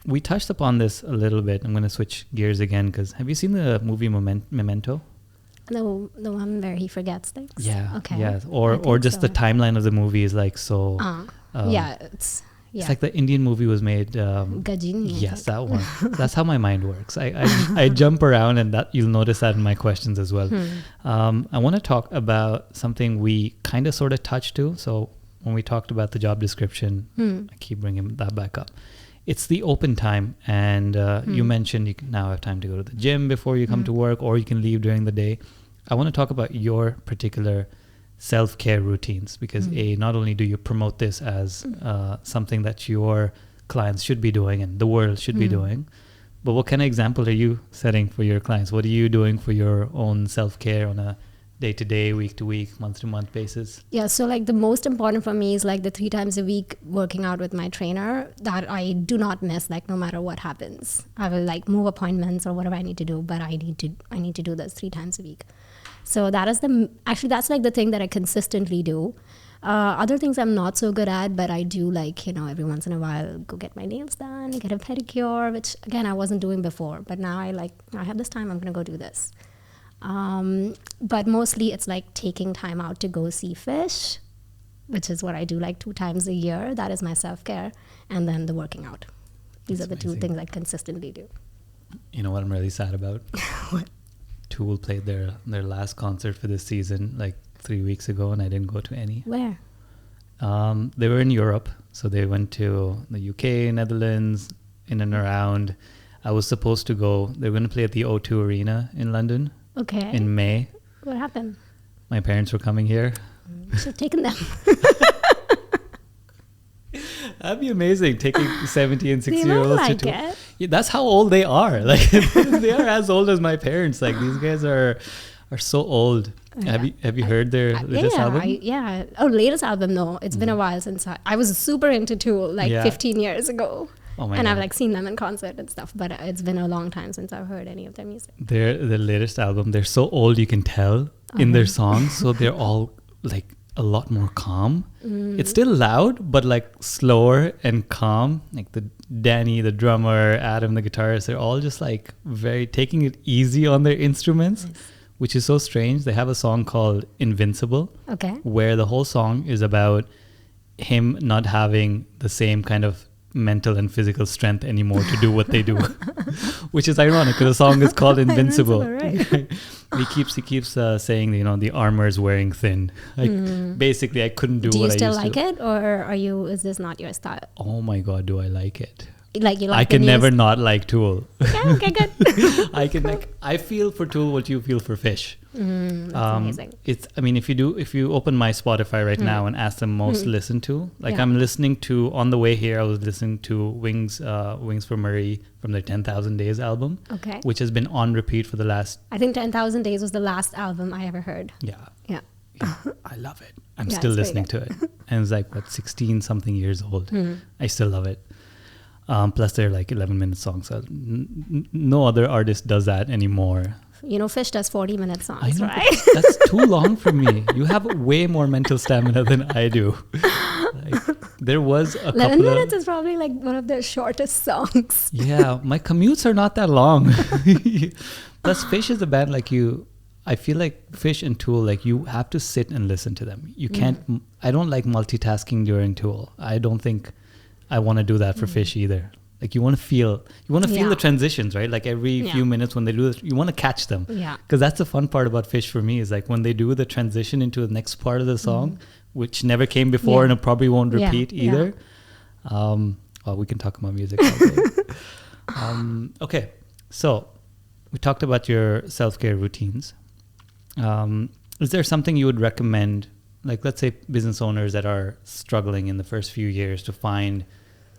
We touched upon this a little bit. I'm going to switch gears again, because have you seen the movie Memento? The one where he forgets things? Yeah. Okay. Yeah. Or just the timeline of the movie is like so... It's like the Indian movie was made... Gajini. Yes, that one. That's how my mind works. I jump around, and that you'll notice that in my questions as well. I want to talk about something we kind of sort of touched to. So when we talked about the job description, I keep bringing that back up. It's the open time. And you mentioned you can now have time to go to the gym before you come to work, or you can leave during the day. I want to talk about your particular self-care routines, because not only do you promote this as something that your clients should be doing and the world should be doing, but what kind of example are you setting for your clients? What are you doing for your own self-care on a day-to-day, week-to-week, month-to-month basis? Yeah, so like the most important for me is like the 3 times a week working out with my trainer that I do not miss, like no matter what happens. I will like move appointments or whatever I need to do, but I need to do this 3 times a week. So that's like the thing that I consistently do. Other things I'm not so good at, but I do like, every once in a while go get my nails done, get a pedicure, which again, I wasn't doing before, but now I have this time, I'm going to go do this. But mostly it's like taking time out to go see fish, which is what I do like 2 times a year. That is my self-care. And then the working out. These are the amazing 2 things I consistently do. You know what I'm really sad about? What? Tool played their last concert for this season like 3 weeks ago, and I didn't go to any. Where? They were in Europe, so they went to the UK, Netherlands, in and around. I was supposed to go. They were going to play at the O2 Arena in London. Okay. In May. What happened? My parents were coming here. You should have taken them. That'd be amazing, taking 70 and 60-year-olds like to it. Yeah, that's how old they are. Like they are as old as my parents. Like these guys are so old. Have you heard their latest album? Oh, latest album, no. It's been a while since I was super into Tool, like 15 years ago. Oh my and God. I've like seen them in concert and stuff, but it's been a long time since I've heard any of their music. The latest album, they're so old you can tell in their songs. So they're all like a lot more calm. It's still loud, but like slower and calm. Like Danny, the drummer, Adam, the guitarist, they're all just like very taking it easy on their instruments, which is so strange. They have a song called Invincible, where the whole song is about him not having the same kind of mental and physical strength anymore to do what they do, which is ironic because the song is called Invincible. Right. he keeps saying, you know, the armor is wearing thin. Like basically I couldn't do what I used to. Do you still like it, or is this not your style? Oh my God, do I like it? Like you like I can never not like Tool. Yeah, okay, good. I feel for Tool what you feel for Fish. That's amazing. I mean, if you open my Spotify right now and ask them most listen to, like I'm listening to, on the way here, I was listening to Wings for Marie from their 10,000 Days album, which has been on repeat for the last... I think 10,000 Days was the last album I ever heard. Yeah. I love it. I'm still listening to it. And it's like, 16 something years old. I still love it. Plus they're like 11-minute songs. So no other artist does that anymore. You know, Fish does 40-minute songs, right? That's too long for me. You have way more mental stamina than I do. Like, there was a 11 minutes is probably like one of their shortest songs. Yeah, my commutes are not that long. Plus Fish is a band like you. I feel like Fish and Tool, like you have to sit and listen to them. You can't, I don't like multitasking during Tool. I don't think I want to do that for Fish either. Like you want to feel the transitions, right? Like every few minutes when they do this, you want to catch them. Yeah. Because that's the fun part about Fish for me, is like when they do the transition into the next part of the song, which never came before and it probably won't repeat either. Well, we can talk about music all day. Okay. So we talked about your self-care routines. Is there something you would recommend, like let's say business owners that are struggling in the first few years to find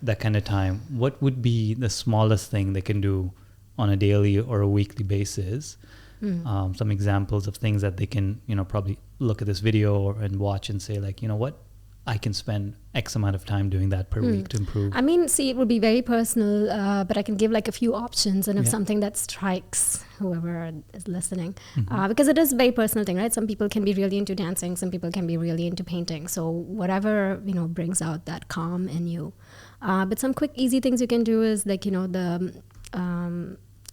that kind of time? What would be the smallest thing they can do on a daily or a weekly basis? Some examples of things that they can, you know, probably look at this video and watch and say like, you know what, I can spend X amount of time doing that per week to improve. I mean, see, it would be very personal, but I can give like a few options, and if something that strikes whoever is listening, because it is a very personal thing, right? Some people can be really into dancing, some people can be really into painting. So whatever, you know, brings out that calm in you. But some quick, easy things you can do is like, you know,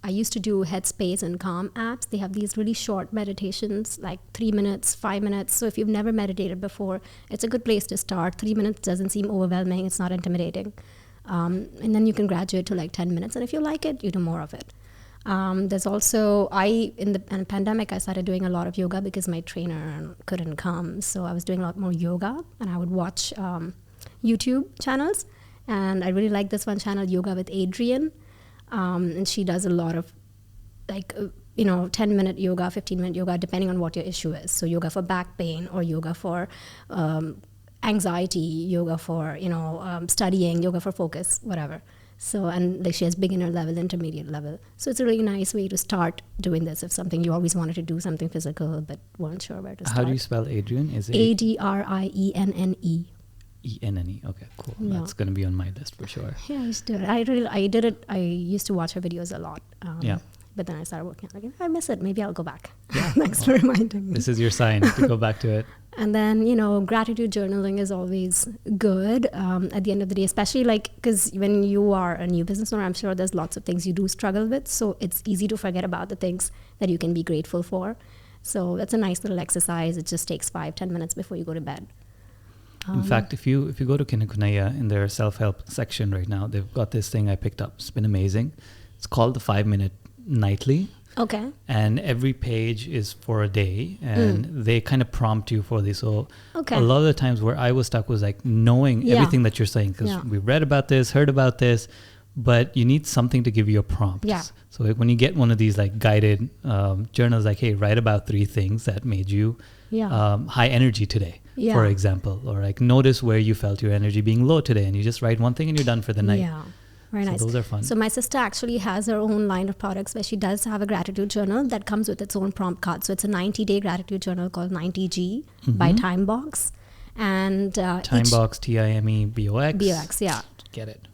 I used to do Headspace and Calm apps. They have these really short meditations, like 3 minutes, 5 minutes. So if you've never meditated before, it's a good place to start. 3 minutes doesn't seem overwhelming. It's not intimidating. And then you can graduate to like 10 minutes. And if you like it, you do more of it. There's also, in the pandemic, I started doing a lot of yoga because my trainer couldn't come. So I was doing a lot more yoga, and I would watch YouTube channels. And I really like this one channel, Yoga with Adrienne. And she does a lot of like, 10-minute yoga, 15-minute yoga, depending on what your issue is. So yoga for back pain, or yoga for anxiety, yoga for, studying, yoga for focus, whatever. So, and like she has beginner level, intermediate level. So it's a really nice way to start doing this if something you always wanted to do, something physical, but weren't sure where to start. How do you spell Adrienne? Is it Adrienne? ENNE. Okay, cool. Yeah. That's going to be on my list for sure. Yeah, I used to do it. I did it. I used to watch her videos a lot. But then I started working on it. I miss it. Maybe I'll go back. Yeah. Thanks for reminding me. This is your sign to go back to it. And then, gratitude journaling is always good at the end of the day, especially like, because when you are a new business owner, I'm sure there's lots of things you do struggle with. So it's easy to forget about the things that you can be grateful for. So that's a nice little exercise. It just takes 5-10 minutes before you go to bed. In fact, if you go to Kinnikunaya in their self-help section right now, they've got this thing I picked up. It's been amazing. It's called the 5-minute nightly. Okay. And every page is for a day, and they kind of prompt you for this. So a lot of the times where I was stuck was like knowing everything that you're saying, because we read about this, heard about this, but you need something to give you a prompt. Yeah. So when you get one of these like guided journals, like, hey, write about 3 things that made you high energy today. for example, or like notice where you felt your energy being low today, and you just write one thing and you're done for the night. Yeah. Very nice. Those are fun. So my sister actually has her own line of products where she does have a gratitude journal that comes with its own prompt card. So it's a 90-day gratitude journal called 90G by Timebox. And Timebox, Timebox. BOX, yeah. Get it.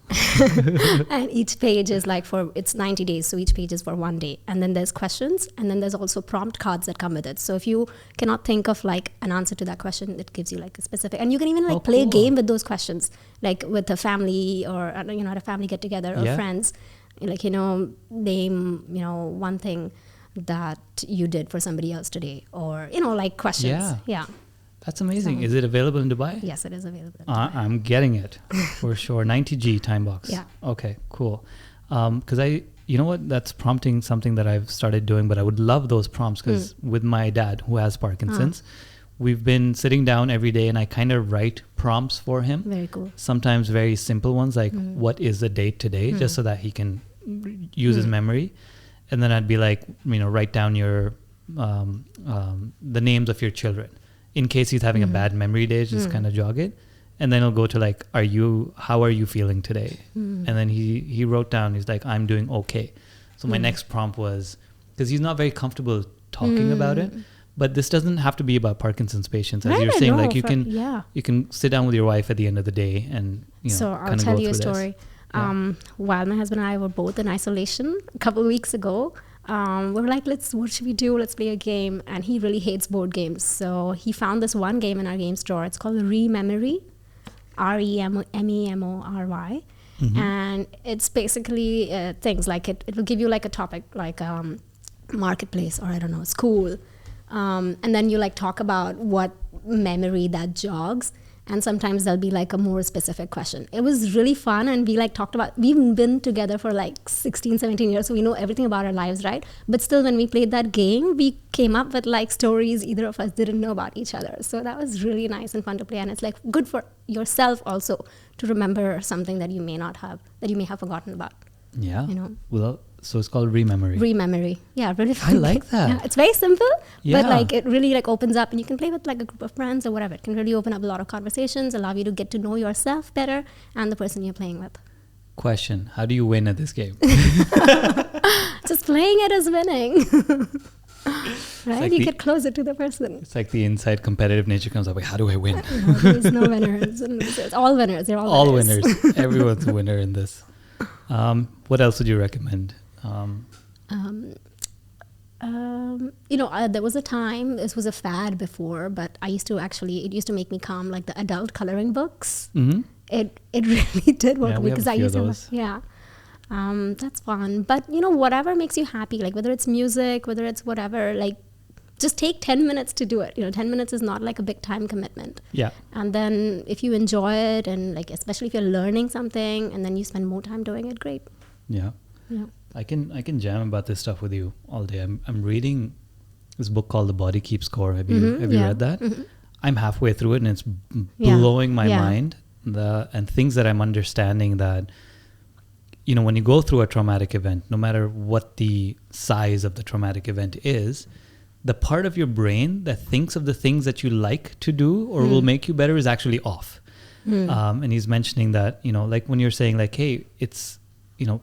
And each page is like it's 90 days. So each page is for 1 day. And then there's questions. And then there's also prompt cards that come with it. So if you cannot think of like an answer to that question, it gives you like a specific, and you can even like play a game with those questions, like with a family or, at a family get together or friends, like, name, one thing that you did for somebody else today, or, like questions. Yeah. That's amazing. Is it available in Dubai? Yes, it is available. I'm getting it for sure. 90G Timebox. Yeah. Okay, cool. Because you know what? That's prompting something that I've started doing, but I would love those prompts because with my dad who has Parkinson's, we've been sitting down every day and I kind of write prompts for him. Very cool. Sometimes very simple ones like what is the date today, just so that he can use his memory. And then I'd be like, write down your the names of your children. In case he's having a bad memory day, just kind of jog it. And then he'll go to like, how are you feeling today? And then he wrote down, he's like, I'm doing okay. So my next prompt was, because he's not very comfortable talking about it, but this doesn't have to be about Parkinson's patients. As you're saying, like you can sit down with your wife at the end of the day and, So I'll tell you a story. While my husband and I were both in isolation a couple of weeks ago, we were like, what should we do? Let's play a game. And he really hates board games. So he found this one game in our game store. It's called Rememory, REMEMORY. And it's basically things like it will give you like a topic, like marketplace, or I don't know, school. And then you like talk about what memory that jogs. And sometimes there'll be like a more specific question. It was really fun. And we like talked about, we've been together for like 16, 17 years. So we know everything about our lives, right? But still, when we played that game, we came up with like stories either of us didn't know about each other. So that was really nice and fun to play. And it's like good for yourself also to remember something that you may have forgotten about. Yeah. Well, so it's called Rememory. Rememory. Yeah, really fun. I like that. Yeah, it's very simple, but like it really like opens up, and you can play with like a group of friends or whatever. It can really open up a lot of conversations, allow you to get to know yourself better and the person you're playing with. Question: how do you win at this game? Just playing it is winning. Right? Like you get closer to the person. It's like the inside competitive nature comes up. Like, how do I win? There's no winners. It's all winners. They're all winners. Everyone's a winner in this. What else would you recommend? There was a time, this was a fad before, but it used to make me calm, like the adult coloring books. It really did work because I used to, that's fun. But whatever makes you happy, like whether it's music, whether it's whatever, like just take 10 minutes to do it. 10 minutes is not like a big time commitment. Yeah. And then if you enjoy it, and like especially if you're learning something and then you spend more time doing it, great. Yeah. I can jam about this stuff with you all day. I'm reading this book called The Body Keeps Score. Have you read that? I'm halfway through it and it's blowing my mind. And things that I'm understanding that, when you go through a traumatic event, no matter what the size of the traumatic event is, the part of your brain that thinks of the things that you like to do or will make you better is actually off. And he's mentioning that, like when you're saying like, hey, it's,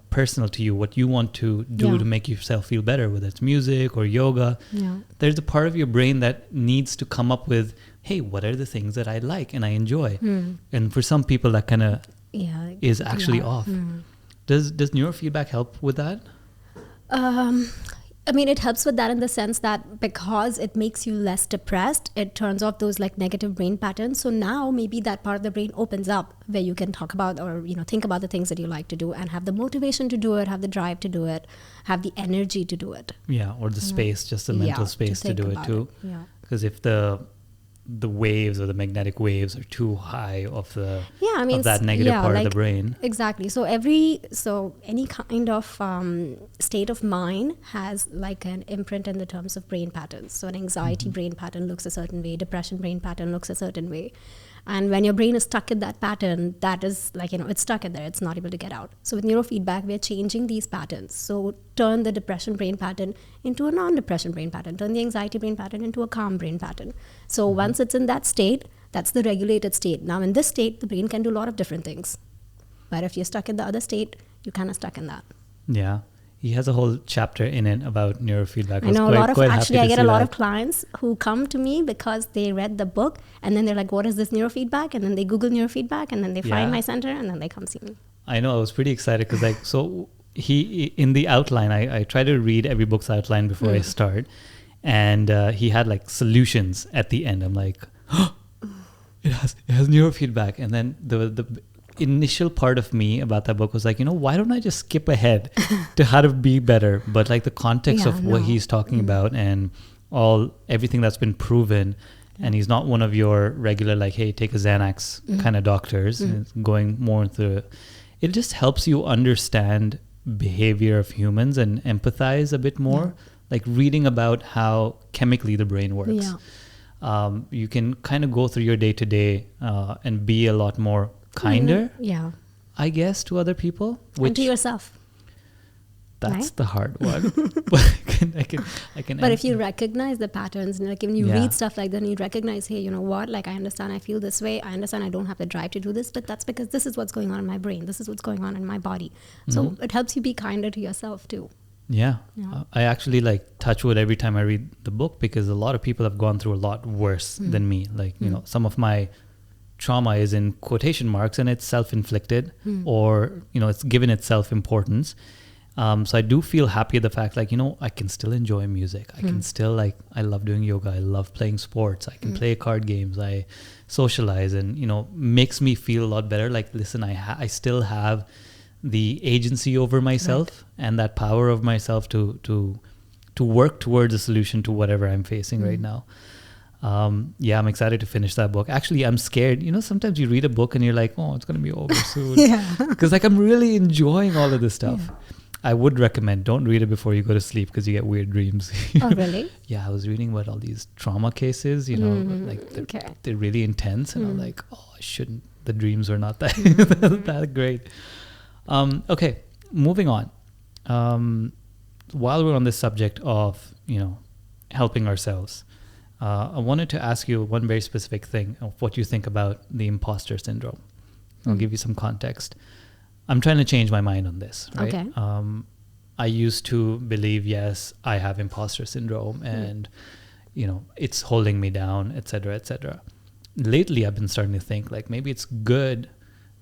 personal to you, what you want to do to make yourself feel better, whether it's music or yoga. There's a part of your brain that needs to come up with, hey, what are the things that I like and I enjoy? And for some people that kind of is actually off. Does neurofeedback help with that? It helps with that in the sense that because it makes you less depressed, it turns off those like negative brain patterns. So now maybe that part of the brain opens up where you can talk about or, think about the things that you like to do and have the motivation to do it, have the drive to do it, have the energy to do it. Yeah, or the space, just the mental space to do it too. Yeah. Because if the waves or the magnetic waves are too high of that negative part of the brain. Exactly. So any kind of state of mind has like an imprint in the terms of brain patterns. So an anxiety brain pattern looks a certain way, depression brain pattern looks a certain way. And when your brain is stuck in that pattern, that is like, it's stuck in there. It's not able to get out. So with neurofeedback, we're changing these patterns. So turn the depression brain pattern into a non-depression brain pattern. Turn the anxiety brain pattern into a calm brain pattern. So once it's in that state, that's the regulated state. Now in this state, the brain can do a lot of different things. But if you're stuck in the other state, you're kind of stuck in that. Yeah. He has a whole chapter in it about neurofeedback. I know I get a lot of clients who come to me because they read the book and then they're like, what is this neurofeedback? And then they Google neurofeedback and then they find my center and then they come see me. I know. I was pretty excited because so he, in the outline, I try to read every book's outline before I start. And he had like solutions at the end. I'm like, oh, it has neurofeedback. And then the initial part of me about that book was like, why don't I just skip ahead to how to be better? But like the context of what he's talking about and everything that's been proven, and he's not one of your regular like, hey, take a Xanax kind of doctors. It's going more into it just helps you understand behavior of humans and empathize a bit more, like reading about how chemically the brain works. You can kind of go through your day to day and be a lot more kinder, I guess, to other people, and to yourself. That's the hard one. But I can. But if you recognize the patterns, and like when you read stuff like that, and you recognize, hey, you know what? Like I understand, I feel this way. I understand, I don't have the drive to do this, but that's because this is what's going on in my brain. This is what's going on in my body. So it helps you be kinder to yourself too. Yeah. I actually like touch wood every time I read the book because a lot of people have gone through a lot worse than me. Like some of my trauma is in quotation marks and it's self-inflicted or it's given itself importance, so I do feel happy at the fact like I can still enjoy music. I can still I love doing yoga, I love playing sports, I can play card games, I socialize, and makes me feel a lot better. Like, listen, I still have the agency over myself and that power of myself to work towards a solution to whatever I'm facing right now. I'm excited to finish that book. Actually, I'm scared. Sometimes you read a book and you're like, oh, it's going to be over soon. Because I'm really enjoying all of this stuff. I would recommend, don't read it before you go to sleep because you get weird dreams. Oh, really? I was reading about all these trauma cases, they're really intense. And I'm like, oh, I shouldn't. The dreams are not that, that great. Okay, moving on. While we're on this subject of, helping ourselves, I wanted to ask you one very specific thing of what you think about the imposter syndrome. I'll give you some context. I'm trying to change my mind on this, right? Okay. I used to believe, yes, I have imposter syndrome and, it's holding me down, et cetera, et cetera. Lately, I've been starting to think like maybe it's good.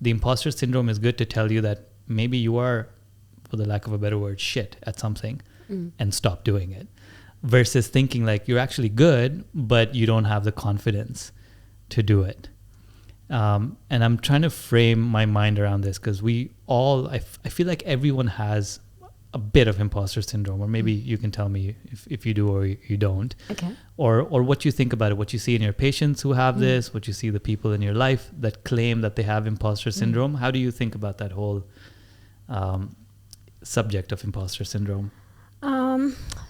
The imposter syndrome is good to tell you that maybe you are, for the lack of a better word, shit at something and stop doing it. Versus thinking like you're actually good, but you don't have the confidence to do it. And I'm trying to frame my mind around this because I feel like everyone has a bit of imposter syndrome, or maybe you can tell me if you do or you don't. Okay. Or what you think about it, what you see in your patients who have this, what you see the people in your life that claim that they have imposter syndrome. How do you think about that whole subject of imposter syndrome?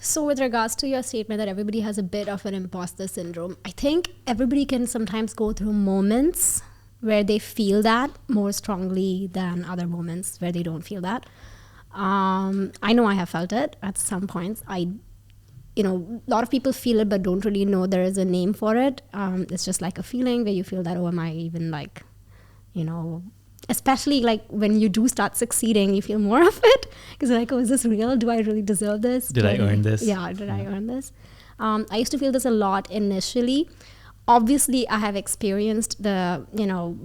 So with regards to your statement that everybody has a bit of an imposter syndrome, I think everybody can sometimes go through moments where they feel that more strongly than other moments where they don't feel that. I know I have felt it at some points. A lot of people feel it but don't really know there is a name for it. It's just like a feeling where you feel that, oh, am I even like, especially like when you do start succeeding, you feel more of it because you're like, oh, is this real? Do I really deserve this? Did I earn this? Yeah, did I earn this? I used to feel this a lot initially. Obviously, I have experienced the,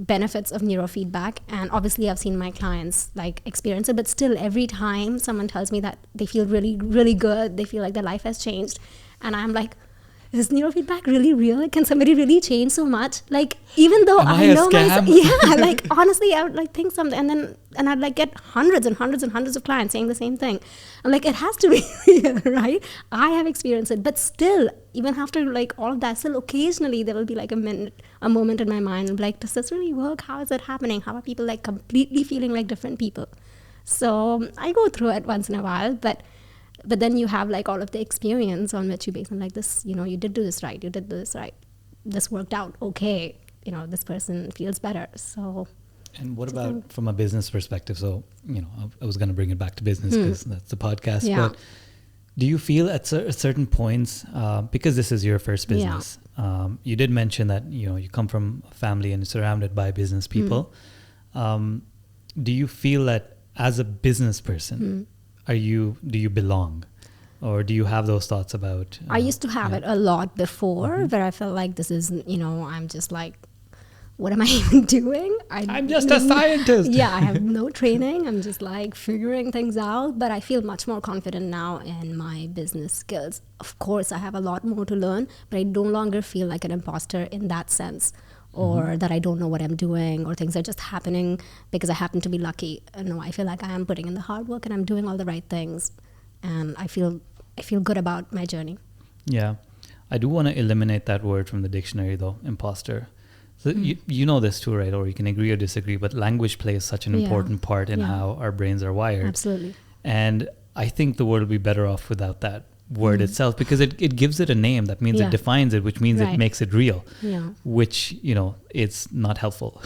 benefits of neurofeedback, and obviously I've seen my clients like experience it, but still every time someone tells me that they feel really, really good, they feel like their life has changed, and I'm like, is neurofeedback really real? Can somebody really change so much? Like, even though I know myself, like honestly, I would like think something, and I'd like get hundreds and hundreds and hundreds of clients saying the same thing. I'm like, it has to be real, right? I have experienced it, but still, even after like all of that, still occasionally there will be like a moment in my mind, like, does this really work? How is it happening? How are people like completely feeling like different people? So I go through it once in a while, but then you have like all of the experience on which you base on like this, you did do this right, you did this right, this worked out okay. this person feels better. So. And what about from a business perspective? So, I was going to bring it back to business because that's the podcast. Yeah. But do you feel at certain points, because this is your first business, you did mention that, you come from a family and surrounded by business people. Do you feel that as a business person, do you belong? Or do you have those thoughts about... I used to have it a lot before, where I felt like this is, I'm just like, what am I even doing? I'm just a scientist. Yeah, I have no training. I'm just like figuring things out. But I feel much more confident now in my business skills. Of course, I have a lot more to learn, but I no longer feel like an imposter in that sense, or that I don't know what I'm doing, or things are just happening because I happen to be lucky. No, I feel like I am putting in the hard work and I'm doing all the right things. And I feel good about my journey. Yeah. I do want to eliminate that word from the dictionary though, imposter. So you know this too, right? Or you can agree or disagree, but language plays such an important part in how our brains are wired. Absolutely. And I think the world will be better off without that word itself, because it gives it a name. That means it defines it, which means it makes it real, which, it's not helpful.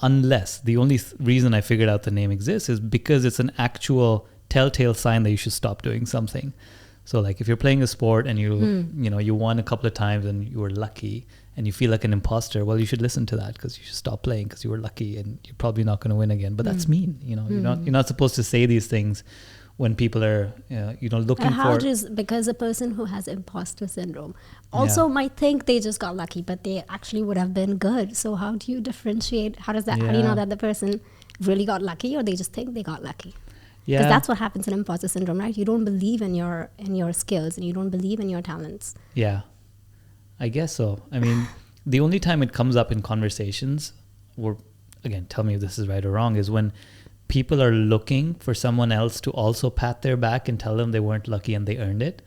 Unless the only reason I figured out the name exists is because it's an actual telltale sign that you should stop doing something. So like if you're playing a sport and you won a couple of times and you were lucky and you feel like an imposter, well, you should listen to that, because you should stop playing because you were lucky and you're probably not going to win again. But that's mean, you're not supposed to say these things when people are, looking how for... does, because a person who has imposter syndrome also might think they just got lucky, but they actually would have been good. So how do you differentiate? How do you know that the person really got lucky, or they just think they got lucky? Because that's what happens in imposter syndrome, right? You don't believe in your skills and you don't believe in your talents. Yeah, I guess so. I mean, the only time it comes up in conversations, or again, tell me if this is right or wrong, is when people are looking for someone else to also pat their back and tell them they weren't lucky and they earned it.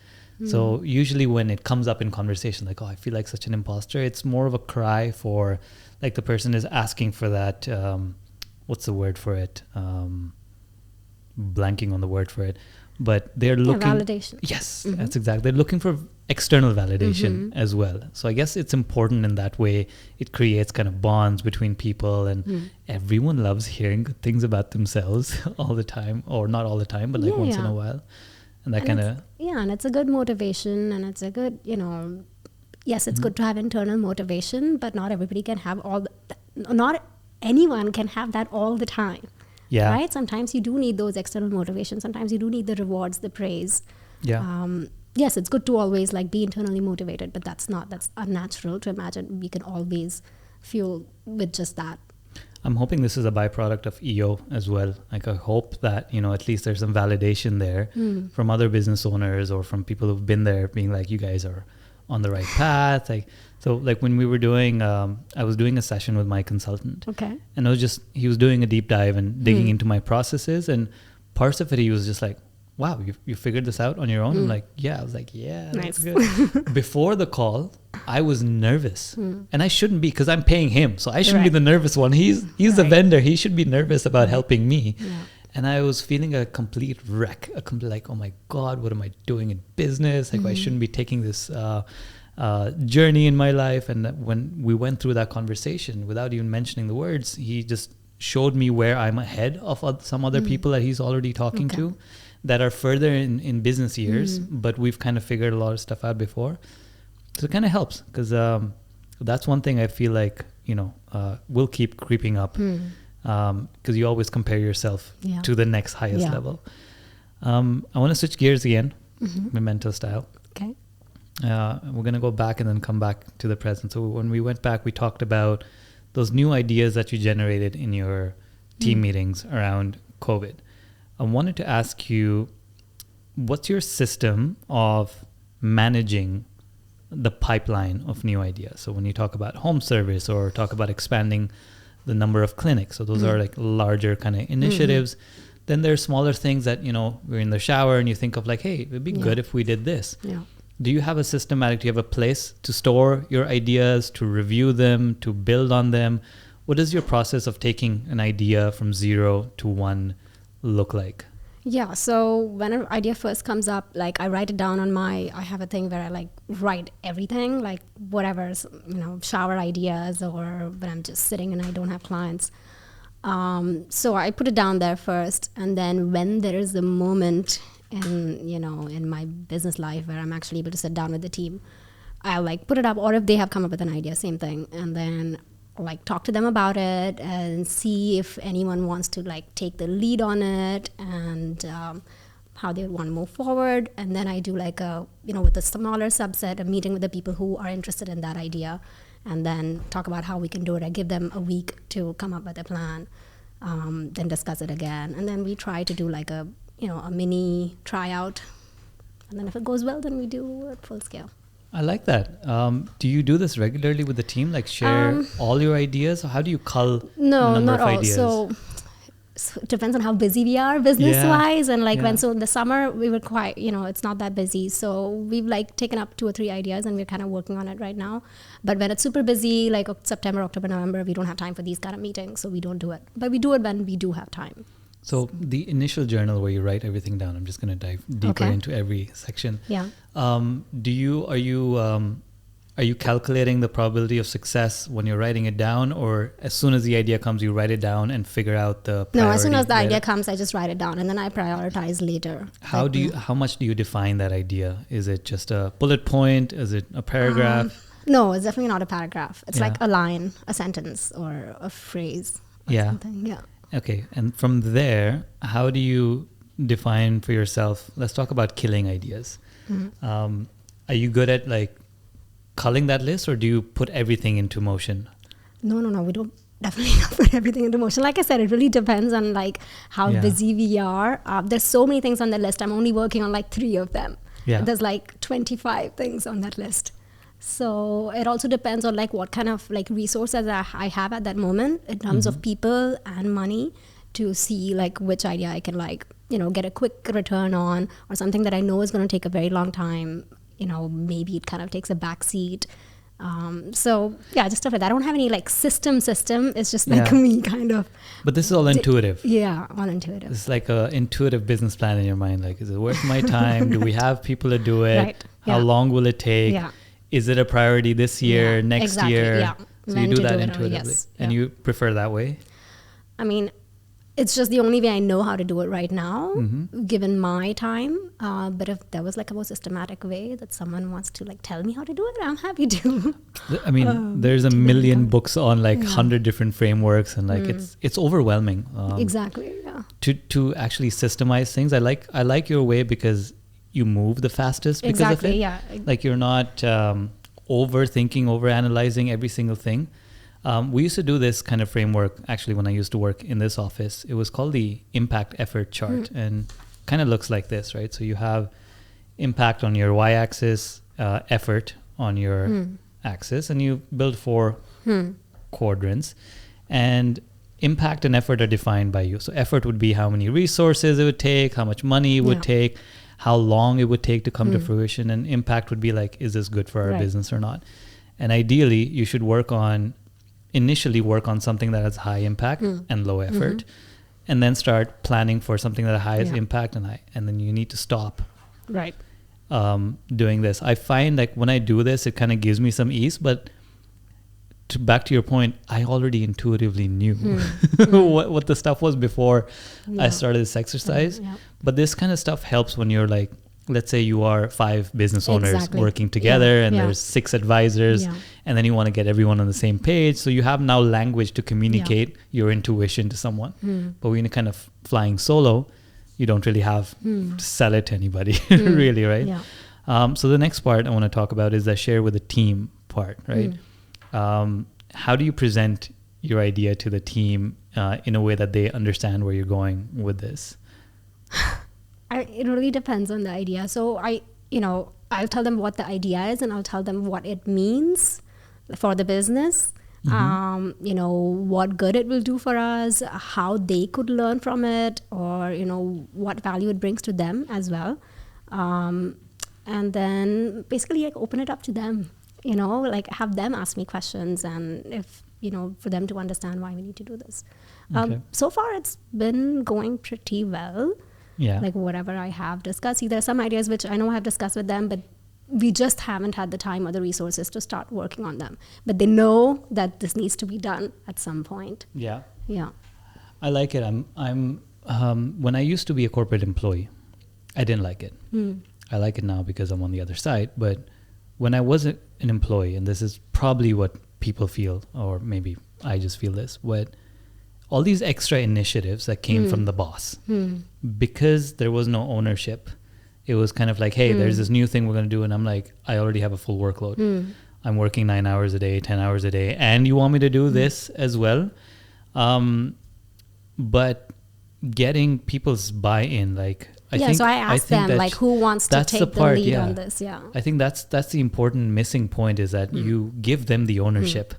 So usually when it comes up in conversation, like, oh, I feel like such an imposter, it's more of a cry for, like, the person is asking for that, what's the word for it? Blanking on the word for it, but they're looking... validation. Yes, that's exactly. They're looking for external validation as well. So I guess it's important in that way. It creates kind of bonds between people, and everyone loves hearing good things about themselves all the time, or not all the time, but like once in a while. And that kind of... Yeah, and it's a good motivation, and it's a good, yes, it's good to have internal motivation, but not everybody can have not anyone can have that all the time. Yeah. Right? Sometimes you do need those external motivations. Sometimes you do need the rewards, the praise. Yeah. Yes, it's good to always be internally motivated, but that's unnatural to imagine we can always fuel with just that. I'm hoping this is a byproduct of EO as well. Like, I hope that, at least there's some validation there from other business owners or from people who've been there, being like, you guys are on the right path. So when we were doing, I was doing a session with my consultant. Okay. And he was doing a deep dive and digging into my processes, and parts of it, he was just like, wow, you figured this out on your own? I'm like, yeah. I was like, yeah, nice. That's good. Before the call, I was nervous, and I shouldn't be, because I'm paying him. So I shouldn't be the nervous one. He's the vendor. He should be nervous about helping me. Yeah. And I was feeling a complete wreck, like, oh my God, what am I doing in business? Like, I shouldn't be taking this journey in my life. And when we went through that conversation, without even mentioning the words, he just showed me where I'm ahead of some other people that he's already talking to, that are further in business years, but we've kind of figured a lot of stuff out before. So it kind of helps, because that's one thing I feel like, will keep creeping up, because you always compare yourself to the next highest level. I want to switch gears again, memento style. Okay. We're going to go back and then come back to the present. So when we went back, we talked about those new ideas that you generated in your team meetings around COVID. I wanted to ask you, what's your system of managing the pipeline of new ideas? So when you talk about home service or talk about expanding the number of clinics, so those are like larger kind of initiatives. Then there are smaller things that, we're in the shower and you think of like, hey, it'd be good if we did this. Yeah. Do you have a systematic, do you have a place to store your ideas, to review them, to build on them? What is your process of taking an idea from 0 to 1 look like? Yeah, so when an idea first comes up, like I write it down on I have a thing where I like write everything, like whatever's, shower ideas or when I'm just sitting and I don't have clients. So I put it down there first. And then when there is a moment in my business life where I'm actually able to sit down with the team, I'll like put it up, or if they have come up with an idea, same thing. And then like talk to them about it and see if anyone wants to like take the lead on it and how they want to move forward. And then I do like with a smaller subset, a meeting with the people who are interested in that idea, and then talk about how we can do it. I give them a week to come up with a plan, then discuss it again. And then we try to do like a mini tryout. And then if it goes well, then we do it full scale. I like that. Do you do this regularly with the team? Like share all your ideas? How do you cull no, the number not of all. ideas? So it depends on how busy we are business-wise. And like so in the summer, we were quite, it's not that busy. So we've like taken up 2 or 3 ideas and we're kind of working on it right now. But when it's super busy, like September, October, November, we don't have time for these kind of meetings. So we don't do it. But we do it when we do have time. So the initial journal where you write everything down, I'm just going to dive deeper into every section. Yeah. Are you calculating the probability of success when you're writing it down, or as soon as the idea comes, you write it down and figure out the priority? No, as soon as the idea comes, I just write it down and then I prioritize later. How much do you define that idea? Is it just a bullet point? Is it a paragraph? No, it's definitely not a paragraph. It's like a line, a sentence, or a phrase or something. Yeah. Okay. And from there, how do you define for yourself? Let's talk about killing ideas. Mm-hmm. Are you good at like culling that list, or do you put everything into motion? No. We don't definitely not put everything into motion. Like I said, it really depends on like how busy we are. There's so many things on the list. I'm only working on like 3 of them. Yeah. There's like 25 things on that list. So it also depends on like what kind of like resources I have at that moment in terms of people and money to see like which idea I can like, get a quick return on, or something that I know is going to take a very long time. Maybe it kind of takes a back seat. So yeah, just stuff like that. I don't have any like system. It's just like me kind of. But this is all intuitive. Yeah, all intuitive. It's like a intuitive business plan in your mind. Like, is it worth my time? Do we have people to do it? Right. How long will it take? Yeah. Is it a priority this year, next year? Yeah. So you do that intuitively. And you prefer that way? I mean, it's just the only way I know how to do it right now, given my time. But if there was like a more systematic way that someone wants to like tell me how to do it, I'm happy to. I mean, there's a million books on like 100 different frameworks, and like it's overwhelming. Exactly. Yeah. To actually systemize things, I like your way because you move the fastest because of it. Yeah. Like you're not overthinking, overanalyzing every single thing. We used to do this kind of framework actually when I used to work in this office. It was called the impact effort chart, and kind of looks like this, right? So you have impact on your y-axis, effort on your axis, and you build 4 quadrants. And impact and effort are defined by you. So effort would be how many resources it would take, how much money it would take, how long it would take to come to fruition. And impact would be like, is this good for our business or not? And ideally, you should initially work on something that has high impact and low effort, and then start planning for something that has highest impact and then you need to stop doing this. I find like when I do this, it kind of gives me some ease, but back to your point, I already intuitively knew what the stuff was before I started this exercise. But this kind of stuff helps when you're like, let's say you are 5 business owners working together and there's 6 advisors, and then you want to get everyone on the same page. So you have now language to communicate your intuition to someone. But when you're kind of flying solo, you don't really have to sell it to anybody, really, right? So the next part I want to talk about is the share with the team part, right? How do you present your idea to the team in a way that they understand where you're going with this? It really depends on the idea. So I'll tell them what the idea is, and I'll tell them what it means for the business. What good it will do for us, how they could learn from it, or what value it brings to them as well. And then basically like open it up to them. Like have them ask me questions, and if for them to understand why we need to do this. So far it's been going pretty well. Yeah. Like whatever I have discussed. See, there are some ideas which I know I have discussed with them, but we just haven't had the time or the resources to start working on them. But they know that this needs to be done at some point. Yeah. Yeah. I like it. When I used to be a corporate employee, I didn't like it. I like it now because I'm on the other side. But when I was an employee, and this is probably what people feel, or maybe I just feel this, but all these extra initiatives that came from the boss, because there was no ownership, it was kind of like, hey, there's this new thing we're going to do. And I'm like, I already have a full workload. I'm working 9 hours a day, 10 hours a day. And you want me to do this as well? But getting people's buy-in, like, I think so I asked them, like, who wants to take the lead on this? Yeah. I think that's the important missing point, is that you give them the ownership,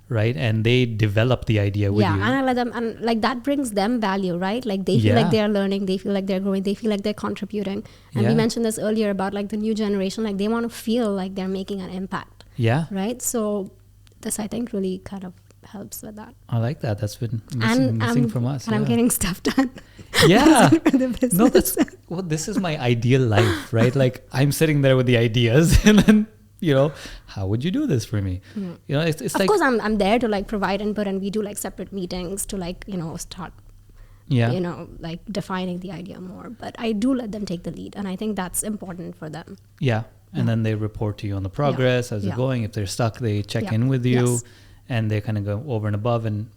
right? And they develop the idea with you. Yeah, and I let them, and like that brings them value, right? Like they feel like they're learning, they feel like they're growing, they feel like they're contributing. And we mentioned this earlier about like the new generation, like they want to feel like they're making an impact. Yeah. Right? So this, I think, really kind of helps with that. I like that. That's been missing from us. And I'm getting stuff done. Yeah. No, this is my ideal life, right? Like I'm sitting there with the ideas and then, how would you do this for me? It's of like, course I'm there to like provide input, and we do like separate meetings to like, start, like defining the idea more. But I do let them take the lead, and I think that's important for them. Yeah. And then they report to you on the progress as it's going. If they're stuck, they check in with you, and they kind of go over and above and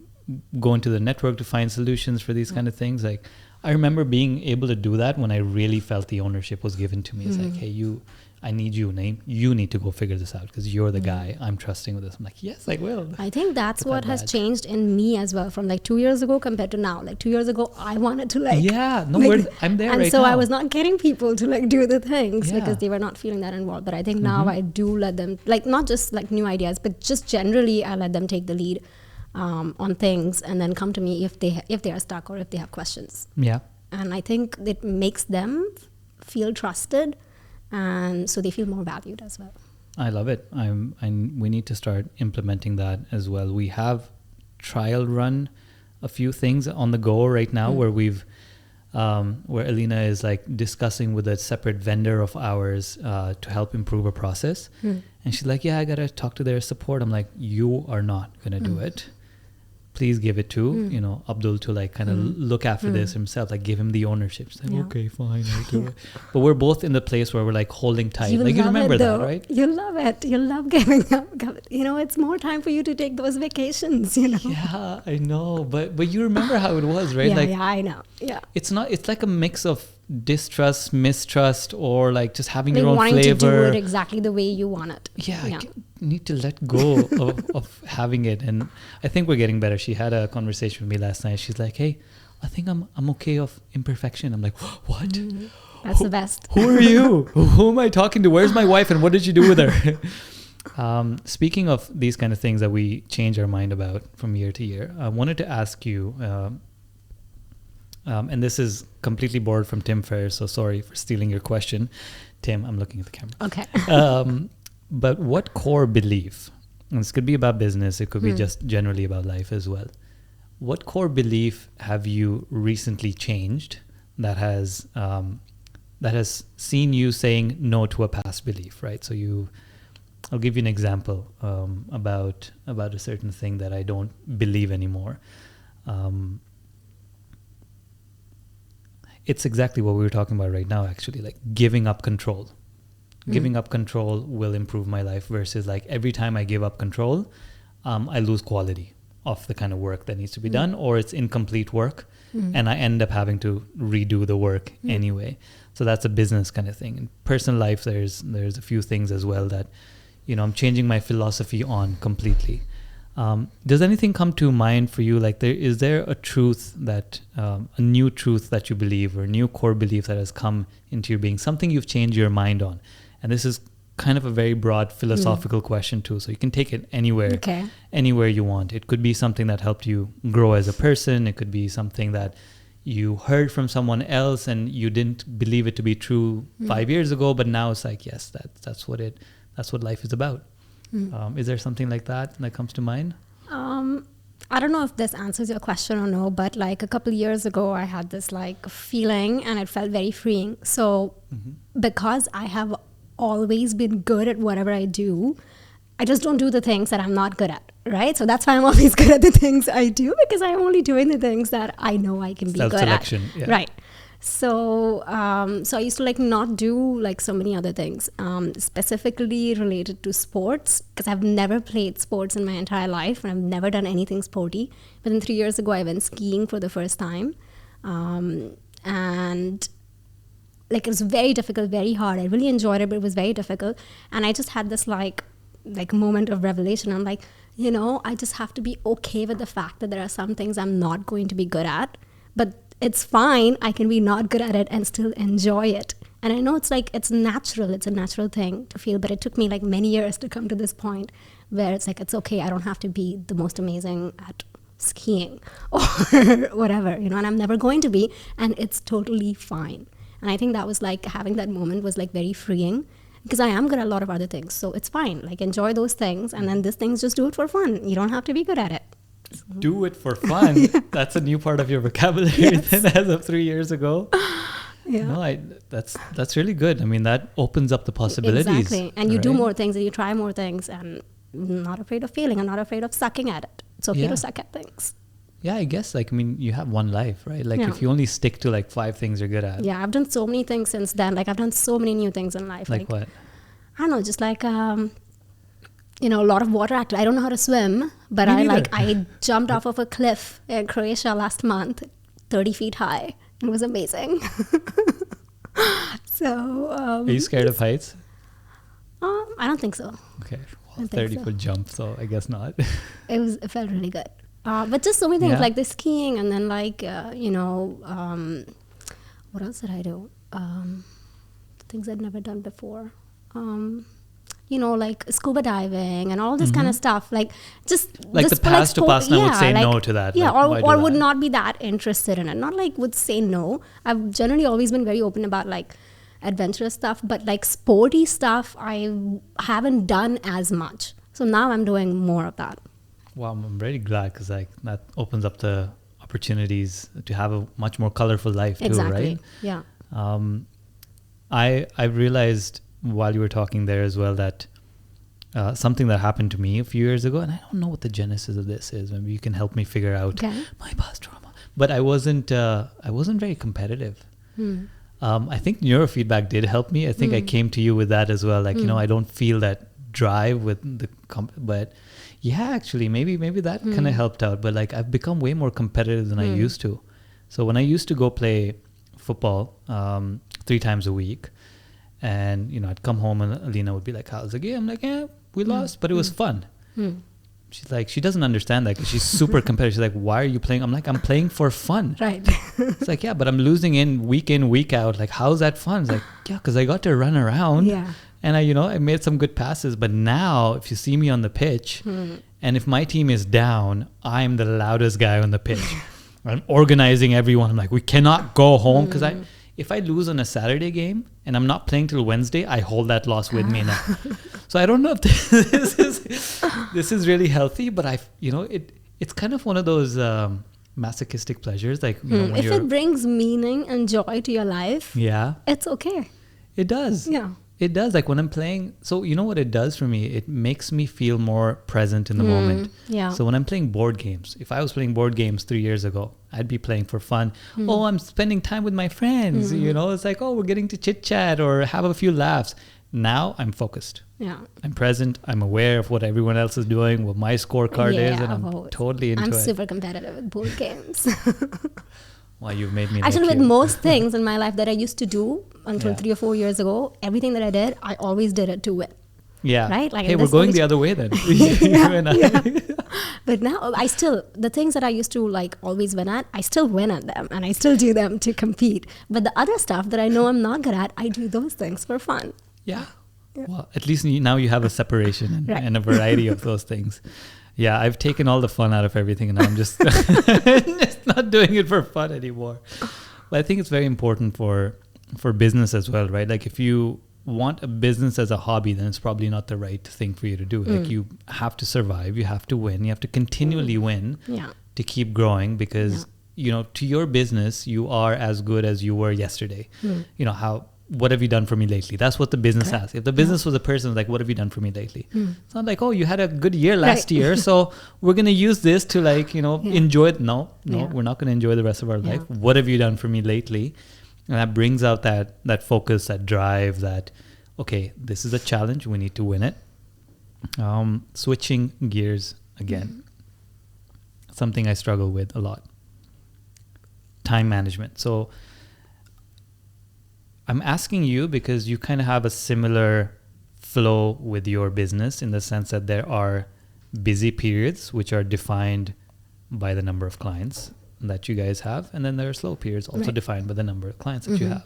go into the network to find solutions for these kind of things. Like I remember being able to do that when I really felt the ownership was given to me. It's like, hey, I need you, Naeem. You need to go figure this out because you're the guy I'm trusting with this. I'm like, yes, I will. I think that's what has changed in me as well from like 2 years ago compared to now. Like 2 years ago, I wanted to like... Yeah, no, I'm there and right so now. I was not getting people to like do the things because they were not feeling that involved. But I think now I do let them, like not just like new ideas, but just generally I let them take the lead on things and then come to me if they are stuck or if they have questions. Yeah. And I think it makes them feel trusted, and so they feel more valued as well. I love it. We need to start implementing that as well. We have trial run a few things on the go right now where where Alina is like discussing with a separate vendor of ours to help improve a process. And she's like, yeah, I got to talk to their support. I'm like, you are not going to do it. Please give it to, Abdul to like kind of look after this himself, like give him the ownership. It's like, okay, fine, I'll do it. But we're both in the place where we're like holding tight. You remember that, right? You love it. You love giving up. It's more time for you to take those vacations, Yeah, I know. But you remember how it was, right? Yeah, I know. Yeah. It's like a mix of distrust, mistrust, or like just having your own wanting flavor. To do it exactly the way you want it. Yeah. I need to let go of having it. And I think we're getting better. She had a conversation with me last night. She's like, hey, I think I'm okay of imperfection. I'm like, what? That's the best. Who are you? Who am I talking to? Where's my wife and what did you do with her? Speaking of these kind of things that we change our mind about from year to year, I wanted to ask you, and this is completely borrowed from Tim Ferriss, so sorry for stealing your question. Tim, I'm looking at the camera. Okay. But what core belief, and this could be about business, it could be just generally about life as well. What core belief have you recently changed that has seen you saying no to a past belief, right? So I'll give you an example about a certain thing that I don't believe anymore. It's exactly what we were talking about right now, actually, like giving up control. Giving up control will improve my life versus like every time I give up control, I lose quality of the kind of work that needs to be done, or it's incomplete work and I end up having to redo the work anyway. So that's a business kind of thing. In personal life, there's a few things as well that, I'm changing my philosophy on completely. Does anything come to mind for you? Like, is there a truth that, a new truth that you believe, or a new core belief that has come into your being, something you've changed your mind on? And this is kind of a very broad philosophical question too. So you can take it anywhere you want. It could be something that helped you grow as a person. It could be something that you heard from someone else and you didn't believe it to be true 5 years ago, but now it's like, yes, that's what life is about. Is there something like that comes to mind? I don't know if this answers your question or no, but like a couple of years ago, I had this like feeling and it felt very freeing. So because I have always been good at whatever I do, I just don't do the things that I'm not good at, right? So that's why I'm always good at the things I do, because I'm only doing the things that I know I can be good at. Yeah. Right. So so I used to like not do like so many other things, specifically related to sports, because I've never played sports in my entire life and I've never done anything sporty. But then 3 years ago, I went skiing for the first time. And like it was very difficult, very hard. I really enjoyed it, but it was very difficult. And I just had this like moment of revelation. I'm like, you know, I just have to be okay with the fact that there are some things I'm not going to be good at, but it's fine. I can be not good at it and still enjoy it. And I know it's like, it's natural. It's a natural thing to feel, but it took me like many years to come to this point where it's like, it's okay. I don't have to be the most amazing at skiing or whatever, you know, and I'm never going to be, and it's totally fine. And I think that was like, having that moment was like very freeing, because I am good at a lot of other things. So it's fine. Like, enjoy those things. And then these things, just do it for fun. You don't have to be good at it. Do it for fun. Yeah. That's a new part of your vocabulary then, as of 3 years ago. Yeah. No, that's really good. I mean, that opens up the possibilities. Exactly. And you do more things and you try more things, and I'm not afraid of failing. I'm not afraid of sucking at it. It's okay to suck at things. Yeah, I guess, like, I mean, you have one life, right? Like, if you only stick to like 5 things you're good at. Yeah, I've done so many things since then. Like, I've done so many new things in life. Like what? I don't know, just like, you know, a lot of water activity. I don't know how to swim, but I jumped off of a cliff in Croatia last month, 30 feet high. It was amazing. So, are you scared of heights? I don't think so. Okay. Well, 30-foot jump, so I guess not. It felt really good. But just so many things, like the skiing, and then like, you know, what else did I do? Things I'd never done before. You know, like scuba diving and all this kind of stuff. Like, just like just the past Upasana would say no to that. Yeah, like, or would not be that interested in it. Not like would say no. I've generally always been very open about like adventurous stuff, but like sporty stuff, I haven't done as much. So now I'm doing more of that. Wow, I'm really glad, because like that opens up the opportunities to have a much more colorful life too, right? Yeah. I realized while you were talking there as well that something that happened to me a few years ago, and I don't know what the genesis of this is. Maybe you can help me figure out my past trauma. But I wasn't very competitive. I think neurofeedback did help me. I think I came to you with that as well. Like, you know, I don't feel that drive with the but yeah, actually maybe that kind of helped out. But like, I've become way more competitive than I used to. So when I used to go play football 3 times a week, and you know, I'd come home and Alina would be like, how's the game? I'm like, yeah, we lost, but it was fun. She's like, she doesn't understand that, because she's super competitive. She's like, why are you playing? I'm like, I'm playing for fun. Right. It's like, yeah, but I'm losing in, week out. Like, how's that fun? It's like, yeah, because I got to run around. Yeah. And I made some good passes. But now, if you see me on the pitch, and if my team is down, I'm the loudest guy on the pitch. I'm organizing everyone. I'm like, we cannot go home, because if I lose on a Saturday game and I'm not playing till Wednesday, I hold that loss with me now. So I don't know if this is really healthy, but it's kind of one of those masochistic pleasures. Like, you know, when if it brings meaning and joy to your life, it's okay. It does. Yeah. It does. Like, when I'm playing, so you know what it does for me? It makes me feel more present in the moment. Yeah. So when I'm playing board games, if I was playing board games 3 years ago, I'd be playing for fun. Oh, I'm spending time with my friends. You know, it's like, oh, we're getting to chit chat or have a few laughs. Now I'm focused. Yeah. I'm present. I'm aware of what everyone else is doing, what my scorecard is, and I'm totally into it. I'm super competitive with board games. Well, you've made me actually, with most things in my life that I used to do until 3 or 4 years ago, everything that I did, I always did it to win. Yeah. Right? Like, hey, we're going the other way then. But now the things that I used to like always win at, I still win at them, and I still do them to compete. But the other stuff that I know I'm not good at, I do those things for fun. Yeah. Well, at least now you have a separation and a variety of those things. Yeah, I've taken all the fun out of everything, and I'm just just not doing it for fun anymore. But I think it's very important for business as well, right? Like, if you want a business as a hobby, then it's probably not the right thing for you to do. Like you have to survive, you have to win, you have to continually win to keep growing, because you know, to your business, you are as good as you were yesterday. You know, what have you done for me lately? That's what the business asks. If the business was a person, like, what have you done for me lately? It's not like, oh, you had a good year last year, so we're going to use this to, like, you know, enjoy it. No, we're not going to enjoy the rest of our life. What have you done for me lately? And that brings out that focus, that drive, that, okay, this is a challenge. We need to win it. Switching gears again. Something I struggle with a lot. Time management. So I'm asking you because you kind of have a similar flow with your business, in the sense that there are busy periods which are defined by the number of clients that you guys have, and then there are slow periods also defined by the number of clients that you have.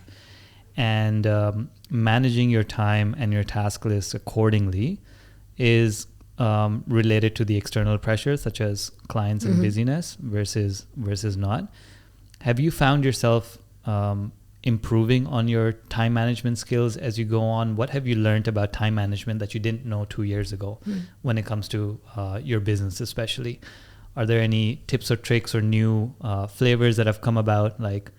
And managing your time and your task list accordingly is related to the external pressures, such as clients and busyness versus not. Have you found yourself improving on your time management skills as you go on? What have you learned about time management that you didn't know 2 years ago when it comes to your business especially? Are there any tips or tricks or new flavors that have come about? Like,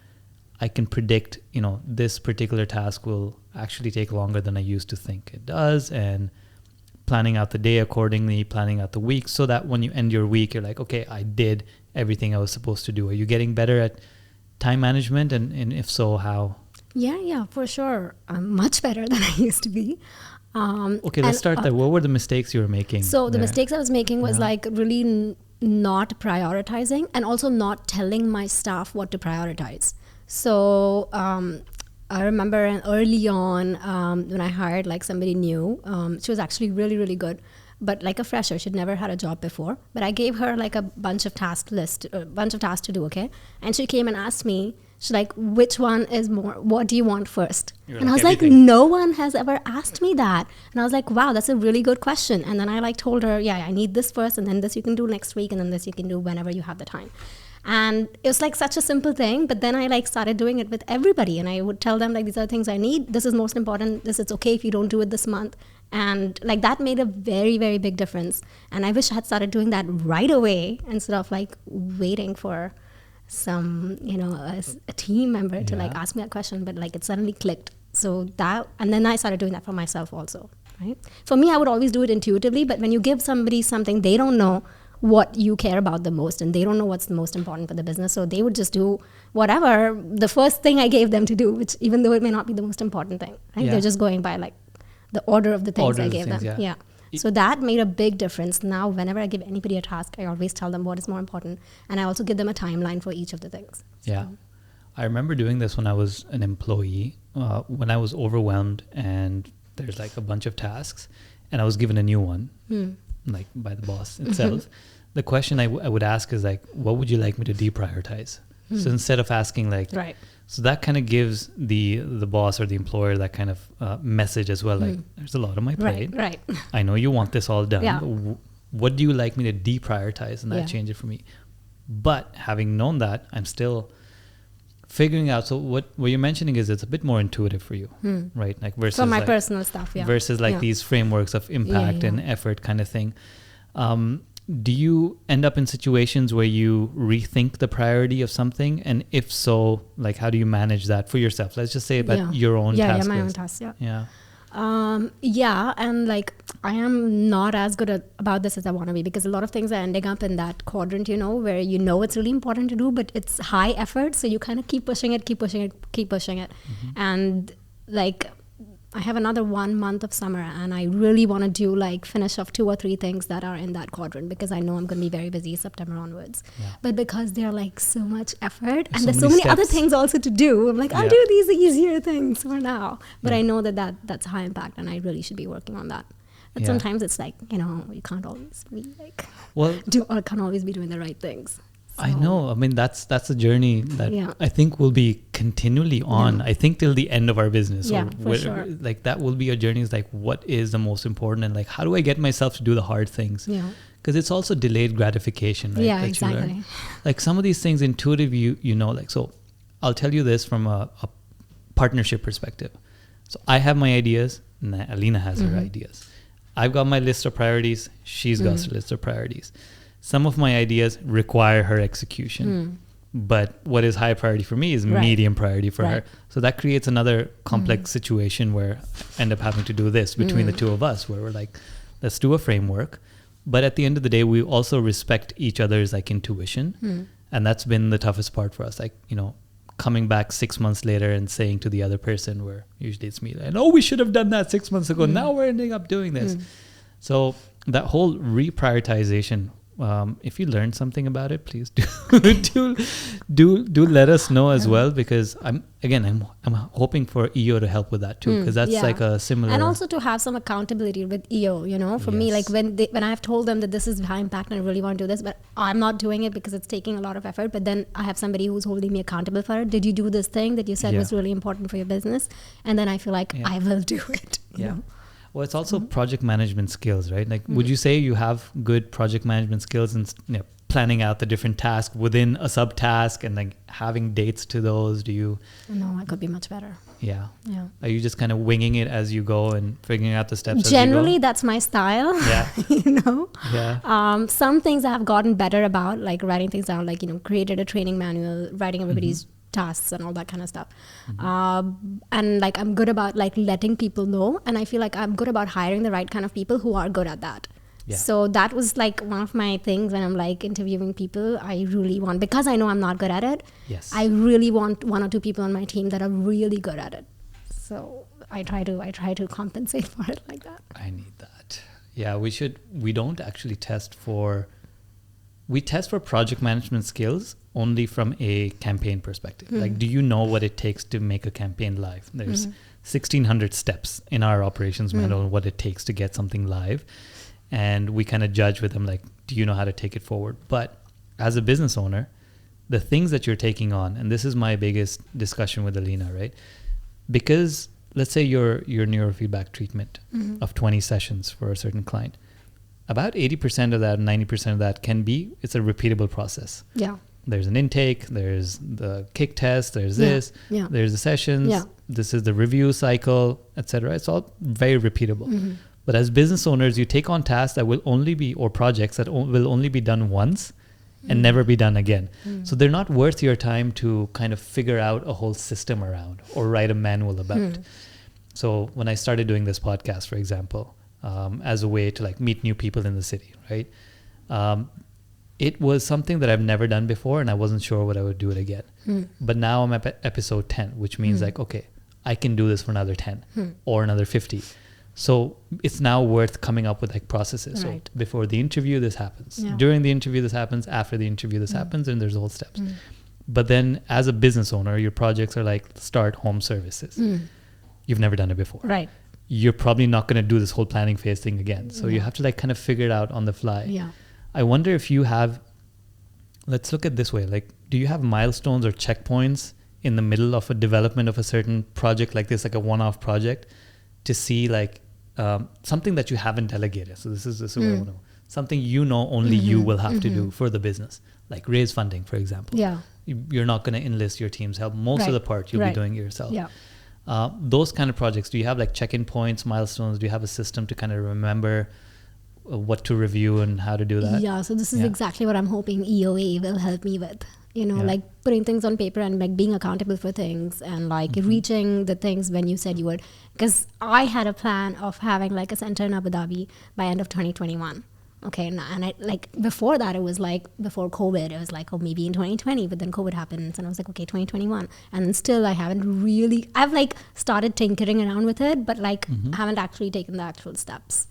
I can predict, you know, this particular task will actually take longer than I used to think it does, and planning out the day accordingly, planning out the week, so that when you end your week, you're like, okay, I did everything I was supposed to do. Are you getting better at time management? And if so, how? Yeah, for sure. I'm much better than I used to be. Okay, let's start there. What were the mistakes you were making? So the mistakes I was making was like really not prioritizing, and also not telling my staff what to prioritize. So I remember early on when I hired like somebody new, she was actually really, really good, but like a fresher. She'd never had a job before, but I gave her like a bunch of tasks to do, okay? And she came and asked me, she's like, which one is more, what do you want first? And I was like, no one has ever asked me that. And I was like, wow, that's a really good question. And then I like told her, yeah, I need this first, and then this you can do next week, and then this you can do whenever you have the time. And it was like such a simple thing, but then I like started doing it with everybody, and I would tell them like, these are the things I need. This is most important. This, it's okay if you don't do it this month. And like that made a very, very big difference. And I wish I had started doing that right away, instead of like waiting for some, you know, a team member to like ask me that question, but like it suddenly clicked. So that, and then I started doing that for myself also, right? For me, I would always do it intuitively, but when you give somebody something, they don't know what you care about the most, and they don't know what's the most important for the business, so they would just do whatever the first thing I gave them to do, which even though it may not be the most important thing, right? They're just going by like the order of the things I gave them. So that made a big difference. Now whenever I give anybody a task, I always tell them what is more important, and I also give them a timeline for each of the things. I remember doing this when I was an employee, when I was overwhelmed and there's like a bunch of tasks and I was given a new one, like by the boss itself. The question I would ask is like, what would you like me to deprioritize? So instead of asking like, so that kind of gives the boss or the employer that kind of message as well. Like, there's a lot on my plate. I know you want this all done. What do you like me to deprioritize? And that change it for me. But having known that, I'm still figuring out. So what you're mentioning is it's a bit more intuitive for you, right? Like versus for my like, personal stuff, versus like these frameworks of impact and effort kind of thing. Do you end up in situations where you rethink the priority of something? And if so, like, how do you manage that for yourself? Let's just say about your own task. My own task, and like I am not as good about this as I want to be, because a lot of things are ending up in that quadrant, you know, where you know it's really important to do, but it's high effort, so you kind of keep pushing it. And like I have another 1 month of summer, and I really want to do like finish off 2 or 3 things that are in that quadrant, because I know I'm going to be very busy September onwards. But because they're like so much effort, and there's so many other things also to do, I'm like, I'll do these easier things for now. But I know that's high impact, and I really should be working on that. But sometimes it's like, you know, you can't always be like, can't always be doing the right things. So. I know. I mean, that's a journey that I think will be continually on. I think till the end of our business. For sure. Like that will be a journey. Is like, what is the most important, and like, how do I get myself to do the hard things? Because it's also delayed gratification, right? That exactly. You learn. Like some of these things intuitively, you know, like, so I'll tell you this from a partnership perspective. So I have my ideas, and Alina has her ideas. I've got my list of priorities. She's got her list of priorities. Some of my ideas require her execution. But what is high priority for me is medium priority for her. So that creates another complex situation where I end up having to do this between the two of us, where we're like, let's do a framework. But at the end of the day, we also respect each other's like intuition. And that's been the toughest part for us. Like, you know, coming back 6 months later and saying to the other person, where usually it's me, like, oh, we should have done that 6 months ago. Now we're ending up doing this. So that whole reprioritization, if you learned something about it, please do let us know as well, because I'm hoping for EO to help with that too, because that's like a similar, and also to have some accountability with EO, you know, for me, like when I have told them that this is high impact and I really want to do this, but I'm not doing it because it's taking a lot of effort, but then I have somebody who's holding me accountable for it. Did you do this thing that you said was really important for your business? And then I feel like I will do it. You know? Well, it's also project management skills, right? Like, would you say you have good project management skills in, you know, planning out the different tasks within a subtask and like having dates to those? Do you? No, I could be much better. Yeah. Are you just kind of winging it as you go and figuring out the steps? Generally, that's my style. Yeah. You know. Yeah. Some things I have gotten better about, like writing things down, like, you know, created a training manual, writing everybody's tasks and all that kind of stuff. And like I'm good about like letting people know, and I feel like I'm good about hiring the right kind of people who are good at that. So that was like one of my things when I'm like interviewing people. I really want, because I know I'm not good at it, I really want 1 or 2 people on my team that are really good at it. So I try to compensate for it like that. I need that. Yeah, we don't actually test for project management skills only from a campaign perspective. Like, do you know what it takes to make a campaign live? There's 1,600 steps in our operations manual on what it takes to get something live. And we kind of judge with them, like, do you know how to take it forward? But as a business owner, the things that you're taking on, and this is my biggest discussion with Alina, right? Because let's say your neurofeedback treatment of 20 sessions for a certain client, about 80% of that, 90% of that it's a repeatable process. Yeah. There's an intake, there's the kick test, there's this, there's the sessions, this is the review cycle, etc. It's all very repeatable. But as business owners, you take on tasks that will only be, or projects that will only be done once and never be done again. So they're not worth your time to kind of figure out a whole system around or write a manual about. So when I started doing this podcast, for example, as a way to like meet new people in the city, right? It was something that I've never done before, and I wasn't sure what I would do it again. But now I'm at episode 10, which means like, okay, I can do this for another 10 or another 50. So it's now worth coming up with like processes. Right. So before the interview, this happens. During the interview, this happens. After the interview, this happens, and there's all steps. But then as a business owner, your projects are like start home services. You've never done it before. Right. You're probably not going to do this whole planning phase thing again. So you have to like kind of figure it out on the fly. Yeah. I wonder if you have, let's look at it this way, like, do you have milestones or checkpoints in the middle of a development of a certain project like this, like a one-off project, to see like something that you haven't delegated? So this is what I want to know. Something you know only you will have to do for the business, like raise funding, for example. Yeah. You're not going to enlist your team's help. Most of the part you'll be doing it yourself. Yeah. Those kind of projects, do you have like check-in points, milestones? Do you have a system to kind of remember what to review and how to do that? Yeah, so this is exactly what I'm hoping EOA will help me with. You know, like putting things on paper and like being accountable for things and like reaching the things when you said you would. Because I had a plan of having like a center in Abu Dhabi by end of 2021. Okay, and I like before that, it was like before COVID, it was like, oh, maybe in 2020, but then COVID happened, and I was like, okay, 2021, and still I haven't really. I've like started tinkering around with it, but like haven't actually taken the actual steps.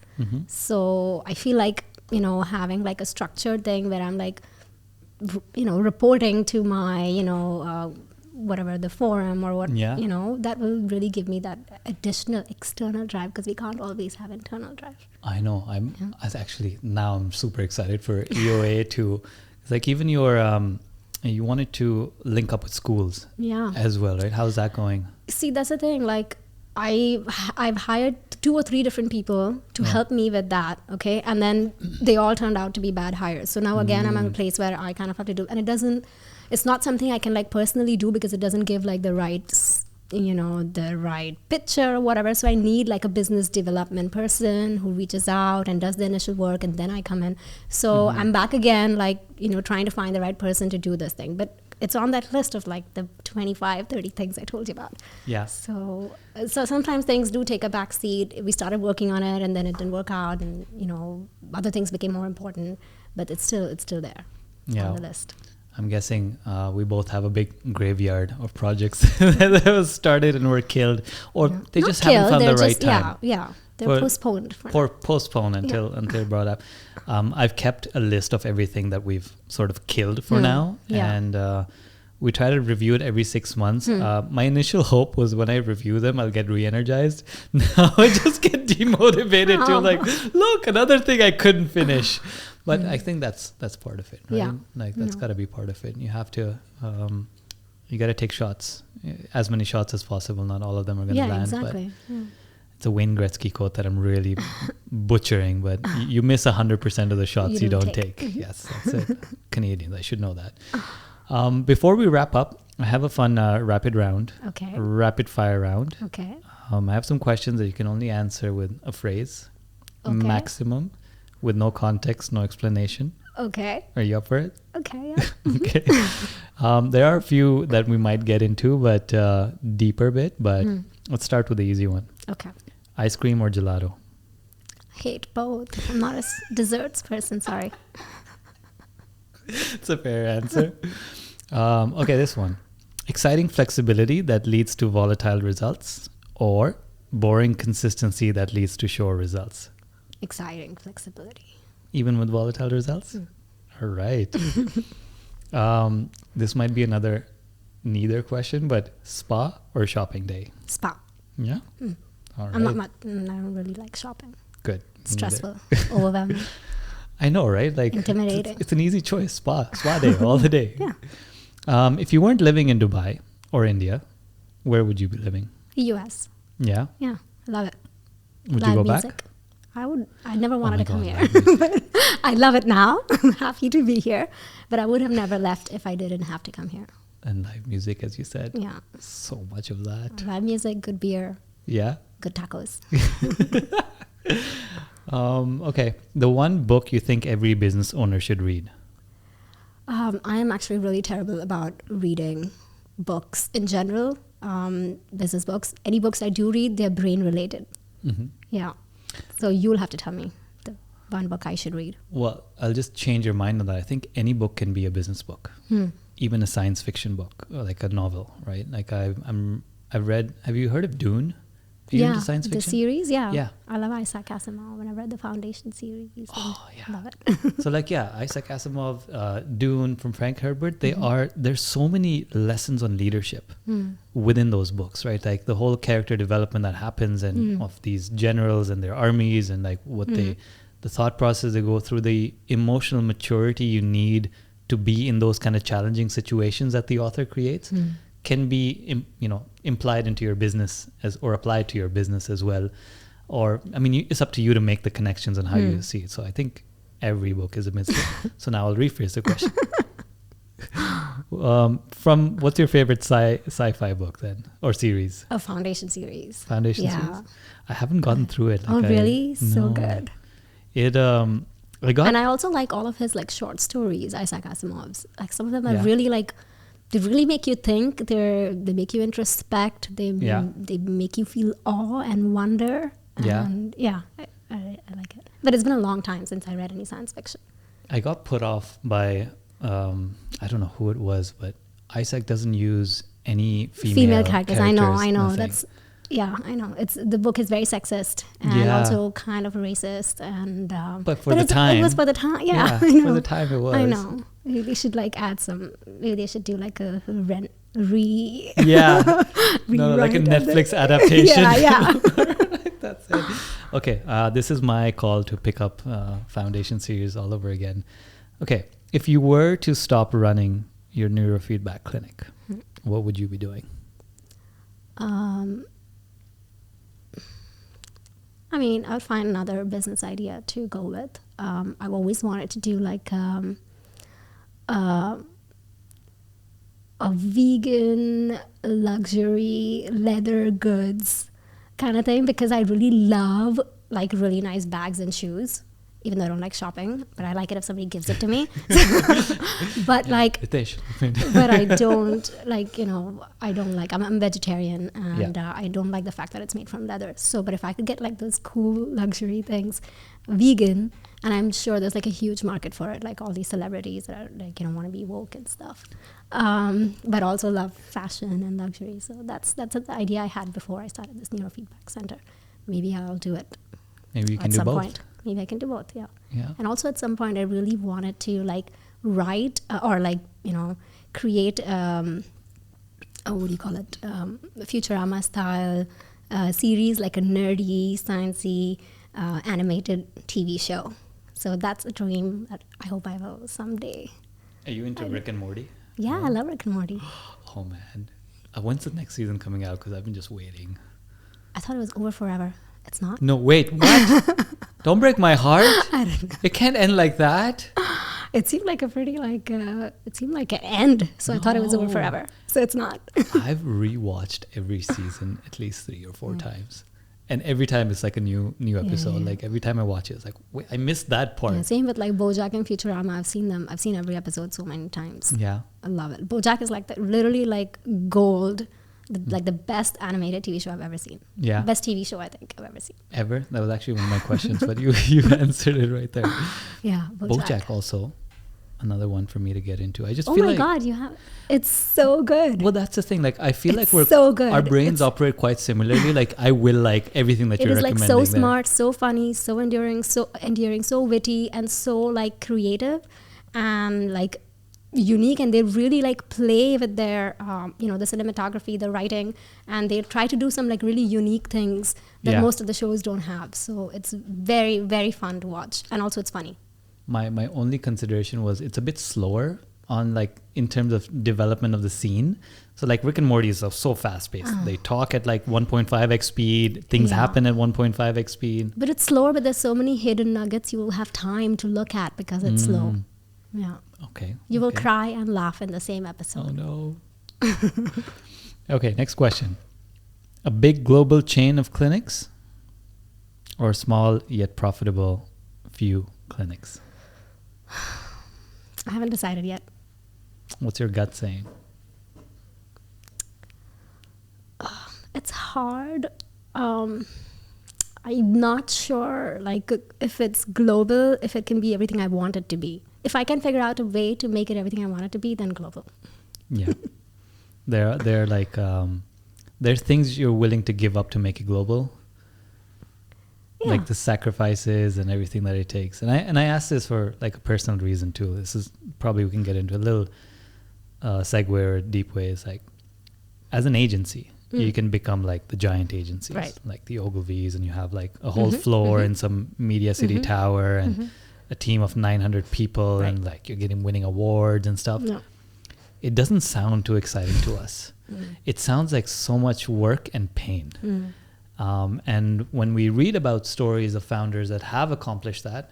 So I feel like, you know, having like a structured thing where I'm like, you know, reporting to my, you know, whatever the forum or what, you know, that will really give me that additional external drive, because we can't always have internal drive. I know. I'm super excited for EOA to, it's like even your, you wanted to link up with schools as well, right? How's that going? See, that's the thing. Like I've hired 2 or 3 different people to help me with that. Okay. And then they all turned out to be bad hires. So now again, I'm in a place where I kind of have to do, and it's not something I can like personally do because it doesn't give like the right, the right picture or whatever. So I need like a business development person who reaches out and does the initial work, and then I come in. So I'm back again, like, trying to find the right person to do this thing. But it's on that list of like the 25, 30 things I told you about. Yeah. So sometimes things do take a back seat. We started working on it and then it didn't work out, and other things became more important, but it's still there on the list. I'm guessing we both have a big graveyard of projects that was started and were killed, or they Not just killed, haven't found the they're right time. Yeah. They're postponed. Postponed until brought up. I've kept a list of everything that we've sort of killed for now, and we try to review it every 6 months. My initial hope was when I review them, I'll get re-energized. Now I just get demotivated to like, look, another thing I couldn't finish. But I think that's part of it, right? Yeah. Like that's got to be part of it. You have to, you got to take shots, as many shots as possible. Not all of them are going to land. Exactly. But it's a Wayne Gretzky quote that I'm really butchering, but you miss 100% of the shots you don't take. Yes, that's it. Canadians, I should know that. Before we wrap up, I have a fun rapid fire round. Okay. I have some questions that you can only answer with a phrase, maximum, with no context, no explanation. Okay. Are you up for it? Okay. Yeah. Okay. There are a few that we might get into, but deeper bit. But let's start with the easy one. Okay. Ice cream or gelato? Hate both. I'm not a desserts person. Sorry. It's a fair answer. Okay, this one. Exciting flexibility that leads to volatile results, or boring consistency that leads to sure results? Exciting flexibility. Even with volatile results? All right. This might be another neither question, but spa or shopping day? Spa. Yeah? All right. I don't really like shopping. Good. It's stressful. Overwhelming. I know, right? Like intimidating. It's an easy choice. Spa day all the day. Yeah. If you weren't living in Dubai or India, where would you be living? US. Yeah? Yeah. I love it. Would Live you go music. back? I never wanted to come here. God, I love it now. I'm happy to be here. But I would have never left if I didn't have to come here. And live music, as you said. Yeah. So much of that. Live music, good beer. Yeah? Good tacos. Okay. The one book you think every business owner should read? I am actually really terrible about reading books in general. Business books. Any books I do read, they're brain related. Mm-hmm. Yeah. So you'll have to tell me the one book I should read. Well, I'll just change your mind on that. I think any book can be a business book, even a science fiction book, or like a novel, right? Like I've read. Have you heard of Dune? Are you into science fiction? The series. Yeah. Yeah. I love Isaac Asimov. When I read the Foundation series, Oh yeah, love it. So like Isaac Asimov, Dune from Frank Herbert. There's so many lessons on leadership within those books, right? Like the whole character development that happens, and of these generals and their armies, and like what the thought process they go through, the emotional maturity you need to be in those kind of challenging situations that the author creates can be implied into your business or applied to your business as well. Or I mean, it's up to you to make the connections on how you see it. So I think every book is a business book. So now I'll rephrase the question. From what's your favorite sci-fi book then, or series? A Foundation series. Foundation series. I haven't gotten through it. Like really? So good. It and I also like all of his like short stories, Isaac Asimov's. Like some of them are really like, they really make you think. They make you introspect. They make you feel awe and wonder. And I like it. But it's been a long time since I read any science fiction. I got put off by I don't know who it was, but Isaac doesn't use any female characters. I know. Nothing. That's I know. The book is very sexist and also kind of racist, and but the time, it was for the time. Yeah, I know. For the time it was. I know. Maybe they should like add some. Maybe they should do like a like a Netflix adaptation. Yeah. That's it. Okay, this is my call to pick up Foundation series all over again. Okay, if you were to stop running your neurofeedback clinic, what would you be doing? I mean, I would find another business idea to go with. I've always wanted to do like a vegan luxury leather goods kind of thing, because I really love like really nice bags and shoes, even though I don't like shopping, but I like it if somebody gives it to me. But like, but I don't like, you know, I'm vegetarian, and I don't like the fact that it's made from leather. So, but if I could get like those cool luxury things, vegan, and I'm sure there's like a huge market for it, like all these celebrities that are like, you know, want to be woke and stuff, but also love fashion and luxury. So that's the idea I had before I started this neurofeedback center. Maybe I'll do it. Maybe you can do both. Point. Maybe I can do both, yeah. And also at some point I really wanted to like write or like, you know, create, what do you call it? Futurama style series, like a nerdy, sciencey, animated TV show. So that's a dream that I hope I will someday. Are you into Rick and Morty? Yeah, I love Rick and Morty. Oh man. When's the next season coming out? Because I've been just waiting. I thought it was over forever. It's not? No, wait, what? Don't break my heart. I don't know. It can't end like that. It seemed like a pretty like, it seemed like an end. So I thought it was over forever. So it's not. I've rewatched every season at least 3 or 4 times. And every time it's like a new episode. Yeah. Like every time I watch it, it's like, wait, I missed that part. Yeah, same with like BoJack and Futurama. I've seen them. I've seen every episode so many times. Yeah. I love it. BoJack is like literally like gold. Like the best animated TV show I've ever seen. Yeah. Best TV show I think I've ever seen. Ever? That was actually one of my questions, but you answered it right there. Yeah. BoJack also. Another one for me to get into. I just feel like... Oh my God, you have... It's so good. Well, that's the thing. Like, I feel like we're... so good. Our brains operate quite similarly. Like, I will like everything that you're recommending. It is like so smart, so funny, so endearing, so witty, and so like creative and like unique. And they really like play with their, you know, the cinematography, the writing, and they try to do some like really unique things that most of the shows don't have. So it's very, very fun to watch. And also it's funny. My only consideration was it's a bit slower on like in terms of development of the scene. So like Rick and Morty is so fast paced. They talk at like 1.5x speed. Things happen at 1.5x speed. But it's slower, but there's so many hidden nuggets you will have time to look at because it's slow. Yeah. Okay. You will cry and laugh in the same episode. Oh no. Okay, next question. A big global chain of clinics or small yet profitable few clinics? I haven't decided yet. What's your gut saying? It's hard. I'm not sure like if it's global, if it can be everything I want it to be. If I can figure out a way to make it everything I want it to be, then global. Yeah. They're like there's things you're willing to give up to make it global. Yeah. Like the sacrifices and everything that it takes. And I asked this for like a personal reason too. This is probably we can get into a little segue or a deep way. It's like as an agency, you can become like the giant agencies, right, like the Ogilvy's, and you have like a whole floor in some Media City tower and a team of 900 people, and like you're winning awards and stuff. No. It doesn't sound too exciting to us. It sounds like so much work and pain. And when we read about stories of founders that have accomplished that,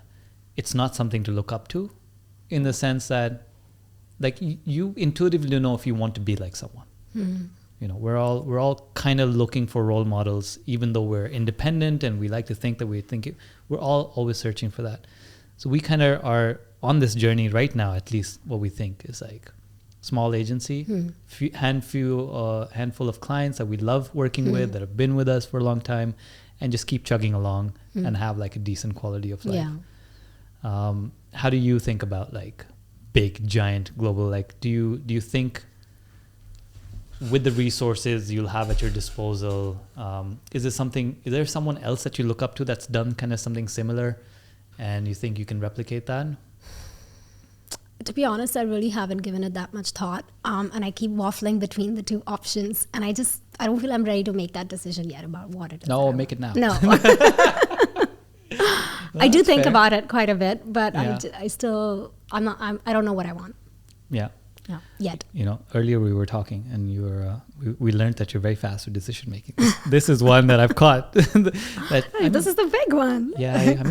it's not something to look up to, in the sense that like you intuitively know if you want to be like someone. You know, we're all kind of looking for role models, even though we're independent and we like to think that we're all always searching for that. So we kind of are on this journey right now. At least what we think is like small agency, handful of clients that we love working with, that have been with us for a long time, and just keep chugging along and have like a decent quality of life. Yeah. How do you think about like big, giant, global? Like, do you think with the resources you'll have at your disposal, is there someone else that you look up to that's done kind of something similar, and you think you can replicate that? To be honest, I really haven't given it that much thought. And I keep waffling between the two options. And I don't feel I'm ready to make that decision yet about what it is. No, make it now. No. I do think about it quite a bit, but I don't know what I want. Yeah. No, yet. You know, earlier we were talking and you were, we learned that you're very fast with decision making. This is one that I've caught. This is the big one. Yeah. I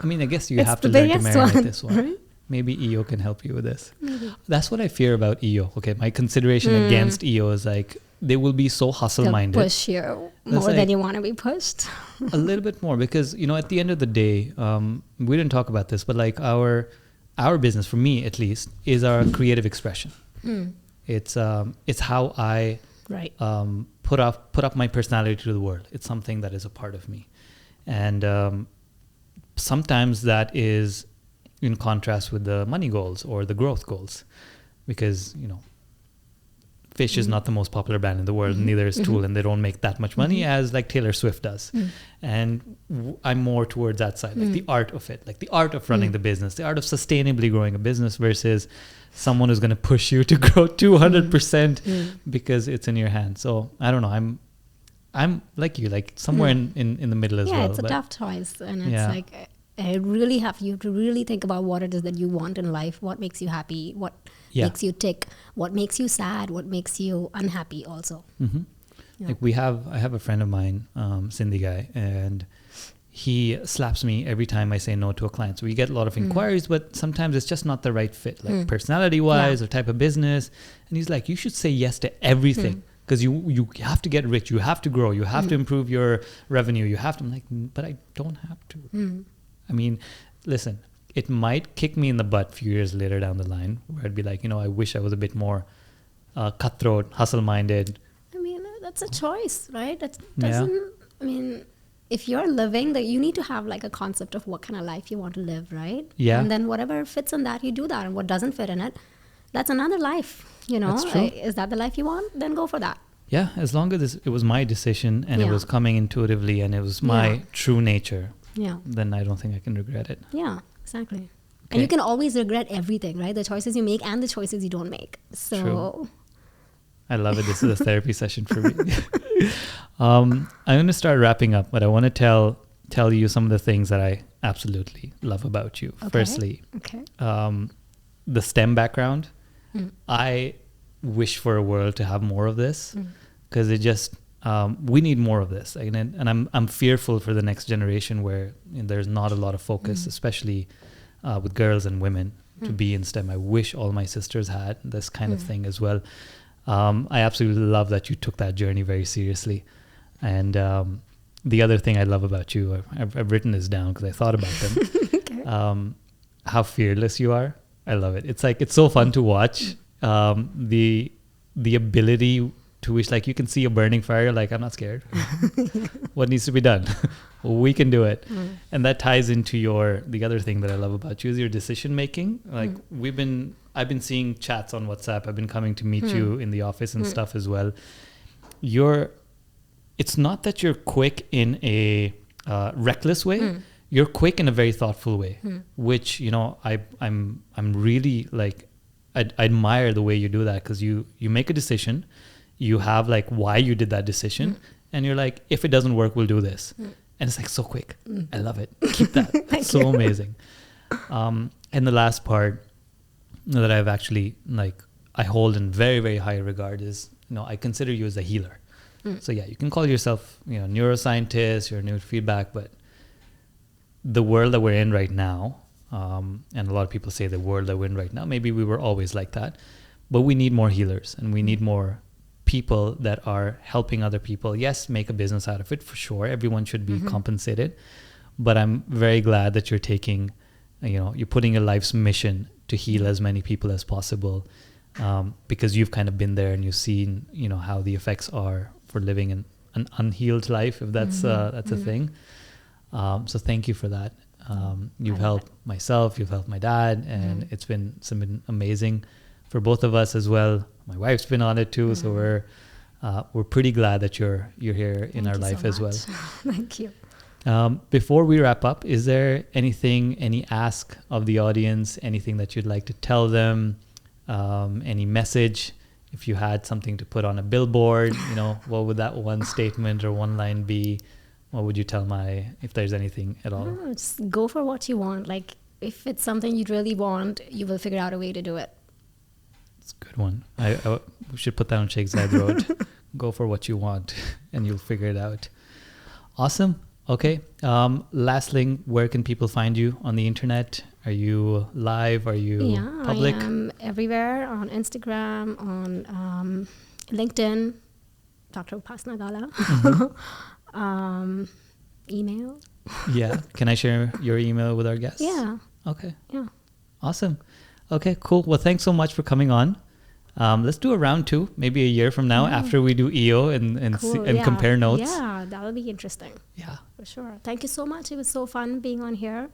mean, I guess you have to learn to marinate this one. Right? maybe EO can help you with this. Maybe. That's what I fear about EO. Okay, my consideration against EO is like they will be so hustle-minded. They'll push you more than you want to be pushed. A little bit more, because at the end of the day, we didn't talk about this, but like our business, for me at least, is our creative expression. It's how I put up my personality to the world. It's something that is a part of me, and sometimes that is in contrast with the money goals or the growth goals, because Fish is not the most popular band in the world, neither is Tool, and they don't make that much money as like Taylor Swift does. And I'm more towards that side, like the art of it, like the art of running the business, the art of sustainably growing a business versus someone who's going to push you to grow 200% because it's in your hands. So I don't know. I'm like you, like somewhere in the middle as well. Yeah, it's a tough choice, and it's like you have to really think about what it is that you want in life, what makes you happy, what makes you tick, what makes you sad, what makes you unhappy also. Like I have a friend of mine, Cindy guy, and he slaps me every time I say no to a client. So we get a lot of inquiries, but sometimes it's just not the right fit, like personality wise or type of business. And he's like, you should say yes to everything. Because you have to get rich, you have to grow, you have to improve your revenue, you have to. I'm like, but I don't have to. I mean, listen, it might kick me in the butt a few years later down the line, where I'd be like, I wish I was a bit more cutthroat, hustle-minded. I mean, that's a choice, right? That doesn't. I mean, if you're living, that you need to have like a concept of what kind of life you want to live, right? Yeah. And then whatever fits in that, you do that, and what doesn't fit in it, that's another life. That's true. Is that the life you want? Then go for that. Yeah, as long as it was my decision and it was coming intuitively and it was my true nature, then I don't think I can regret it. Yeah, exactly. Okay. And you can always regret everything, right? The choices you make and the choices you don't make. So true. I love it. This is a therapy session for me. I'm going to start wrapping up, but I want to tell you some of the things that I absolutely love about you. Okay. Firstly, the STEM background. I wish for a world to have more of this, because it just we need more of this, and I'm fearful for the next generation where there's not a lot of focus, especially with girls and women, to be in STEM. I wish all my sisters had this kind of thing as well. I absolutely love that you took that journey very seriously. And the other thing I love about you, I've written this down because I thought about them. How fearless you are. I love it. It's like, it's so fun to watch. The ability to which, like, you can see a burning fire, you're like, I'm not scared. What needs to be done? We can do it. And that ties into the other thing that I love about you is your decision making. Like I've been seeing chats on WhatsApp. I've been coming to meet you in the office and stuff as well. It's not that you're quick in a reckless way. You're quick in a very thoughtful way, which, I'm really like, I admire the way you do that, because you make a decision, you have like why you did that decision, and you're like, if it doesn't work, we'll do this. And it's like so quick. I love it. Keep that. It's so amazing. And the last part that I've actually, like, I hold in very, very high regard is, I consider you as a healer. So yeah, you can call yourself, neuroscientist, you're neurofeedback, but the world that we're in right now, and a lot of people say the world that we're in right now, maybe we were always like that, but we need more healers, and we need more people that are helping other people. Yes, make a business out of it, for sure. Everyone should be compensated, but I'm very glad that you're taking, you're putting your life's mission to heal as many people as possible, because you've kind of been there and you've seen, how the effects are for living an unhealed life, if that's a thing. So thank you for that. You've helped myself, you've helped my dad, and it's been amazing for both of us as well. My wife's been on it too, so we're pretty glad that you're here in our life as well. Thank you. Before we wrap up, is there any ask of the audience, anything that you'd like to tell them, any message? If you had something to put on a billboard, what would that one statement or one line be? What would you tell if there's anything at all? I don't know, just go for what you want. Like, if it's something you really want, you will figure out a way to do it. It's a good one. We should put that on Sheikh Zayed Road. Go for what you want and you'll figure it out. Awesome. Okay. Last thing, where can people find you on the internet? Are you live? Are you public? I am everywhere on Instagram, on LinkedIn, Dr. Upasana Gala. Email. Yeah. Can I share your email with our guests? Yeah. Okay. Yeah. Awesome. Okay, cool. Well, thanks so much for coming on. Let's do a round 2, maybe a year from now, after we do EO and Cool. compare notes. Yeah, that would be interesting. Yeah. For sure. Thank you so much. It was so fun being on here.